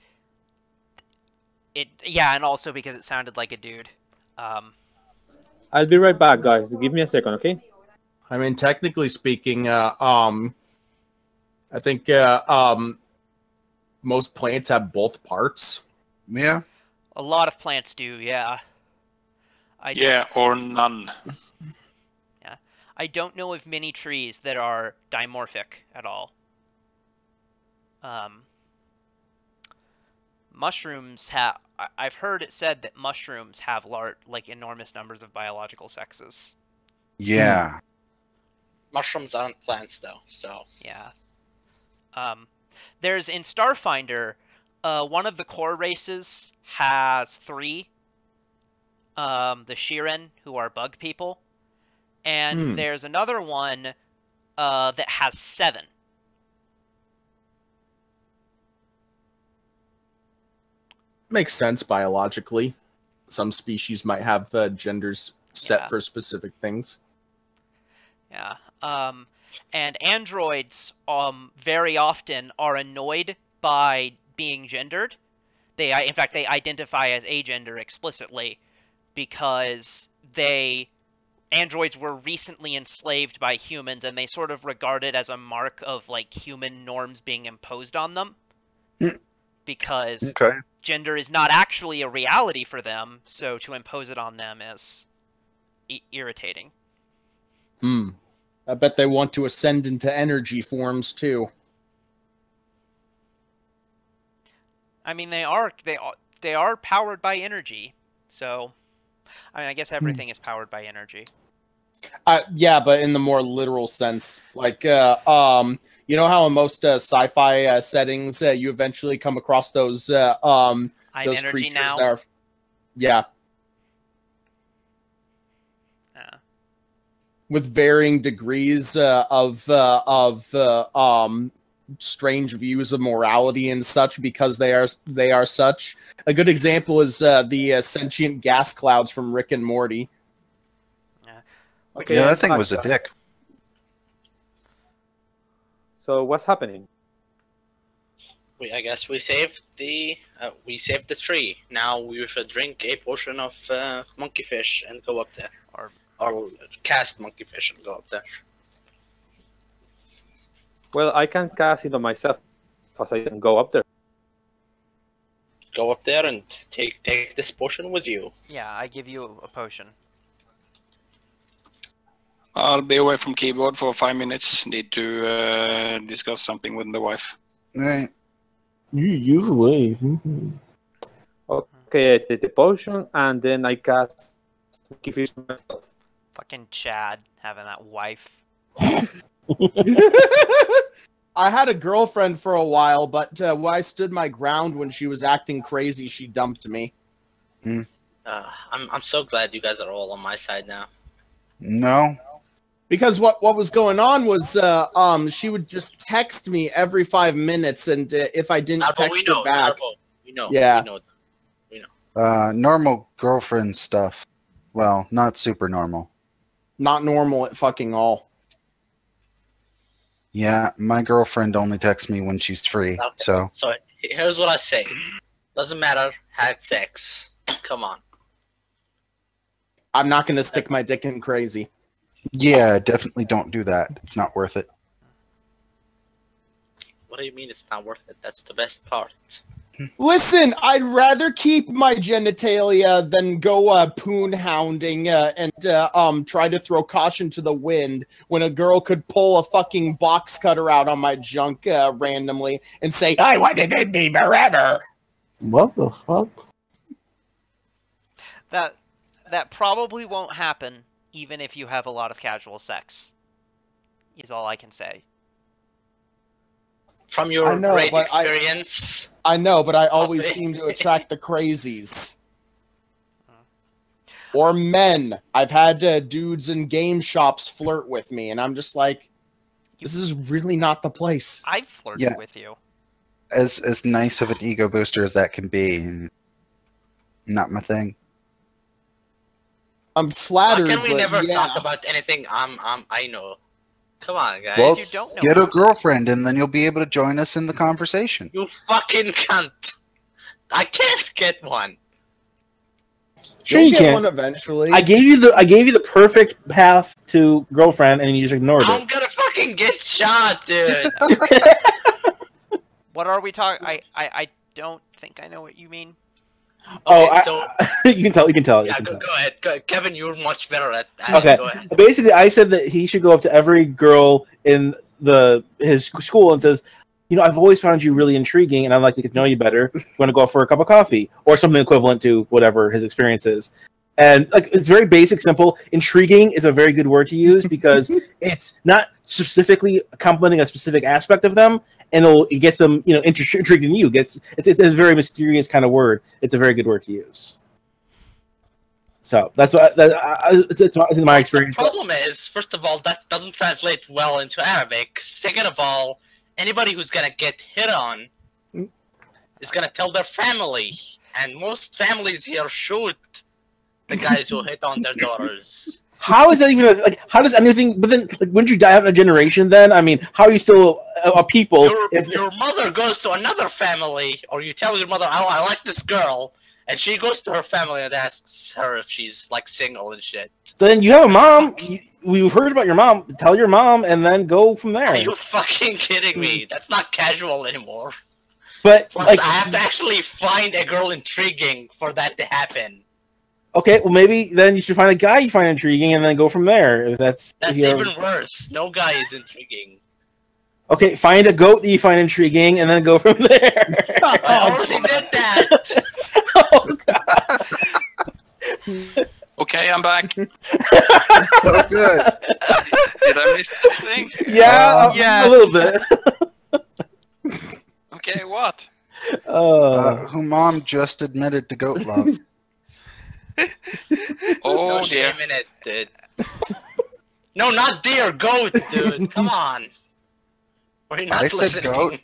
and also because it sounded like a dude. I'll be right back, guys. Give me a second, okay? I mean, technically speaking, I think most plants have both parts. Yeah. A lot of plants do, yeah. Yeah, or none. I don't know of many trees that are dimorphic at all. Mushrooms have. I've heard it said that mushrooms have enormous numbers of biological sexes. Yeah. Mushrooms aren't plants, though, so... Yeah. There's in Starfinder, one of the core races has 3. The Shiren, who are bug people, and there's another one that has 7. Makes sense biologically. Some species might have genders set for specific things. Yeah. And androids very often are annoyed by being gendered. In fact, they identify as agender explicitly because androids were recently enslaved by humans, and they sort of regard it as a mark of like human norms being imposed on them. Because gender is not actually a reality for them, so to impose it on them is irritating. I bet they want to ascend into energy forms too. I mean, they are powered by energy, so I mean, I guess everything is powered by energy. Yeah, but in the more literal sense, like you know how in most sci-fi settings you eventually come across those creatures now. that are, yeah. With varying degrees of strange views of morality and such, because they are such. A good example is the sentient gas clouds from Rick and Morty. Okay, yeah, that thing was a dick. So what's happening? I guess we saved the tree. Now we should drink a potion of monkeyfish and go up there. Or cast monkeyfish and go up there. Well, I can cast it on myself, because I can go up there. Go up there and take this potion with you. Yeah, I give you a potion. I'll be away from keyboard for 5 minutes. Need to discuss something with the wife. Right. You away. Okay, I take the potion, and then I cast monkeyfish on myself. Fucking Chad having that wife. I had a girlfriend for a while, but when I stood my ground when she was acting crazy, she dumped me. I'm so glad you guys are all on my side now. No. Because what was going on was she would just text me every 5 minutes, and if I didn't text her back, We know. Normal girlfriend stuff. Well, not super normal. Not normal at fucking all. Yeah, my girlfriend only texts me when she's free. Okay. So here's what I say. Doesn't matter. Had sex. Come on. I'm not gonna stick my dick in crazy. Yeah, definitely don't do that. It's not worth it. What do you mean it's not worth it? That's the best part. Listen, I'd rather keep my genitalia than go poon hounding and try to throw caution to the wind when a girl could pull a fucking box cutter out on my junk randomly and say, "I wanted it to be forever." What the fuck? That probably won't happen, even if you have a lot of casual sex. Is all I can say. From your great experience. I know, but I always seem to attract the crazies. Or men. I've had dudes in game shops flirt with me, and I'm just like, this is really not the place. I've flirted with you. As nice of an ego booster as that can be, not my thing. I'm flattered. Can we never talk about anything I know? Come on, guys. Well, you don't know get a girlfriend, and then you'll be able to join us in the conversation. You fucking cunt! I can't get one. Sure, You'll you get can. one eventually. I gave you the perfect path to girlfriend, and you just ignored I'm it. gonna fucking get shot, dude. What are we talking? I don't think I know what you mean. You can tell. You can tell. Yeah, go ahead. Kevin, you're much better at that. Okay. Go ahead. Basically, I said that he should go up to every girl in his school and says, I've always found you really intriguing, and I'd like to get to know you better. You want to go out for a cup of coffee or something equivalent to whatever his experience is. And like it's very basic, simple. Intriguing is a very good word to use because it's not specifically complimenting a specific aspect of them, and it gets them, intrigued in you. It's a very mysterious kind of word. It's a very good word to use. So that's what it's my experience. The problem is, first of all, that doesn't translate well into Arabic. Second of all, anybody who's gonna get hit on is gonna tell their family, and most families here shoot the guys who hit on their daughters. How is that even how does anything? But then, wouldn't you die out in a generation? Then I mean, how are you still a people? If your mother goes to another family, or you tell your mother, "Oh, I like this girl," and she goes to her family and asks her if she's like single and shit. Then you have a mom. We've heard about your mom. Tell your mom, and then go from there. Are you fucking kidding me? That's not casual anymore. But plus, I have to actually find a girl intriguing for that to happen. Okay, well maybe then you should find a guy you find intriguing and then go from there. If that's even worse. No guy is intriguing. Okay, find a goat that you find intriguing and then go from there. I already did that. Oh, God. Okay, I'm back. So good. Did I miss anything? Yeah, yes. a little bit. Okay, what? Who mom just admitted to goat love. Oh No dear. shame in it, dude. No, not deer, goat, dude. Come on. Were you not I said listening? goat.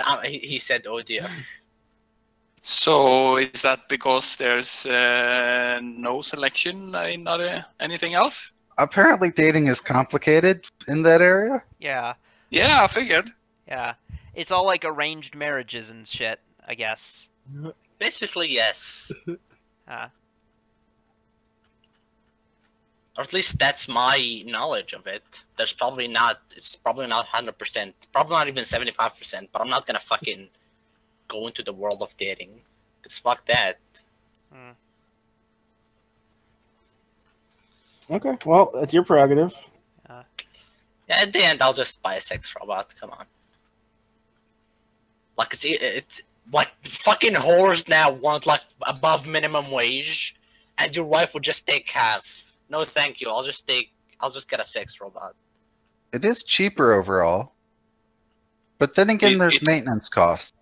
No, he said, "Oh dear." So is that because there's no selection in anything else? Apparently, dating is complicated in that area. Yeah, Yeah, I figured. yeah. It's all like arranged marriages and shit, I guess. Basically, yes. Or at least that's my knowledge of it. There's probably not. It's probably not 100%. Probably not even 75%. But I'm not gonna fucking go into the world of dating. Cause fuck that. Okay, well, that's your prerogative. Yeah, at the end, I'll just buy a sex robot. Come on. Like it's like fucking whores now want like above minimum wage, and your wife would just take half. No, thank you. I'll just get a sex robot. It is cheaper overall, but then again, there's maintenance costs.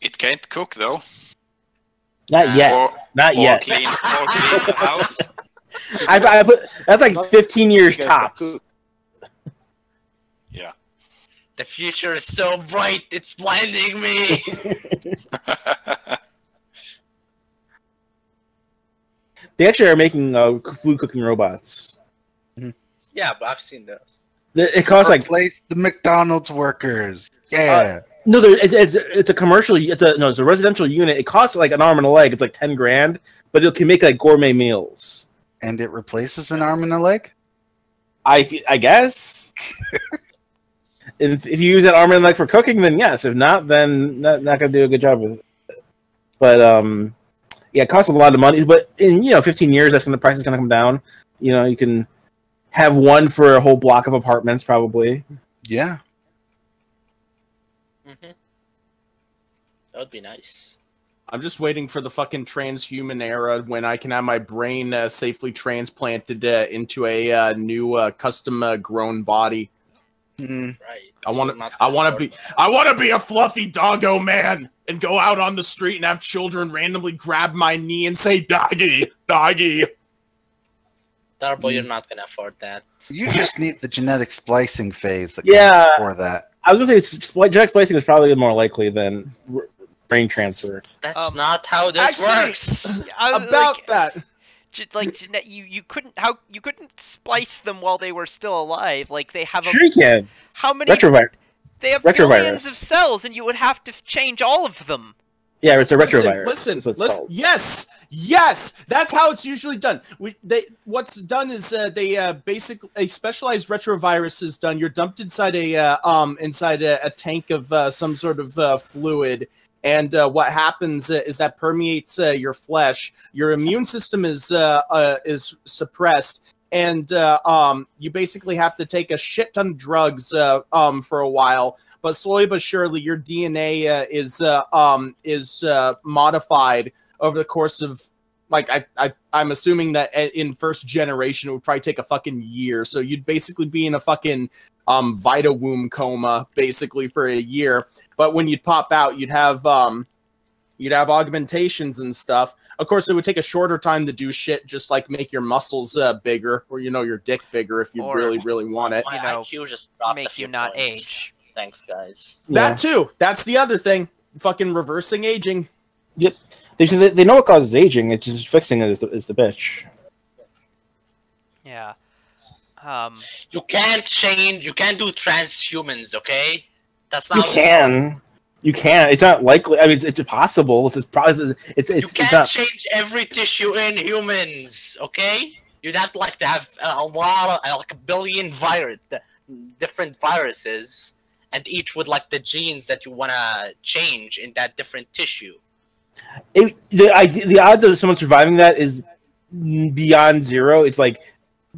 It can't cook though. Not yet. Not Or yet. clean the house. I put that's like 15 years tops. Yeah. The future is so bright, it's blinding me. They actually are making food cooking robots. Yeah, but I've seen those. It costs like Replace the McDonald's workers. Yeah. no, it's a commercial. It's a residential unit. It costs like an arm and a leg. It's like 10 grand, but it can make like gourmet meals. And it replaces an arm and a leg? I guess. If you use that arm and leg for cooking, then yes. If not, then not gonna do a good job with it. But yeah, it costs a lot of money. But in 15 years, that's when the price is gonna come down. You can have one for a whole block of apartments, probably. Yeah. That would be nice. I'm just waiting for the fucking transhuman era when I can have my brain safely transplanted into a new custom grown body. Right. I want to be a fluffy doggo man and go out on the street and have children randomly grab my knee and say doggy, doggy. Darbo, you're not gonna afford that. You just need the genetic splicing phase that Yeah. comes before that. I was gonna say genetic splicing is probably more likely than brain transfer. That's not how this works. About that. You couldn't splice them while they were still alive. Like they have Sure you can. how many Retrovirus. they have Retrovirus. billions of cells, and you would have to change all of them. Yeah, it's a retrovirus. Listen, is what it's called. yes, that's how it's usually done. What's done is they basically a specialized retrovirus is done. You're dumped inside a tank of some sort of fluid, and what happens is that permeates your flesh. Your immune system is suppressed, and you basically have to take a shit ton of drugs for a while. But slowly but surely, your DNA is modified over the course of like I'm assuming that in first generation it would probably take a fucking year. So you'd basically be in a fucking Vita womb coma basically for a year. But when you'd pop out, you'd have augmentations and stuff. Of course, it would take a shorter time to do shit, just like make your muscles bigger, or your dick bigger if you Or, really want it. My You know, IQ just dropped a make few you not points. age. Thanks, guys. That too. That's the other thing. Fucking reversing aging. Yep. They know what causes aging. It's just fixing it is the bitch. Yeah. You can't change. You can't do transhumans. Okay, that's You not. can. You can. It's not likely. I mean, it's possible. It's probably. You It's can't not. change every tissue in humans. Okay, you'd have to have a lot of like a billion different viruses, and each with like the genes that you wanna change in that different tissue. The odds of someone surviving that is beyond zero. It's like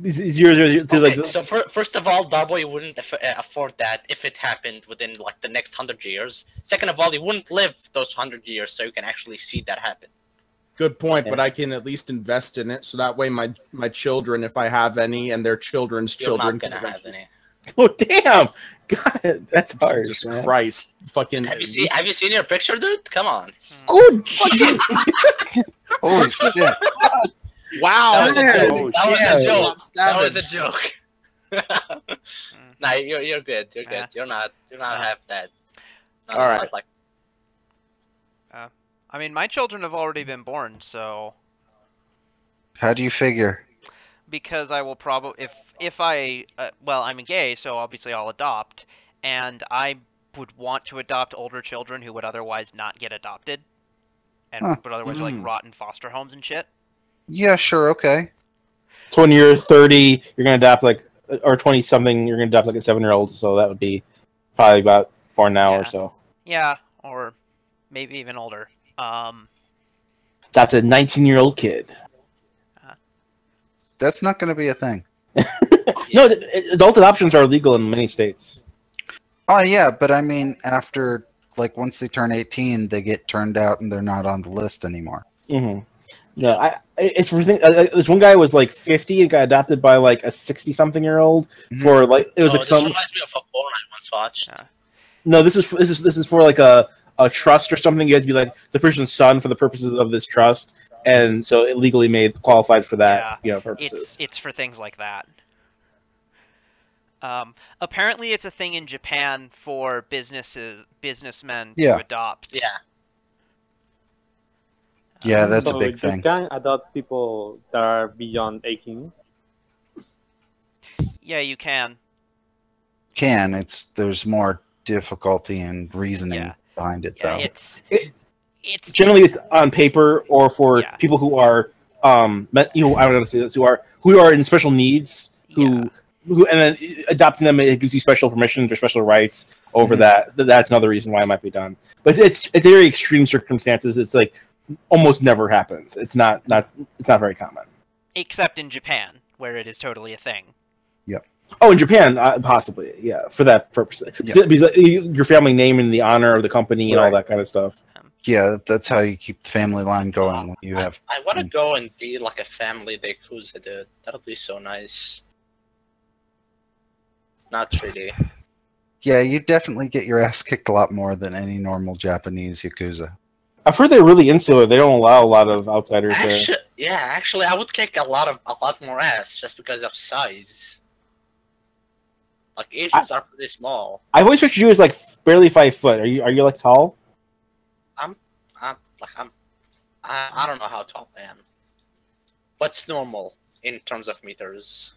0 to Okay, like. so first of all, Darboy wouldn't afford that if it happened within like the next 100 years. Second of all, he wouldn't live those 100 years, so you can actually see that happen. Good point, but I can at least invest in it, so that way my children, if I have any, and their children's You're children, not gonna can have eventually- any. Oh damn! God, that's hard. Jesus man. Christ, fucking. Have you seen your picture, dude? Come on. Good shit. Holy shit! Wow, That Oh, was a shit. joke. That was a Savage. joke. Nah, you're good. You're good. Yeah. You're not half bad. Not All right. Like I mean, my children have already been born, so How do you figure? because I will probably if I well, I'm gay, so obviously I'll adopt, and I would want to adopt older children who would otherwise not get adopted, and Huh. would otherwise like rot in foster homes and shit. Yeah, sure, okay. So when you're 30, you're gonna adopt or 20 something, you're gonna adopt like a 7-year-old. So that would be probably about born now Yeah. or so. Yeah, or maybe even older. That's a 19-year-old kid. That's not going to be a thing. No, adult adoptions are illegal in many states. Oh, yeah, but I mean, after, like, once they turn 18, they get turned out and they're not on the list anymore. Mm-hmm. Yeah, it's for this one guy was like 50 and got adopted by like a 60-something-year-old for like it was like this some. reminds me of a porn I once watched. No, this is for like a trust or something. You have to be like the person's son for the purposes of this trust, and so it legally made qualified for that purposes. It's for things like that. Apparently, it's a thing in Japan for businessmen Yeah. to adopt. Yeah. Yeah, that's so a big you thing. can adopt people that are beyond 18. Yeah, you can. There's more difficulty and reasoning Yeah. behind it, Yeah, though. it's Generally, it's on paper or for Yeah. people who are I don't know say this, who are in special needs who and then adopting them, it gives you special permissions or special rights over that. That's another reason why it might be done. But it's very extreme circumstances. It's like almost never happens. It's not very common. except in Japan, where it is totally a thing. Oh, in Japan, possibly, yeah, for that purpose. Yeah. Because your family name and the honor of the company and all Right. that kind of stuff. Yeah, that's how you keep the family line going. When you have I want to go and be like a family Yakuza, dude. That'll be so nice. Not really. Yeah, you definitely get your ass kicked a lot more than any normal Japanese Yakuza. I've heard they're really insular. They don't allow a lot of outsiders there. Actually, I would kick a lot more ass just because of size. Like Asians are pretty small. I always pictured you as like barely 5 foot. Are you like tall? I don't know how tall I am. What's normal in terms of meters?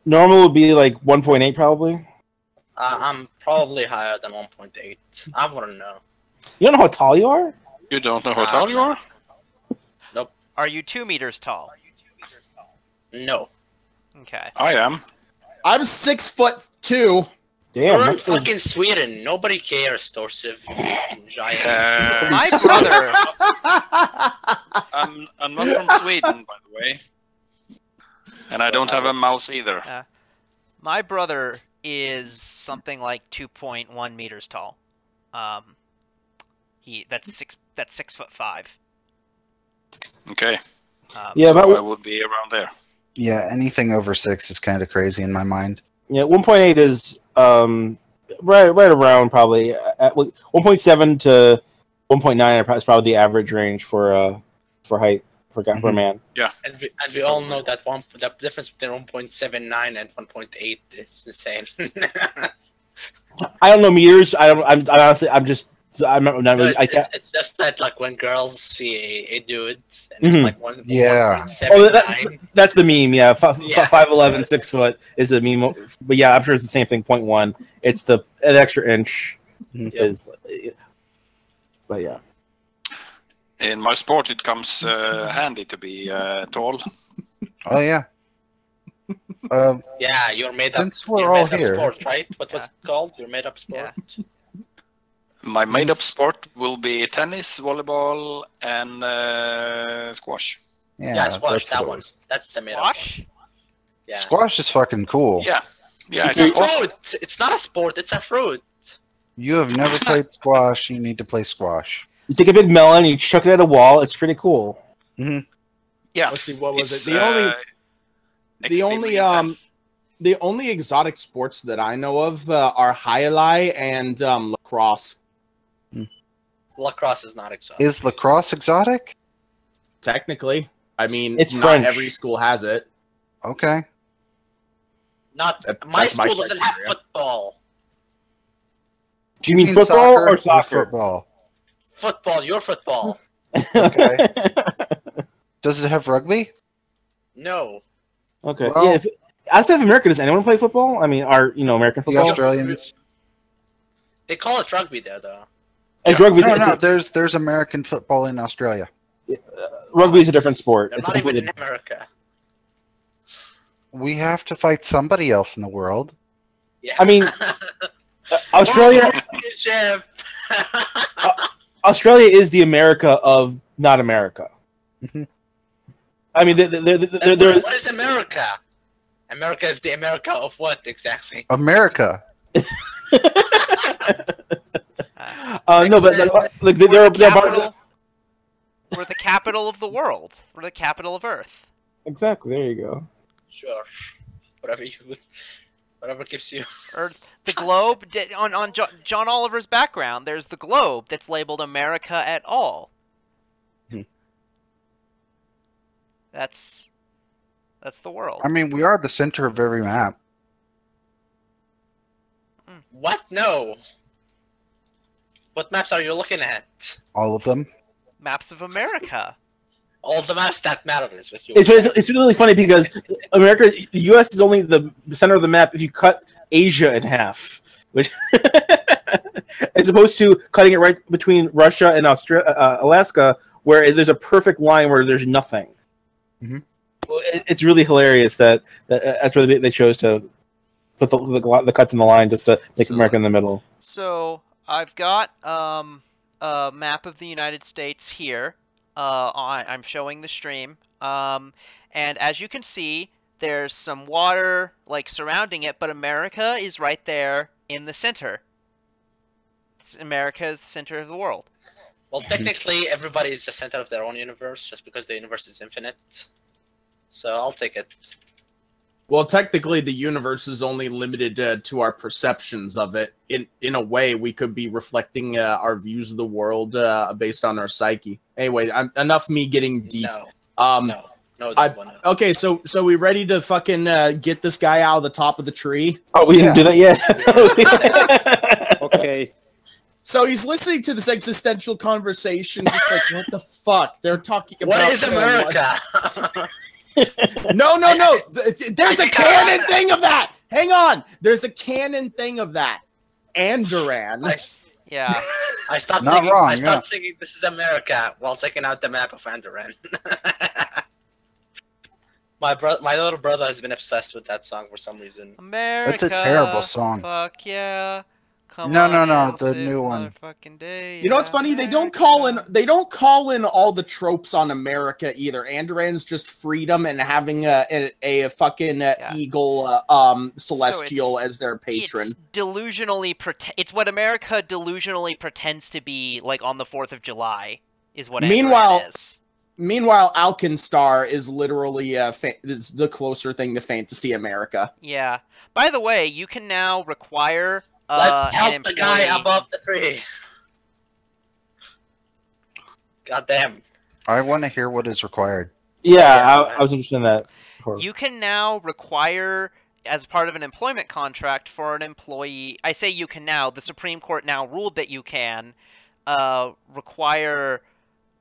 Normal would be like 1.8 probably. I'm probably higher than 1.8. I wouldn't know. You don't know how tall you are? You don't know how tall you are? Are you 2 meters tall? No. Okay. I am. I'm 6'2". Damn. We're in that's pretty- fucking Sweden. Nobody cares, Torsiv. Giant. My brother, I'm not from Sweden, by the way. And I don't have a mouse either. my brother is something like 2.1 meters tall. That's 6'5". Okay. Yeah, So I about would be around there. Yeah, anything over 6 is kind of crazy in my mind. 1.8 is right around probably 1.7 to 1.9 is probably the average range for height for a man. And we all know that the difference between 1.79 and 1.8 is insane. I don't know meters. I'm honestly I'm not No, really. it's just that like when girls see a dude and it's Mhm. like Yeah. 1.79. That's the meme. Yeah, 5'11", Yeah. 6 foot is the meme. But yeah, I'm sure it's the same thing. 0.1. It's an extra inch. Is, but yeah. In my sport, it comes handy to be tall. Oh yeah. Yeah, you're made up. Since we're you're all made up here. sport, right? What was it called? Your made up sport. My made-up sport will be tennis, volleyball, and squash. Yeah, squash. that's That what it one. was. That's the made up. Squash? Yeah. Squash is fucking cool. Yeah, It's it's a fruit. It's not a sport. It's a fruit. You have never played squash. You need to play squash. You take a big melon, you chuck it at a wall. It's pretty cool. Yeah. Let's see, what was It's, it? extremely intense. The only exotic sports that I know of are highlight and lacrosse. Lacrosse is not exotic. Is lacrosse exotic? Technically, I mean, It's not French. every school has it. Okay. Not That- my that's my school doesn't have criteria. football. Do you mean football or soccer? Football. Football. Your football. Okay. Does it have rugby? No. Okay. Well- yeah. Outside of America, does anyone play football? I mean, American The football? Australians? They call it rugby there, though. And rugby. No, there's American football in Australia. Rugby is a different sport. They're It's not even completely in America. We have to fight somebody else in the world. Yeah. I mean, Australia. Chef. Australia is the America of not America. Mhm. I mean, they're What is America? America is the America of what exactly? America. no, but like they're about We're the capital of the world. We're the capital of Earth. exactly. There you go. Sure. Whatever gives you. Or the globe. On John Oliver's background, there's the globe that's labeled America at all. Hmm. That's the world. I mean, we are the center of every map. What? No. What maps are you looking at? All of them. Maps of America. All the maps that matter is what you. It's really funny because the U.S. is only the center of the map if you cut Asia in half, which as opposed to cutting it right between Russia and Alaska, where there's a perfect line where there's nothing. Mhm. It's really hilarious that's where they chose to put the cuts in the line just to make America in the middle. So I've got a map of the United States here. I'm showing the stream. And as you can see, there's some water like surrounding it, but America is right there in the center. America is the center of the world. Well, technically, everybody is the center of their own universe, just because the universe is infinite. So I'll take it. Well, technically, the universe is only limited to our perceptions of it. In a way, we could be reflecting our views of the world based on our psyche. Anyway, enough me getting deep. No. Okay, so we ready to fucking get this guy out of the top of the tree? Oh, we didn't do that yet. Okay. So he's listening to this existential conversation, just like, what the fuck? They're talking about What is America? No. There's a canon thing of that. Hang on. There's a canon thing of that. Andoran. Yeah. I stopped Not singing. wrong, I stopped singing "This is America" while taking out the map of Andoran. My little brother has been obsessed with that song for some reason. America. That's a terrible song. Fuck yeah. Come No, on, no, no, you'll the save new one. motherfucking day, You know what's funny? They don't call in all the tropes on America either. Andoran's just freedom and having a fucking eagle celestial as their patron. It's delusionally it's what America delusionally pretends to be like on the 4th of July is what Meanwhile- Andoran is. Meanwhile, Alkenstar is literally is the closer thing to Fantasy America. Yeah. By the way, you can now require Let's an help employee. the guy above the tree. God damn. I want to hear what is required. Yeah, I was interested in that. You can now require, as part of an employment contract for an employee, I say you can now, the Supreme Court now ruled that you can require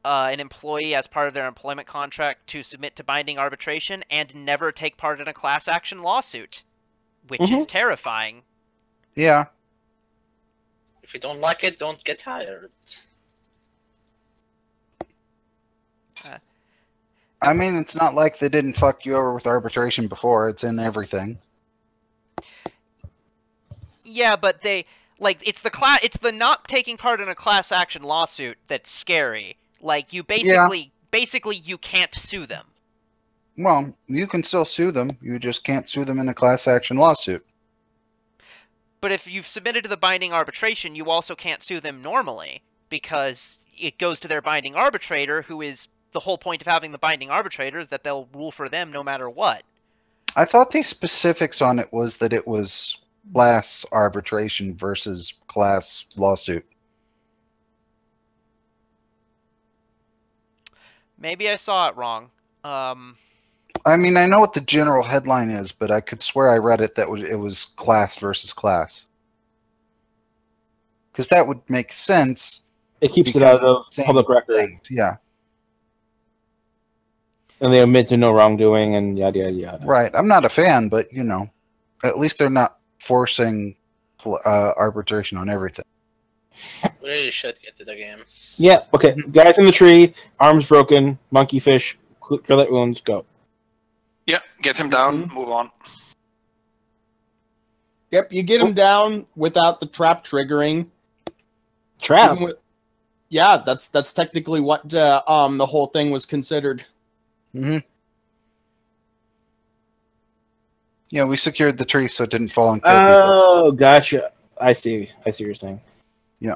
an employee as part of their employment contract to submit to binding arbitration and never take part in a class action lawsuit, which is terrifying. Yeah. If you don't like it, don't get hired. I mean, it's not like they didn't fuck you over with arbitration before. It's in everything. Yeah, but they it's the not taking part in a class action lawsuit that's scary. Like you basically you can't sue them. Well, you can still sue them. You just can't sue them in a class action lawsuit. But if you've submitted to the binding arbitration, you also can't sue them normally because it goes to their binding arbitrator, who is the whole point of having the binding arbitrator is that they'll rule for them no matter what. I thought the specifics on it was that it was class arbitration versus class lawsuit. Maybe I saw it wrong. I mean, I know what the general headline is, but I could swear I read it that it was class versus class. Because that would make sense. It keeps it out of public record. Things, yeah. And they admit to no wrongdoing and yada, yada, yada. Right. I'm not a fan, but, you know, at least they're not forcing arbitration on everything. We really should get to the game. Yeah, okay. Guys in the tree, arms broken, monkey fish, clear light wounds, go. Yeah, get him down, move on. Yep, you get him down without the trap triggering. Trap? Yeah, that's technically what the whole thing was considered. Mm-hmm. Yeah, we secured the tree so it didn't fall and kill people. Oh, gotcha. I see what you're saying. Yeah.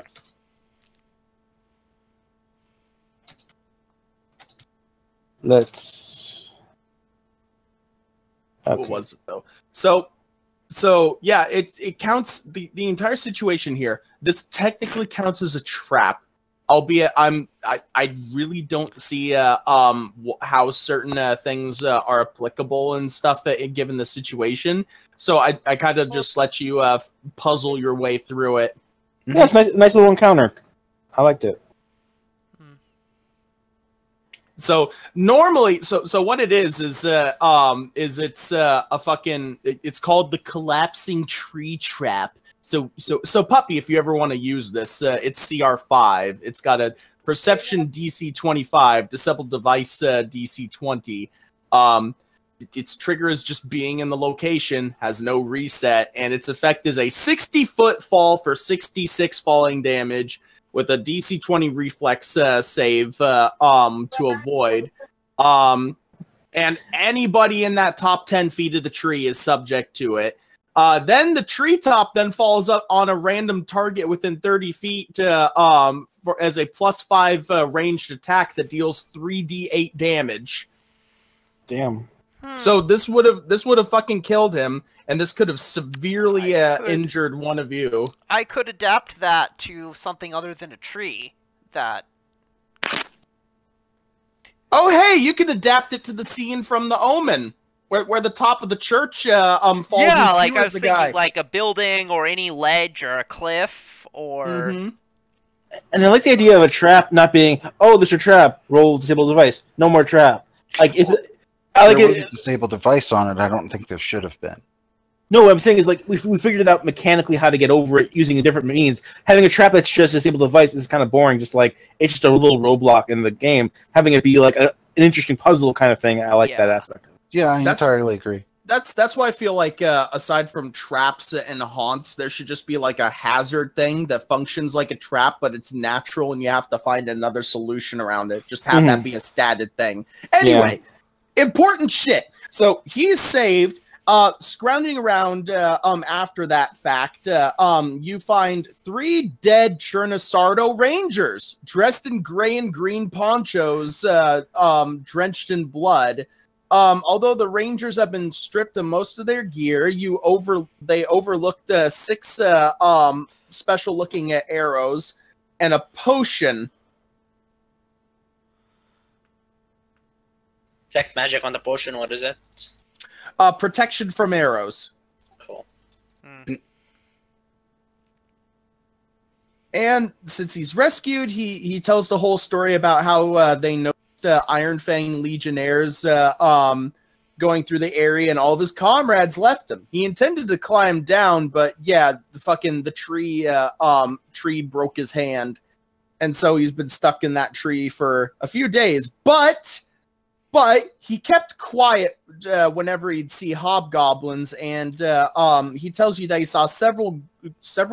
Let's... Okay. What was it though? So yeah, it counts the entire situation here. This technically counts as a trap, albeit I really don't see how certain things are applicable and stuff given the situation. So I kind of just let you puzzle your way through it. Yeah, it's nice little encounter. I liked it. So normally, so what it is it's a fucking, it's called the collapsing tree trap. So Puppy, if you ever want to use this, it's CR5. It's got a perception DC 25, disable device DC 20. Its trigger is just being in the location, has no reset, and its effect is a 60-foot fall for 66 falling damage with a DC 20 reflex save to avoid. And anybody in that top 10 feet of the tree is subject to it. Then the treetop then falls up on a random target within 30 feet as a +5 ranged attack that deals 3d8 damage. Damn. So this would have fucking killed him, and this could have severely injured one of you. I could adapt that to something other than a tree. That. Oh hey, you could adapt it to the scene from The Omen, where the top of the church falls. Yeah, and like I was the thinking, guy. like a building or any ledge or a cliff or. Mm-hmm. And I like the idea of a trap not being, oh, there's a trap. Roll disable device. No more trap. Like it's. I like there was it. a disabled device on it. I don't think there should have been. No, what I'm saying is, like, we figured it out mechanically how to get over it using a different means. Having a trap that's just a disabled device is kind of boring. Just like it's just a little roadblock in the game. Having it be like an interesting puzzle kind of thing, I like that aspect. Yeah, I entirely agree. That's why I feel like aside from traps and haunts, there should just be like a hazard thing that functions like a trap, but it's natural and you have to find another solution around it. Just have that be a statted thing. Anyway, important shit. So he's saved. Scrounging around after that fact, you find 3 dead Chernasardo Rangers dressed in gray and green ponchos, drenched in blood. Although the Rangers have been stripped of most of their gear, they overlooked 6 special-looking arrows and a potion. Detect magic on the potion. What is it? Protection from arrows. Cool. And since he's rescued, he tells the whole story about how they noticed Iron Fang legionnaires going through the area, and all of his comrades left him. He intended to climb down, but yeah, the tree broke his hand, and so he's been stuck in that tree for a few days. But he kept quiet whenever he'd see hobgoblins, and he tells you that he saw several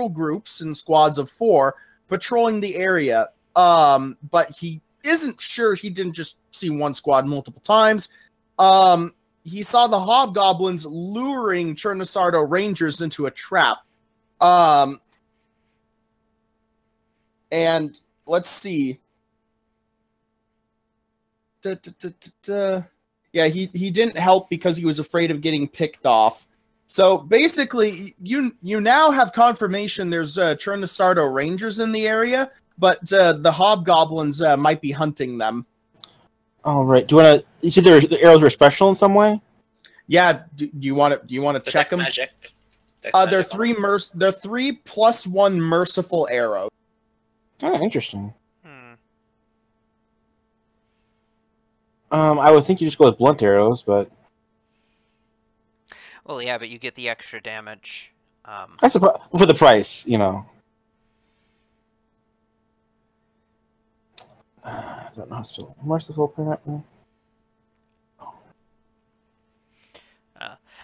groups and squads of 4 patrolling the area. But he isn't sure he didn't just see one squad multiple times. He saw the hobgoblins luring Chernasardo Rangers into a trap. And let's see. Yeah, he didn't help because he was afraid of getting picked off. So basically, you now have confirmation there's Chernasardo Rangers in the area, but the hobgoblins might be hunting them. All right. Do you want to? You said the arrows were special in some way. Yeah. Do you want to check them? Magic. They're 3 They're 3 +1 merciful arrows. Oh, interesting. I would think you just go with blunt arrows, but Well, yeah, but you get the extra damage. I suppose for the price, you know. I don't know how to spell merciful apparently.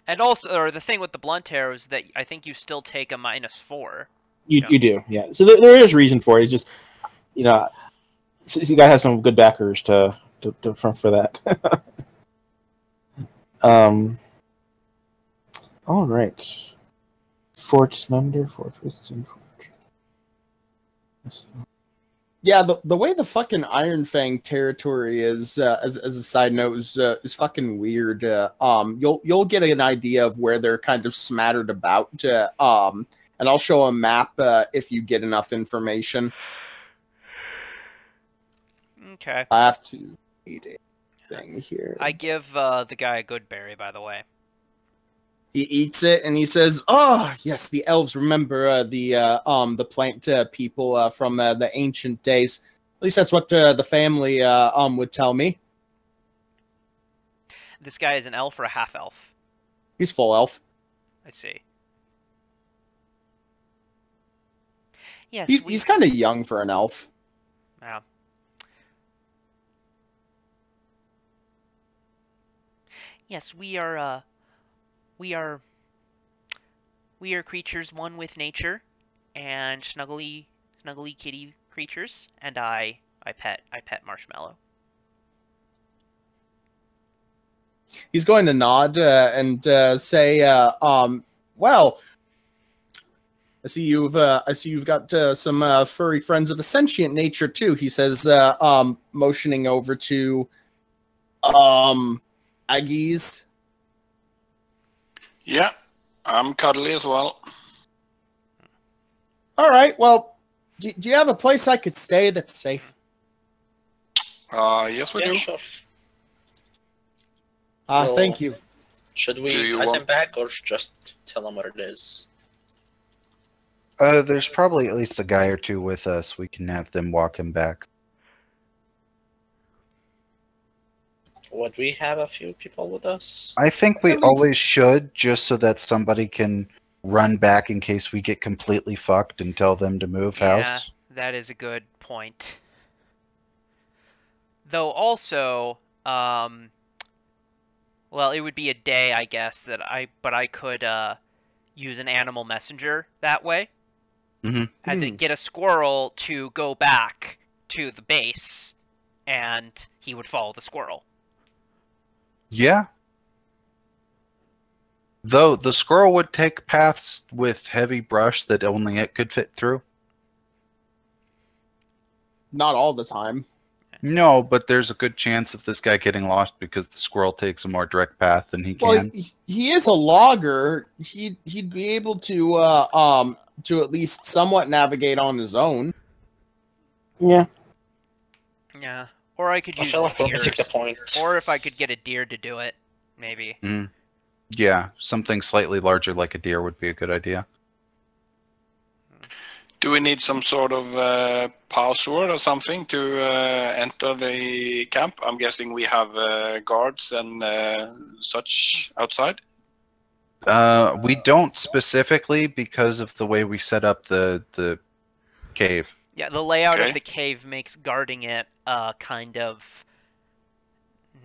And also, or the thing with the blunt arrows is that I think you still take a -4. You do, yeah. So there is reason for it. It's just, you know, so you gotta have some good backers to front for that. All right. Fort Slender, Fort Twisted, Fort. Yeah, the way the fucking Iron Fang territory is, as a side note, is fucking weird. You'll get an idea of where they're kind of smattered about. And I'll show a map if you get enough information. Okay. I have to eat a thing here. I give the guy a good berry, by the way. He eats it and he says, "Oh yes, the elves remember the plant people from the ancient days. At least that's what the family would tell me." This guy is an elf or a half elf? He's full elf. I see. Yes, he's kind of young for an elf. Yeah. Yes, we are creatures one with nature, and snuggly kitty creatures, and I pet Marshmallow. He's going to nod and say, "Well, I see you've got some furry friends of a sentient nature too." He says, motioning over to Aggies. Yeah, I'm cuddly as well. All right. Well, do you have a place I could stay that's safe? Yes, we do. Sure. Thank you. Should we Do you cut want- him back or just tell him what it is? There's probably at least a guy or 2 with us. We can have them walk him back. Would we have a few people with us? I think we At least- always should, just so that somebody can run back in case we get completely fucked and tell them to move house. Yeah, that is a good point. Though also, well, it would be a day, I guess, but I could use an animal messenger that way. Mhm. As in, get a squirrel to go back to the base, and he would follow the squirrel. Yeah. Though the squirrel would take paths with heavy brush that only it could fit through. Not all the time. No, but there's a good chance of this guy getting lost because the squirrel takes a more direct path than he can. Well, he is a logger. He'd be able to at least somewhat navigate on his own. Yeah. Yeah. Or I could I use feel like we're missing deers. the point. Or if I could get a deer to do it, maybe. Yeah, something slightly larger like a deer would be a good idea. Do we need some sort of password or something to enter the camp? I'm guessing we have guards and such outside. We don't specifically because of the way we set up the cave. Yeah, the layout Okay. of the cave makes guarding it kind of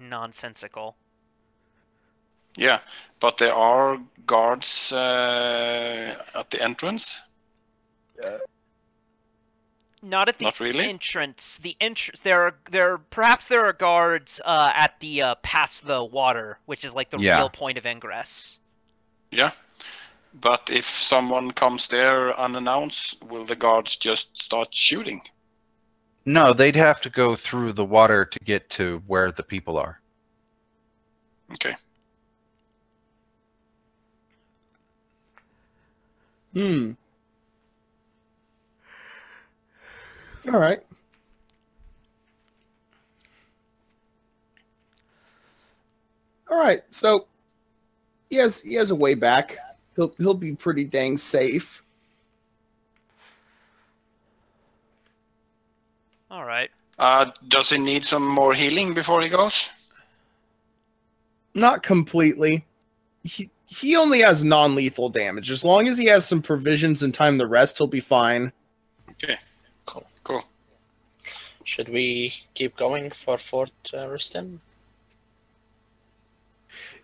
nonsensical. Yeah, but there are guards at the entrance. Not at the Not really? entrance. The entrance. Perhaps there are guards at the past the water, which is like the Yeah. real point of ingress. Yeah, but if someone comes there unannounced, will the guards just start shooting? No, they'd have to go through the water to get to where the people are. Okay. All right. All right. So he has a way back. He'll be pretty dang safe. All right. Does he need some more healing before he goes? Not completely. He only has non-lethal damage. As long as he has some provisions and time to rest, he'll be fine. Okay. Cool. Cool. Should we keep going for Fort Rustem?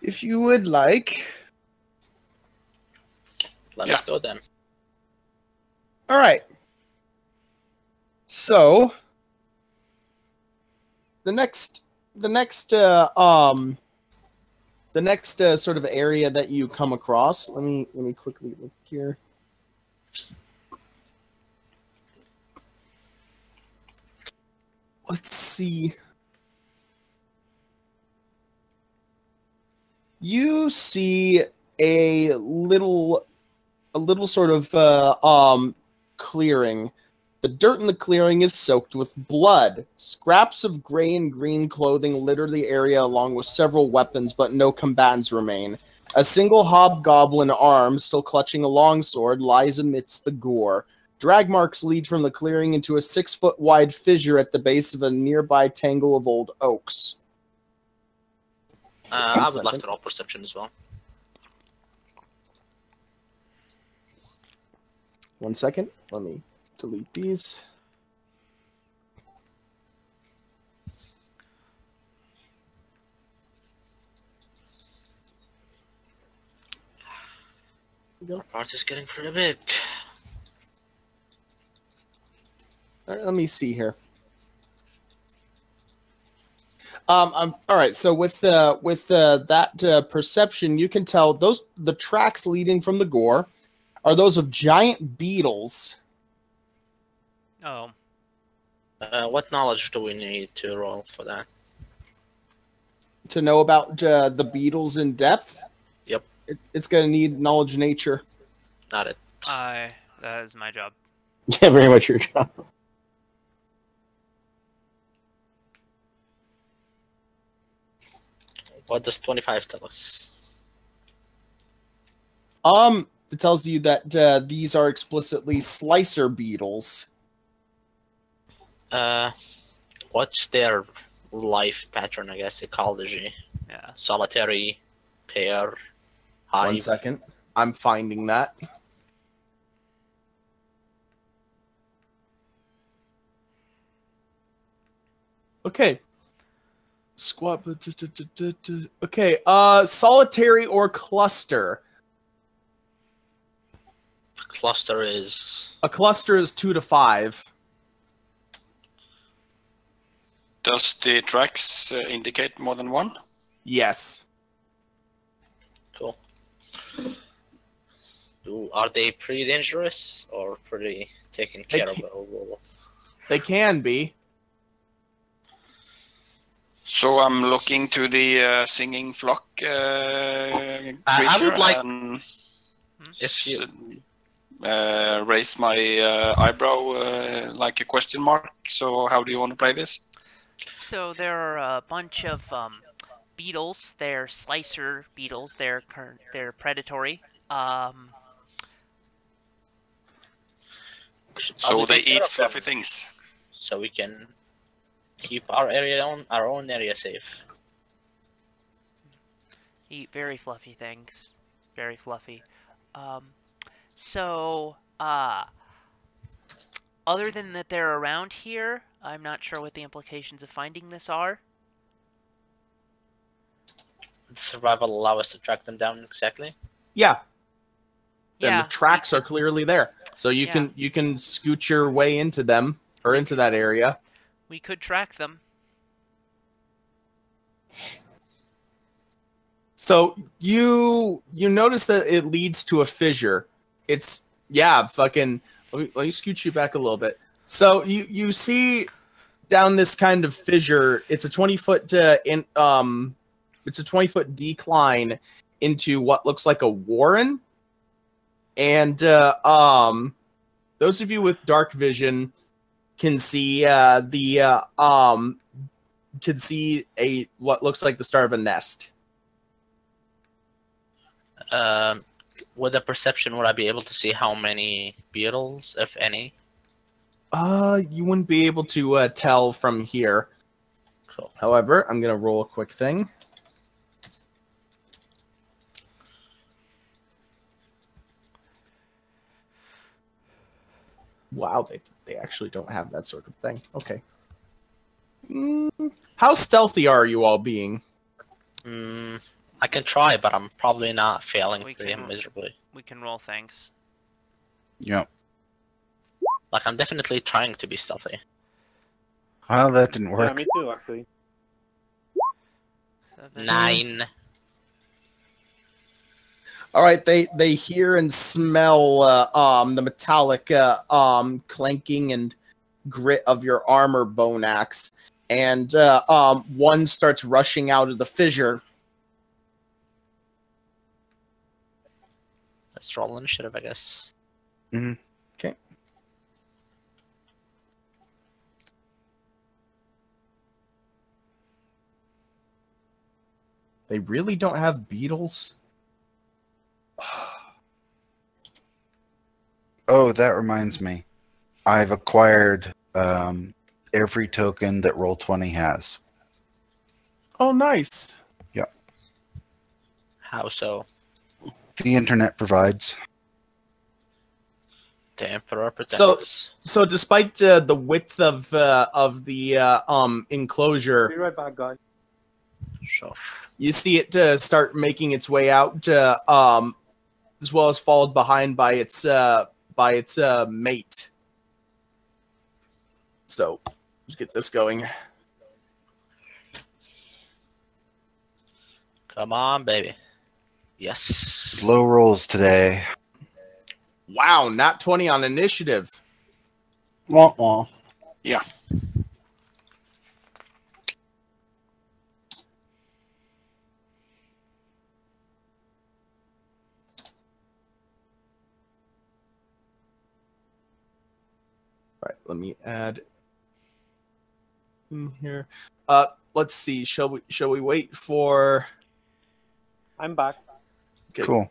If you would like. Let Yeah. us go then. All right. So the next sort of area that you come across. Let me quickly look here. Let's see. You see a little sort of clearing. The dirt in the clearing is soaked with blood. Scraps of gray and green clothing litter the area along with several weapons, but no combatants remain. A single hobgoblin arm, still clutching a longsword, lies amidst the gore. Drag marks lead from the clearing into a 6-foot-wide fissure at the base of a nearby tangle of old oaks. I would like to roll perception as well. 1 second. Let me delete these. Our party's getting pretty big. All right, let me see here. All right. So with that perception, you can tell the tracks leading from the gore are those of giant beetles. Oh. What knowledge do we need to roll for that? To know about the beetles in depth, Yep. It's going to need knowledge of nature. Not it. That is my job. Yeah, very much your job. What does 25 tell us? It tells you that these are explicitly slicer beetles. What's their life pattern, I guess, ecology? Yeah. Solitary, pair, 1 hive. second. I'm finding that. Okay. Squat. Okay. Solitary or cluster. Cluster is... A cluster is 2 to 5. Does the tracks indicate more than one? Yes. Cool. Are they pretty dangerous or pretty taken They care of? They can be. So I'm looking to the singing flock creature I would like and if you raise my eyebrow like a question mark. So how do you want to play this? So there are a bunch of beetles. They're slicer beetles. They're predatory. So they eat fluffy things. So we can keep our own area safe. Eat very fluffy things. Very fluffy. Other than that they're around here, I'm not sure what the implications of finding this are. Does survival allow us to track them down exactly? Yeah. Yeah. And the tracks are clearly there. So you can scoot your way into them or into that area. We could track them. So you notice that it leads to a fissure. It's fucking. Let me scoot you back a little bit. So you see down this kind of fissure. It's a 20-foot it's a 20-foot decline into what looks like a warren. And those of you with dark vision can see what looks like the start of a nest. With the perception, would I be able to see how many beetles, if any? You wouldn't be able to tell from here. Cool. However, I'm gonna roll a quick thing. Wow, they actually don't have that sort of thing. Okay. How stealthy are you all being? I can try, but I'm probably not failing pretty miserably. We can roll things. Yep. Like, I'm definitely trying to be stealthy. Well, that didn't Yeah, work. me too, actually. 9. All right, they hear and smell the metallic clanking and grit of your armor bone axe, and one starts rushing out of the fissure. Let's roll initiative, I guess. Okay. They really don't have beetles? Oh, that reminds me. I've acquired every token that Roll20 has. Oh, nice. Yep. How so? The internet provides. The Emperor protects. So despite the width of the enclosure, Be right back, guys. Sure. you see it start making its way out, as well as followed behind by its mate. So let's get this going. Come on, baby. Yes. Low rolls today. Wow, not 20 on initiative. Wah, wah. Yeah. Right, let me add in here. Let's see. Shall we wait for? I'm back. Okay. Cool.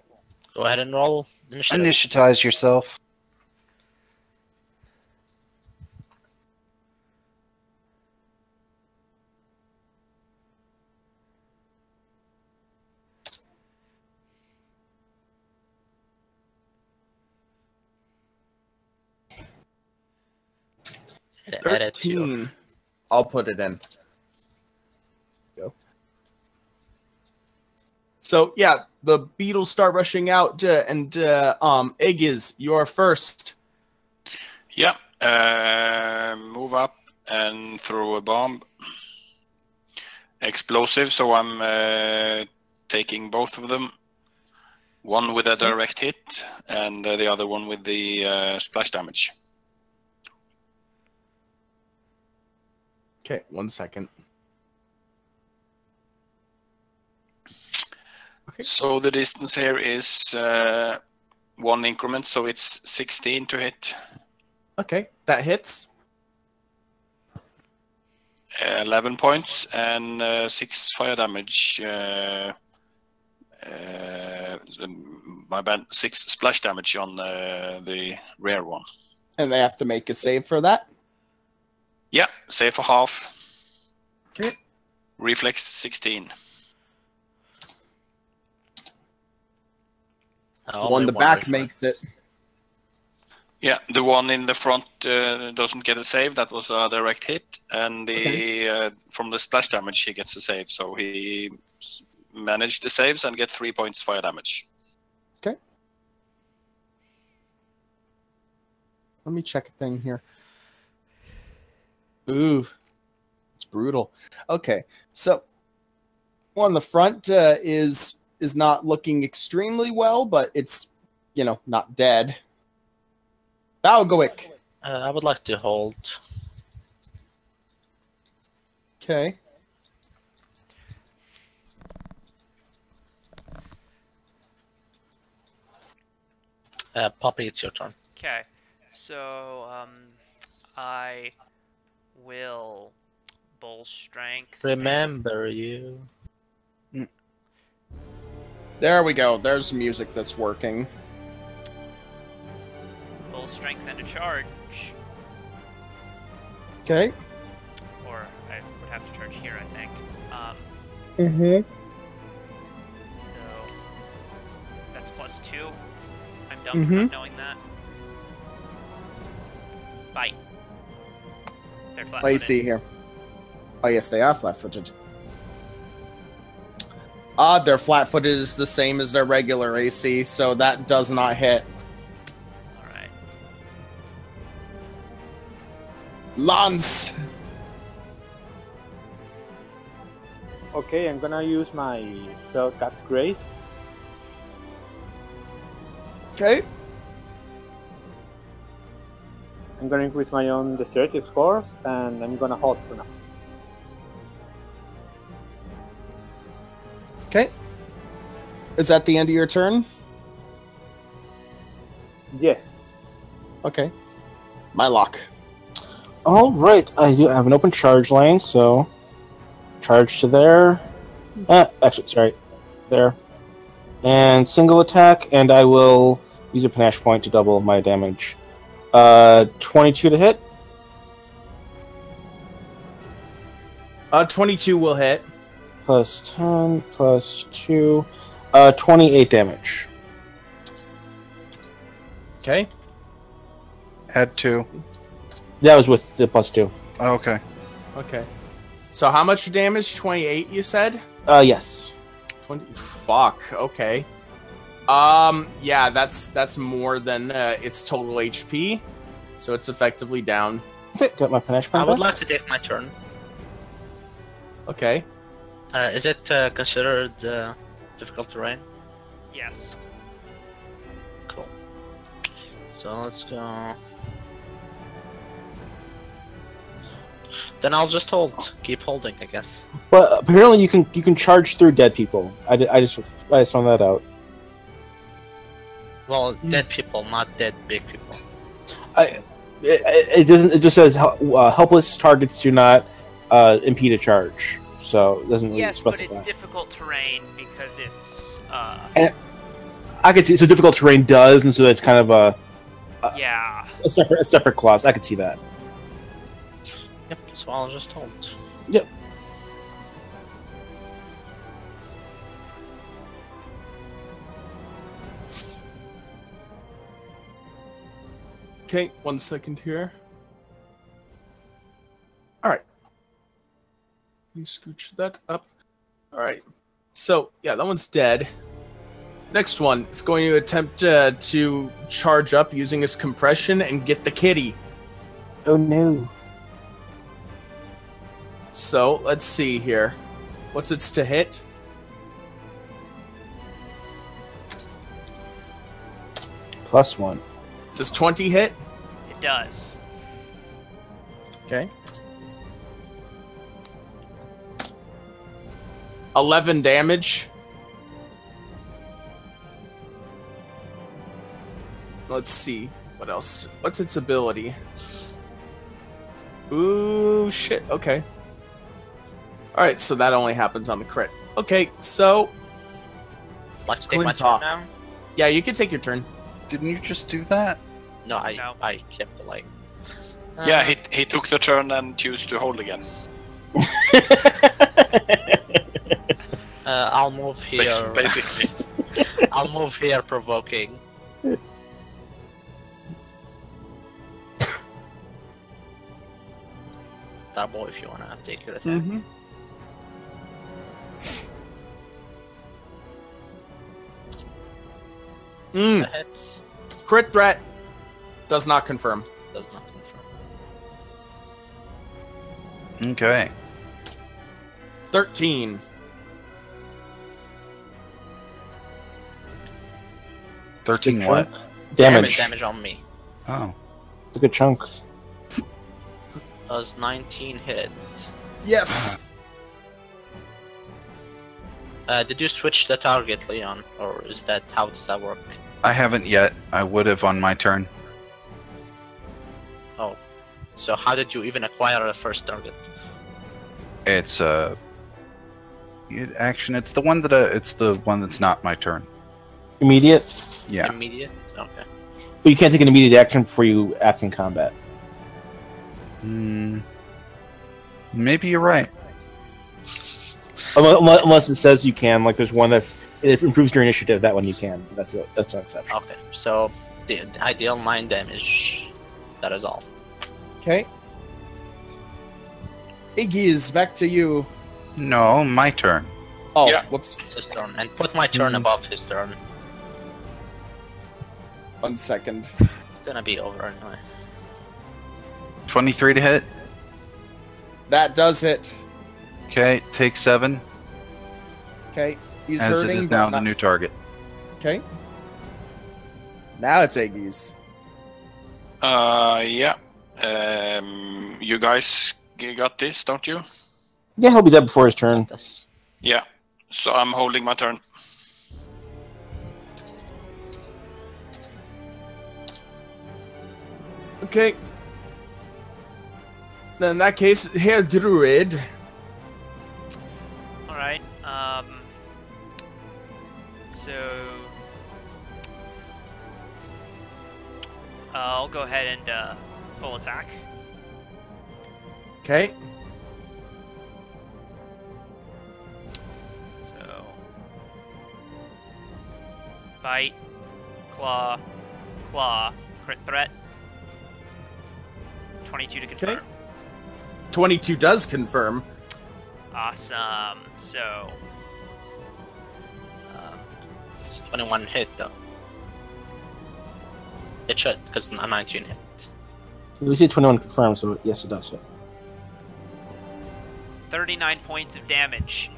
Go ahead and roll initiative. Initiatize yourself. Edit to 13. I'll put it in. Go. So yeah, the beetles start rushing out, and Aegis, you're first. Yeah. Move up and throw a bomb. Explosive, so I'm taking both of them. One with a direct hit, and the other one with the splash damage. Okay, 1 second. Okay. So the distance here is 1 increment, so it's 16 to hit. Okay, that hits. 11 points and 6 fire damage. My bad, 6 splash damage on the rare one. And they have to make a save for that? Yeah, save for half. Okay. Reflex 16. The one in the back makes it. Yeah, the one in the front doesn't get a save. That was a direct hit. And the from the splash damage, he gets a save. So he managed the saves and get 3 points fire damage. Okay. Let me check a thing here. Ooh, it's brutal. Okay, so one on the front is not looking extremely well, but it's, you know, not dead. Balgoic. I would like to hold. Okay. Poppy, it's your turn. Okay, so I will bull strength. Remember you. There we go. There's music that's working. Bull strength and a charge. Okay. Or I would have to charge here, I think. Mm-hmm. So that's +2. I'm dumb for not knowing that. Bite. They're flat-footed. What do you see here? Oh, yes, they are flat-footed. Their flat-footed is the same as their regular AC, so that does not hit. Alright. Lance! Okay, I'm gonna use my spell Cat's Grace. Okay. I'm gonna increase my own desertive scores, and I'm gonna hold for now. Okay. Is that the end of your turn? Yes. Okay. My lock. All right, I do have an open charge lane, so charge to there. Actually, sorry, there, and single attack, and I will use a panache point to double my damage. 22 to hit. 22 will hit. Plus 10, plus 2, 28 damage. Okay. Add 2. That was with the plus 2. Oh, okay. Okay. So how much damage? 28, you said? Yes. 20. Fuck. Okay. Yeah, that's more than its total HP, so it's effectively down. Okay, got my panache I point would back. like to take my turn. Okay. Is it considered difficult terrain? Yes. Cool. So let's go. Then I'll just hold. Keep holding, I guess. But apparently you can charge through dead people. I just found that out. Well, dead people, not dead big people. It doesn't. It just says helpless targets do not impede a charge. So it doesn't really Yes, but specify. it's difficult terrain because it's And I could see so difficult terrain does, and so that's kind of yeah. a separate clause. I could see that. Yep, so I'll just hold. Yep. Okay, 1 second here. Alright. Let me scooch that up. Alright. So, yeah, that one's dead. Next one is going to attempt to charge up using his compression and get the kitty. Oh no. So, let's see here. What's its to hit? +1. Does 20 hit? It does. Okay. 11 damage. Let's see. What else? What's its ability? Ooh, shit. Okay. Alright, so that only happens on the crit. Okay, so... Like to take my Clintoff. turn now? Yeah, you can take your turn. Didn't you just do that? No, No. I kept the light. Yeah, he took the turn and chose to hold again. I'll move here. Basically. I'll move here, provoking. Double if you wanna take your attack. Mm-hmm. That hits. Crit threat does not confirm. Does not confirm. Okay. 13. 13 Good what? chunk. Damage. Damage on me. Oh. It's a good chunk. Does 19 hit? Yes. Did you switch the target, Leon, or is that how does that work? I haven't yet. I would have on my turn. Oh, so how did you even acquire the first target? It's action. It's the one that it's the one that's not my turn. Immediate. Yeah. Immediate. Okay. But you can't take an immediate action before you act in combat. Maybe you're right. Unless it says you can. Like there's one that's it improves your initiative. That one you can. That's an exception. Okay. So I deal 9 damage. That is all. Okay. Iggy's back to you. No, my turn. Oh, Yeah. whoops. It's his turn, and put my turn above his turn. 1 second. It's gonna be over anyway. 23 to hit. That does hit. Okay, take 7. Okay. He's As hurting. it is but now not- the new target. Okay. Now it's Iggy's. Yeah. You guys got this, don't you? Yeah, he'll be dead before his turn. This. Yeah. So I'm holding my turn. Okay. Then in that case, here's Druid. Alright, so... I'll go ahead and, full attack. Okay. So... Bite, claw, crit threat. 22 to confirm. 22 does confirm. Awesome. So, It's 21 hit though. It should, because 19 hit. We see 21 confirmed, so yes, it does hit. 39 points of damage.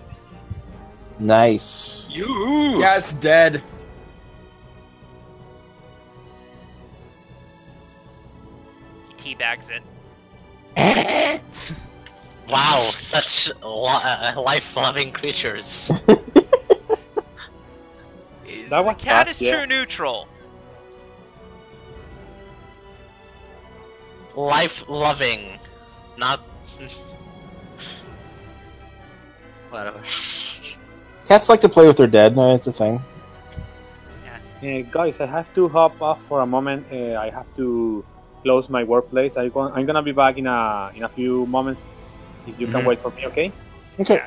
Nice. You. Yeah, it's dead. He teabags it. Wow, such life-loving creatures. That was the cat fast, is yeah. true neutral. Life-loving, not... Whatever. Cats like to play with their dead. No, it's a thing. Guys, I have to hop off for a moment. I have to close my workplace. I'm gonna be back in a few moments. If you can Mhm. wait for me, okay? Okay.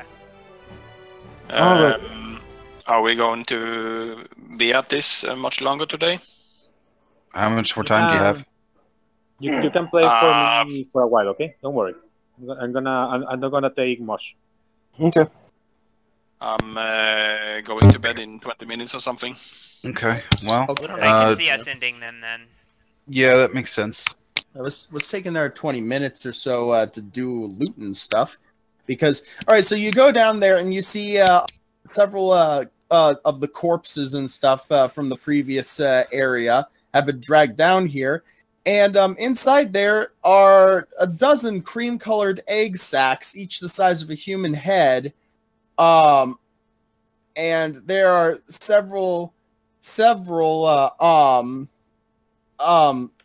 Alright. Are we going to be at this much longer today? How much more time do you have? You can play for me for a while, okay? Don't worry. I'm not gonna take much. Okay. I'm going to bed in 20 minutes or something. Okay. Well, I can Uh, see us ending them then. yeah, that makes sense. I was taking our 20 minutes or so to do loot and stuff. Because, all right, so you go down there and you see several of the corpses and stuff from the previous area. have been dragged down here. And inside there are a dozen cream-colored egg sacs, each the size of a human head. And there are several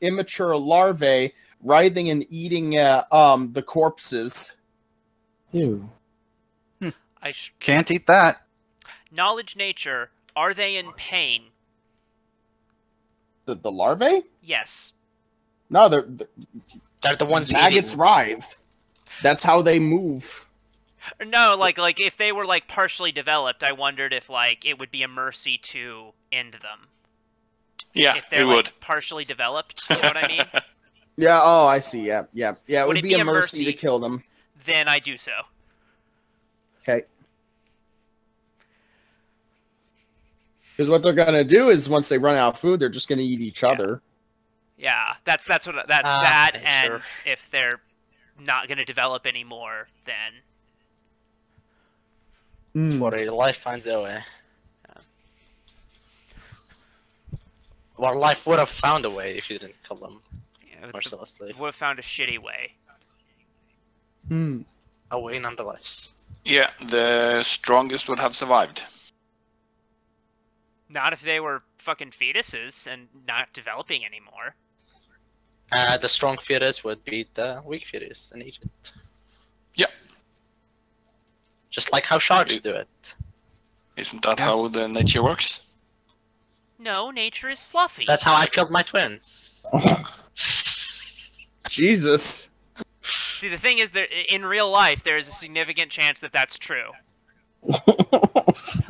immature larvae writhing and eating the corpses. Ew. Can't eat that. Knowledge nature, are they in pain? The larvae? Yes. No, they're They're the ones maggots eating. writhe. That's how they move. No, like if they were like partially developed, I wondered if like it would be a mercy to end them. Yeah, If they're it like would. partially developed, you know what I mean? Yeah, oh, I see. Yeah. It would it be be a a mercy to mercy? kill them. Then I do so. Okay. Because what they're gonna do is once they run out of food, they're just gonna eat each other. Yeah, that's what that okay, and sure. if they're not gonna develop anymore, then Where life finds a way. Well, life would have found a way if you didn't kill them mercilessly. would have found a shitty way. A way nonetheless. Yeah, the strongest would have survived. Not if they were fucking fetuses and not developing anymore. The strong fetus would beat the weak fetus in Egypt. Yeah. Just like how sharks do it. Isn't that how the nature works? No, nature is fluffy. That's how I killed my twin. Jesus. See, the thing is, that in real life, there is a significant chance that that's true.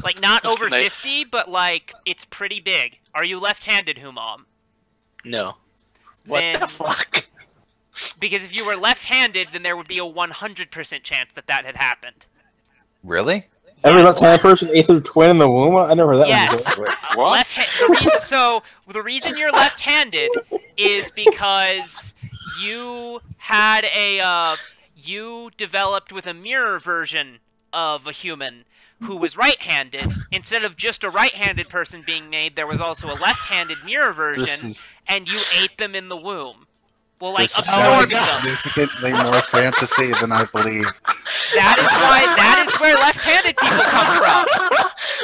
Like, not over 50, but, like, it's pretty big. Are you left-handed, Humam? No. What Then- the fuck? Because if you were left-handed, then there would be a 100% chance that that had happened. Really? Every left-handed person ate their twin in the womb? I never heard that Yes. one before. What? The reason you're left-handed is because you had you developed with a mirror version of a human who was right-handed. Instead of just a right-handed person being made, there was also a left-handed mirror version, and you ate them in the womb. Well, like, This is absorbed sounding them. significantly more fantasy than I believe. That is where left-handed people come from.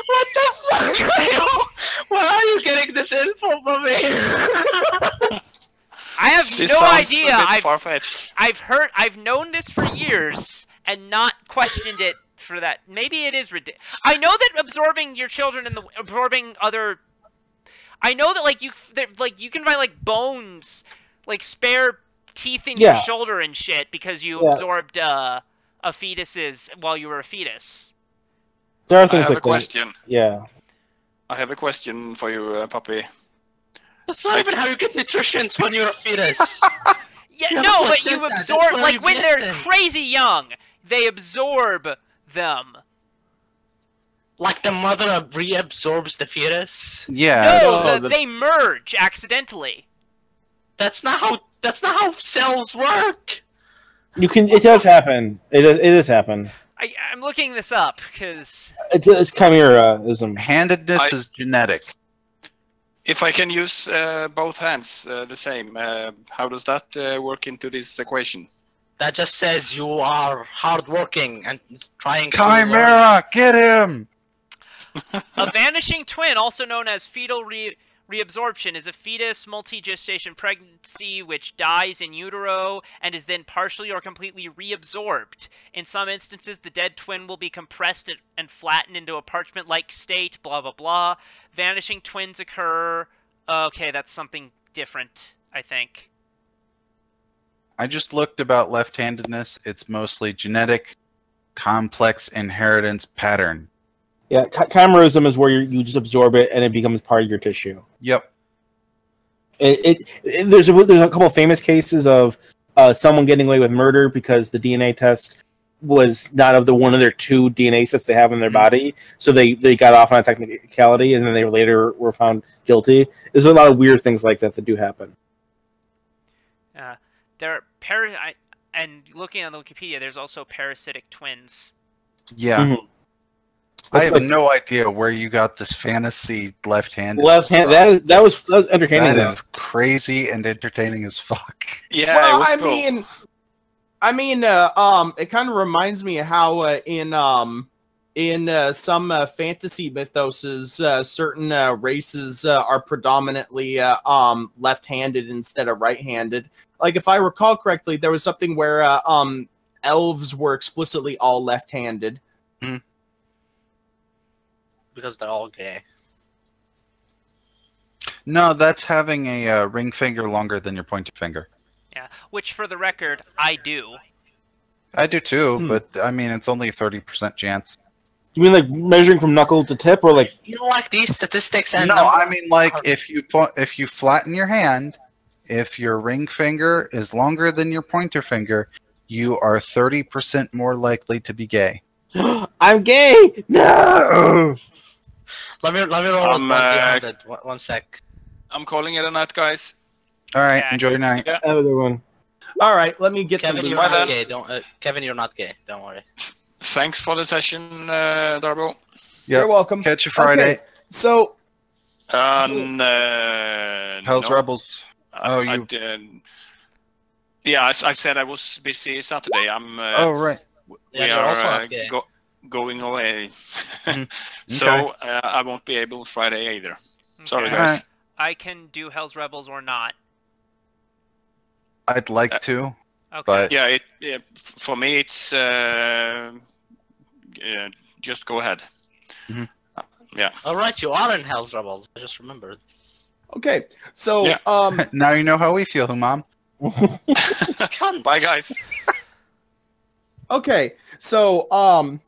What the fuck? Where are you getting this info from me? I have This no sounds idea. a bit far-fetched. I've known this for years and not questioned it for that. Maybe it is ridiculous. I know that absorbing your children and absorbing other. I know that like you can find like bones, like spare teeth in your shoulder and shit because you absorbed a fetus's while you were a fetus. There are I things have like a question. that. Yeah. I have a question for you, Puppy. That's not even how you get nutritions when you're a fetus. Yeah, You have no, a but you placenta, that's absorb where like you when get they're them. crazy young, they absorb them. Like the mother reabsorbs the fetus. Yeah. No, they merge accidentally. That's not how cells work. It does happen. It does happen. I'm looking this up because It's chimeraism. Handedness is genetic. If I can use both hands the same, how does that work into this equation? That just says you are hardworking and trying to Chimera, get him! a vanishing twin, also known as fetal reabsorption, is a fetus multi-gestation pregnancy which dies in utero and is then partially or completely reabsorbed. In some instances, the dead twin will be compressed and flattened into a parchment-like state, blah blah blah. Vanishing twins occur... Okay, that's something different, I think. I just looked about left-handedness. It's mostly genetic, complex inheritance pattern. Yeah, chimerism is where you just absorb it and it becomes part of your tissue. Yep. There's a couple of famous cases of someone getting away with murder because the DNA test was not of one of their two DNA sets they have in their body, so they got off on a technicality, and then they later were found guilty. There's a lot of weird things like that do happen. There are and looking on the Wikipedia, there's also parasitic twins. Yeah. I have like- no idea where you got this fantasy left-handed. Left hand. That was entertaining. That is crazy and entertaining as fuck. Yeah, Well, it was I cool. mean, it kind of reminds me of how in some fantasy mythoses, certain races are predominantly left-handed instead of right-handed. Like, if I recall correctly, there was something where elves were explicitly all left-handed. Because they're all gay. No, that's having a ring finger longer than your pointer finger. Yeah, which for the record, I do. I do too, but I mean, it's only a 30% chance. You mean like measuring from knuckle to tip, or like? You don't like these statistics and No, numbers? I mean like if you flatten your hand, if your ring finger is longer than your pointer finger, you are 30% more likely to be gay. I'm gay. No. Let me roll it. 1 sec. I'm calling it a night, guys. All right, Yeah. enjoy your night. Yeah. Have a good one. All right, let me get Kevin, the you're loot. not gay. Don't. Kevin, you're not gay. Don't worry. Thanks for the session, Darbo. You're welcome. Catch you Friday. Okay, so Hell's Rebels. Oh, you. Yeah, I said I was busy Saturday. Oh, right. We Yeah, you're also are not gay. going away, Okay. so I won't be able Friday either. Sorry, Okay. guys. Alright. I can do Hell's Rebels or not. I'd like to, Okay. but Yeah, for me it's just go ahead. Mhm. Yeah. All right, you are in Hell's Rebels. I just remembered. okay, so Yeah. now you know how we feel, Mom. Bye, guys. Okay, so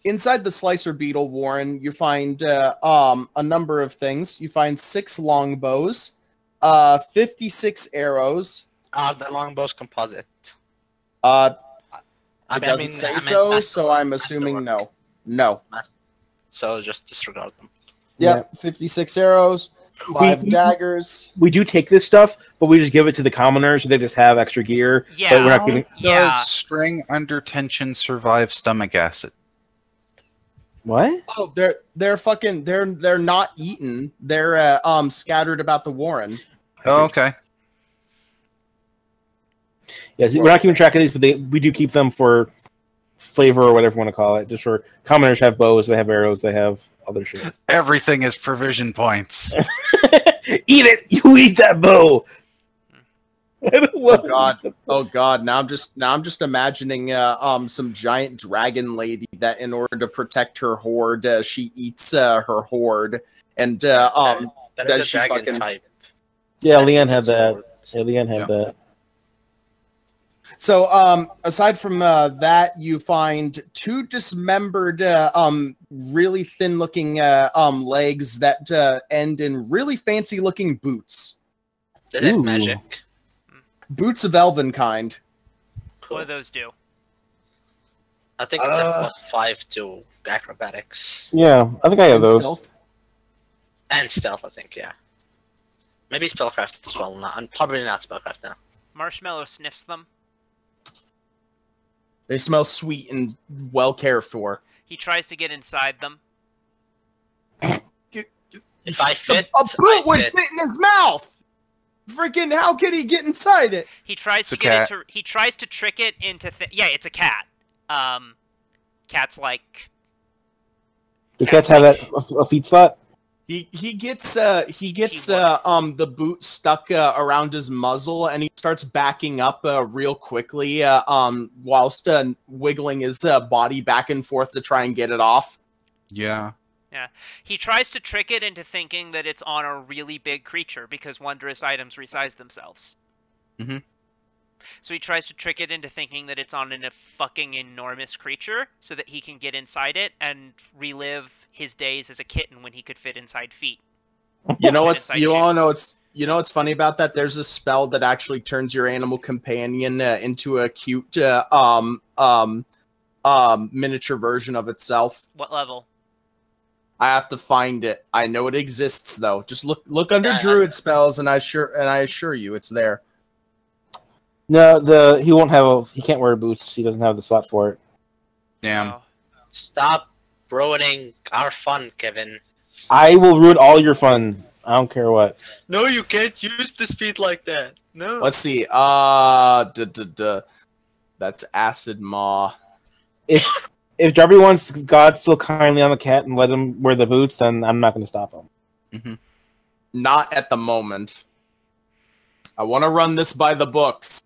inside the Slicer Beetle, Warren, you find a number of things. You find 6 longbows, 56 arrows. The longbow's composite. It I doesn't say I meant so, masterwork. so I'm assuming no. No. So just disregard them. Yep, 56 arrows, 5 We- daggers. We do take this stuff, but we just give it to the commoners, so they just have extra gear. But Yeah. we're not giving. Yeah. Does string under tension survive stomach acid? What? Oh, they're fucking they're not eaten. They're scattered about the Warren. Oh, okay. Yes, we're not keeping track of these, but we do keep them for flavor or whatever you want to call it. Just for commoners have bows, they have arrows, they have other shit. Everything is provision points. Eat it! You eat that bow. Oh god. Oh god. Now I'm just imagining some giant dragon lady that in order to protect her horde, she eats her horde and That is does a she dragon fucking- type. Yeah, Leanne had that. Yeah, Leanne had that. So, aside from that, you find 2 dismembered, really thin-looking legs that end in really fancy-looking boots. Is it Ooh. magic? Boots of elven kind. What do those do? I think it's a +5 to acrobatics Yeah, I think I have And those. stealth. and stealth. I think, yeah. Maybe spellcraft as well. Not, and probably not spellcraft now. Marshmallow sniffs them. They smell sweet and well cared for. He tries to get inside them. If I fit, A boot I would fit. fit in his mouth. Freaking! How could he get inside it? He tries It's to a get cat. into. He tries to trick it into. Yeah, it's a cat. Cat's like. Do cats have that a feet slot? He gets the boot stuck around his muzzle, and he starts backing up real quickly whilst wiggling his body back and forth to try and get it off. Yeah. He tries to trick it into thinking that it's on a really big creature because wondrous items resize themselves. Mhm. So he tries to trick it into thinking that it's on a fucking enormous creature so that he can get inside it and relive his days as a kitten when he could fit inside feet. You know And what's inside you all shoes. know it's you know what's funny about that? There's a spell that actually turns your animal companion into a cute miniature version of itself. What level? I have to find it. I know it exists though. Just look under Yeah, druid spells, and I assure you it's there. No, he won't have he can't wear boots. He doesn't have the slot for it. Damn. Oh. Stop ruining our fun, Kevin. I will ruin all your fun. I don't care what. No, you can't use this feat like that. No. Let's see. That's Acid Maw. If Darby wants God still kindly on the cat and let him wear the boots, then I'm not going to stop him. Mm-hmm. Not at the moment. I want to run this by the books.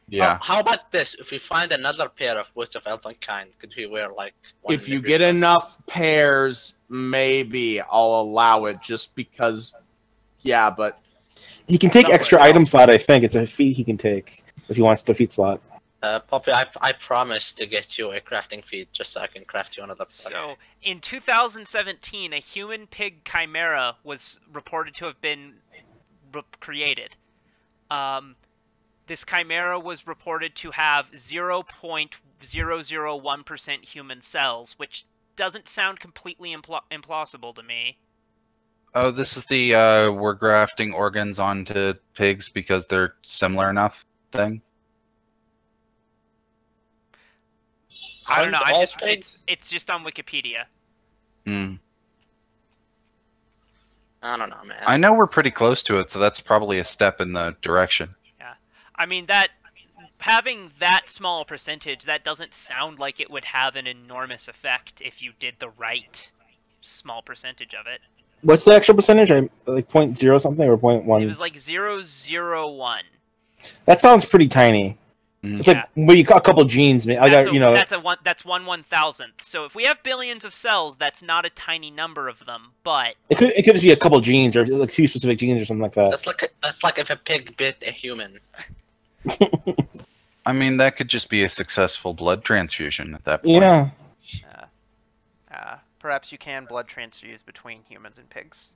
Yeah. How about this? If we find another pair of boots of Elvenkind, could we wear like one If you every get foot? enough pairs, maybe I'll allow it just because. Yeah, but He can take Not extra right now. item slot, I think. It's a feat he can take if he wants the feat slot. Poppy, I promise to get you a crafting feat just so I can craft you another. So, in 2017, a human pig chimera was reported to have been created. This chimera was reported to have 0.001% human cells, which doesn't sound completely implausible to me. Oh, this is the we're grafting organs onto pigs because they're similar enough thing. I don't know. Aren't I all just pigs- it's just on Wikipedia. Mm. I don't know, man. I know we're pretty close to it, so that's probably a step in the direction. I mean, that having that small percentage, that doesn't sound like it would have an enormous effect if you did the right small percentage of it. What's the extra percentage? Like 0.0 something or 0.1? It was like 0.001. That sounds pretty tiny. Mm. It's like well, you got a couple genes. I got That's 1/1000th. So if we have billions of cells, that's not a tiny number of them, but it could just be a couple genes or like 2 specific genes or something like that. That's like if a pig bit a human. I mean, that could just be a successful blood transfusion at that point. Yeah. perhaps you can blood transfuse between humans and pigs.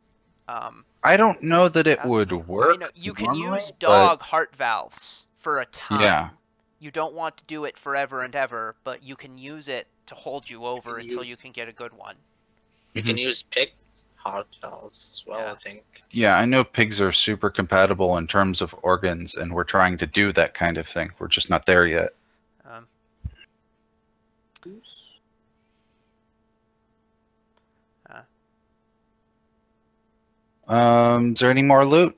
I don't know that it would I work. mean, you can normally, use but- dog heart valves for a time. Yeah. You don't want to do it forever and ever, but you can use it to hold you over Can until you- you can get a good one. You can use pig heart valves as well, Yeah. I think. Yeah, I know pigs are super compatible in terms of organs, and we're trying to do that kind of thing. We're just not there yet. Um, Is there any more loot?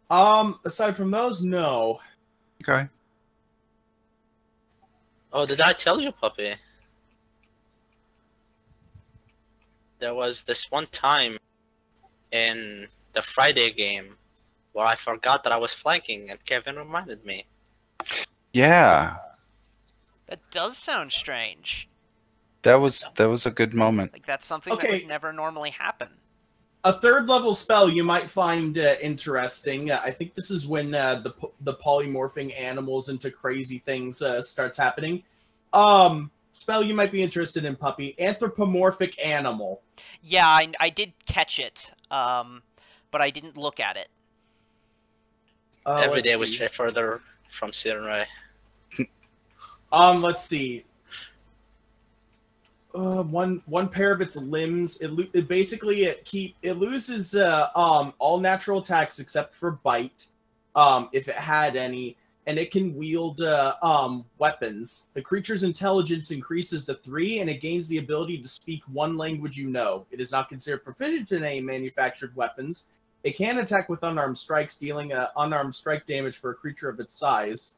Aside from those, no. Okay. Oh, did I tell you, Puppy? There was this one time in the Friday game where I forgot that I was flanking, and Kevin reminded me. Yeah, that does sound strange. that was a good moment. Like, that's something that Okay. would never normally happen. A third level spell you might find interesting. I think this is when the polymorphing animals into crazy things starts happening. Spell you might be interested in, Puppy. Anthropomorphic animal. Yeah, I did catch it, but I didn't look at it. Every Let's day we see. stray further from Sirenrai. Let's see. One pair of its limbs. It basically it loses all natural attacks except for bite, if it had any, and it can wield weapons. The creature's intelligence increases to 3, and it gains the ability to speak one language you know. It is not considered proficient in any manufactured weapons. It can attack with unarmed strikes, dealing unarmed strike damage for a creature of its size.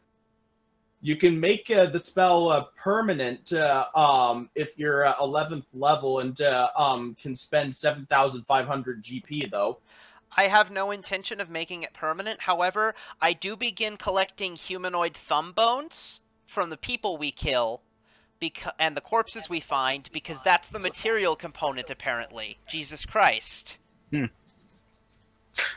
You can make the spell permanent if you're 11th level and can spend 7,500 GP, though. I have no intention of making it permanent. However, I do begin collecting humanoid thumb bones from the people we kill and the corpses we find, because that's the material component, apparently. Jesus Christ.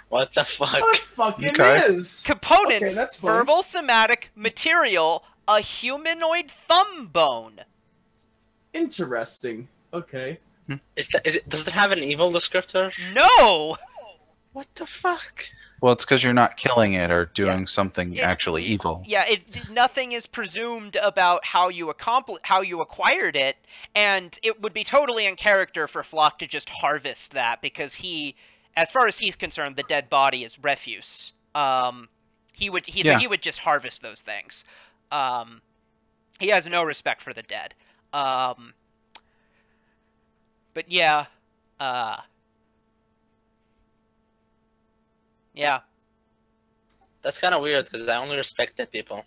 What the fuck? What it fucking Okay. is? Components, Okay, that's fine. verbal, somatic, material, a humanoid thumb bone. Interesting. Okay. Does it have an evil descriptor? No! What the fuck? Well, it's because you're not killing it or doing something Yeah. actually evil. Yeah, nothing is presumed about how you acquired it, and it would be totally in character for Flock to just harvest that, because as far as he's concerned, the dead body is refuse. He would just harvest those things. He has no respect for the dead. But yeah, yeah. That's kind of weird because I only respect dead people.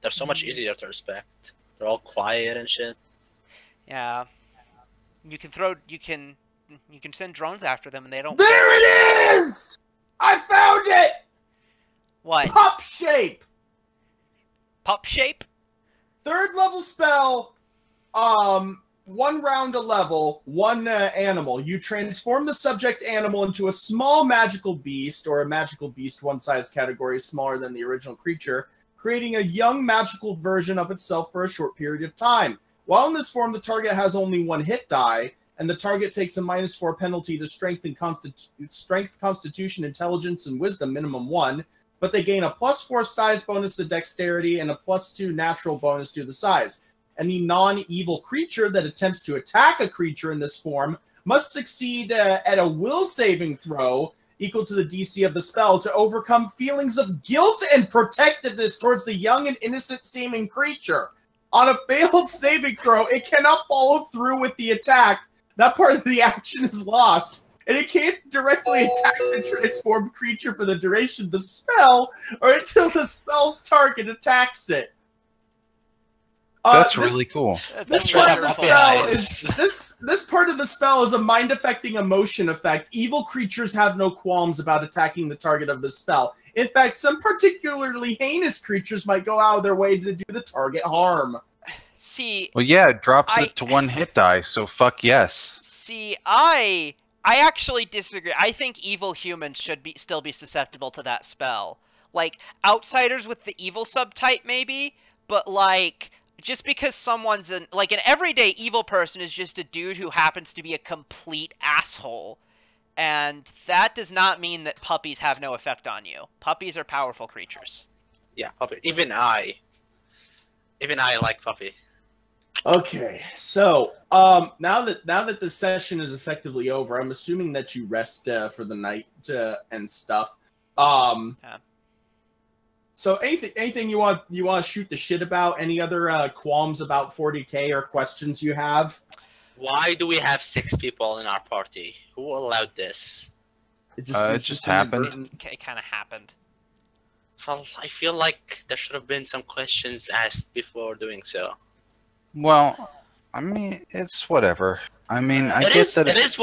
They're so much easier to respect. They're all quiet and shit. Yeah. You can send drones after them and they don't. There it is! I found it! What? Pup shape! Pup shape? 3rd level spell, 1 round a level, 1 animal. You transform the subject animal into a small magical beast, or a magical beast one size category smaller than the original creature, creating a young magical version of itself for a short period of time. While in this form, the target has only 1 hit die, and the target takes a -4 penalty to strength, constitution, intelligence, and wisdom, minimum 1, but they gain a +4 size bonus to dexterity and a +2 natural bonus to the size. Any non-evil creature that attempts to attack a creature in this form must succeed at a will saving throw equal to the DC of the spell to overcome feelings of guilt and protectiveness towards the young and innocent-seeming creature. On a failed saving throw, it cannot follow through with the attack. That part of the action is lost, and it can't directly attack the transformed creature for the duration of the spell or until the spell's target attacks it. That's really cool. This part of the spell is this part of the spell is a mind-affecting emotion effect. Evil creatures have no qualms about attacking the target of the spell. In fact, some particularly heinous creatures might go out of their way to do the target harm. See. Well, yeah, it drops it to 1 hit die, so fuck yes. See, I actually disagree. I think evil humans should still be susceptible to that spell. Like, outsiders with the evil subtype, maybe, but like, just because someone's an everyday evil person is just a dude who happens to be a complete asshole. And that does not mean that puppies have no effect on you. Puppies are powerful creatures. Yeah, puppy. Even I like puppy. Okay, so now that the session is effectively over, I'm assuming that you rest for the night and stuff. Yeah. So anything you want to shoot the shit about? Any other qualms about 40K or questions you have? Why do we have 6 people in our party? Who allowed this? It just happened. It kind of happened. Well, I feel like there should have been some questions asked before doing so. Well, I mean, it's whatever. I mean, I get that. It is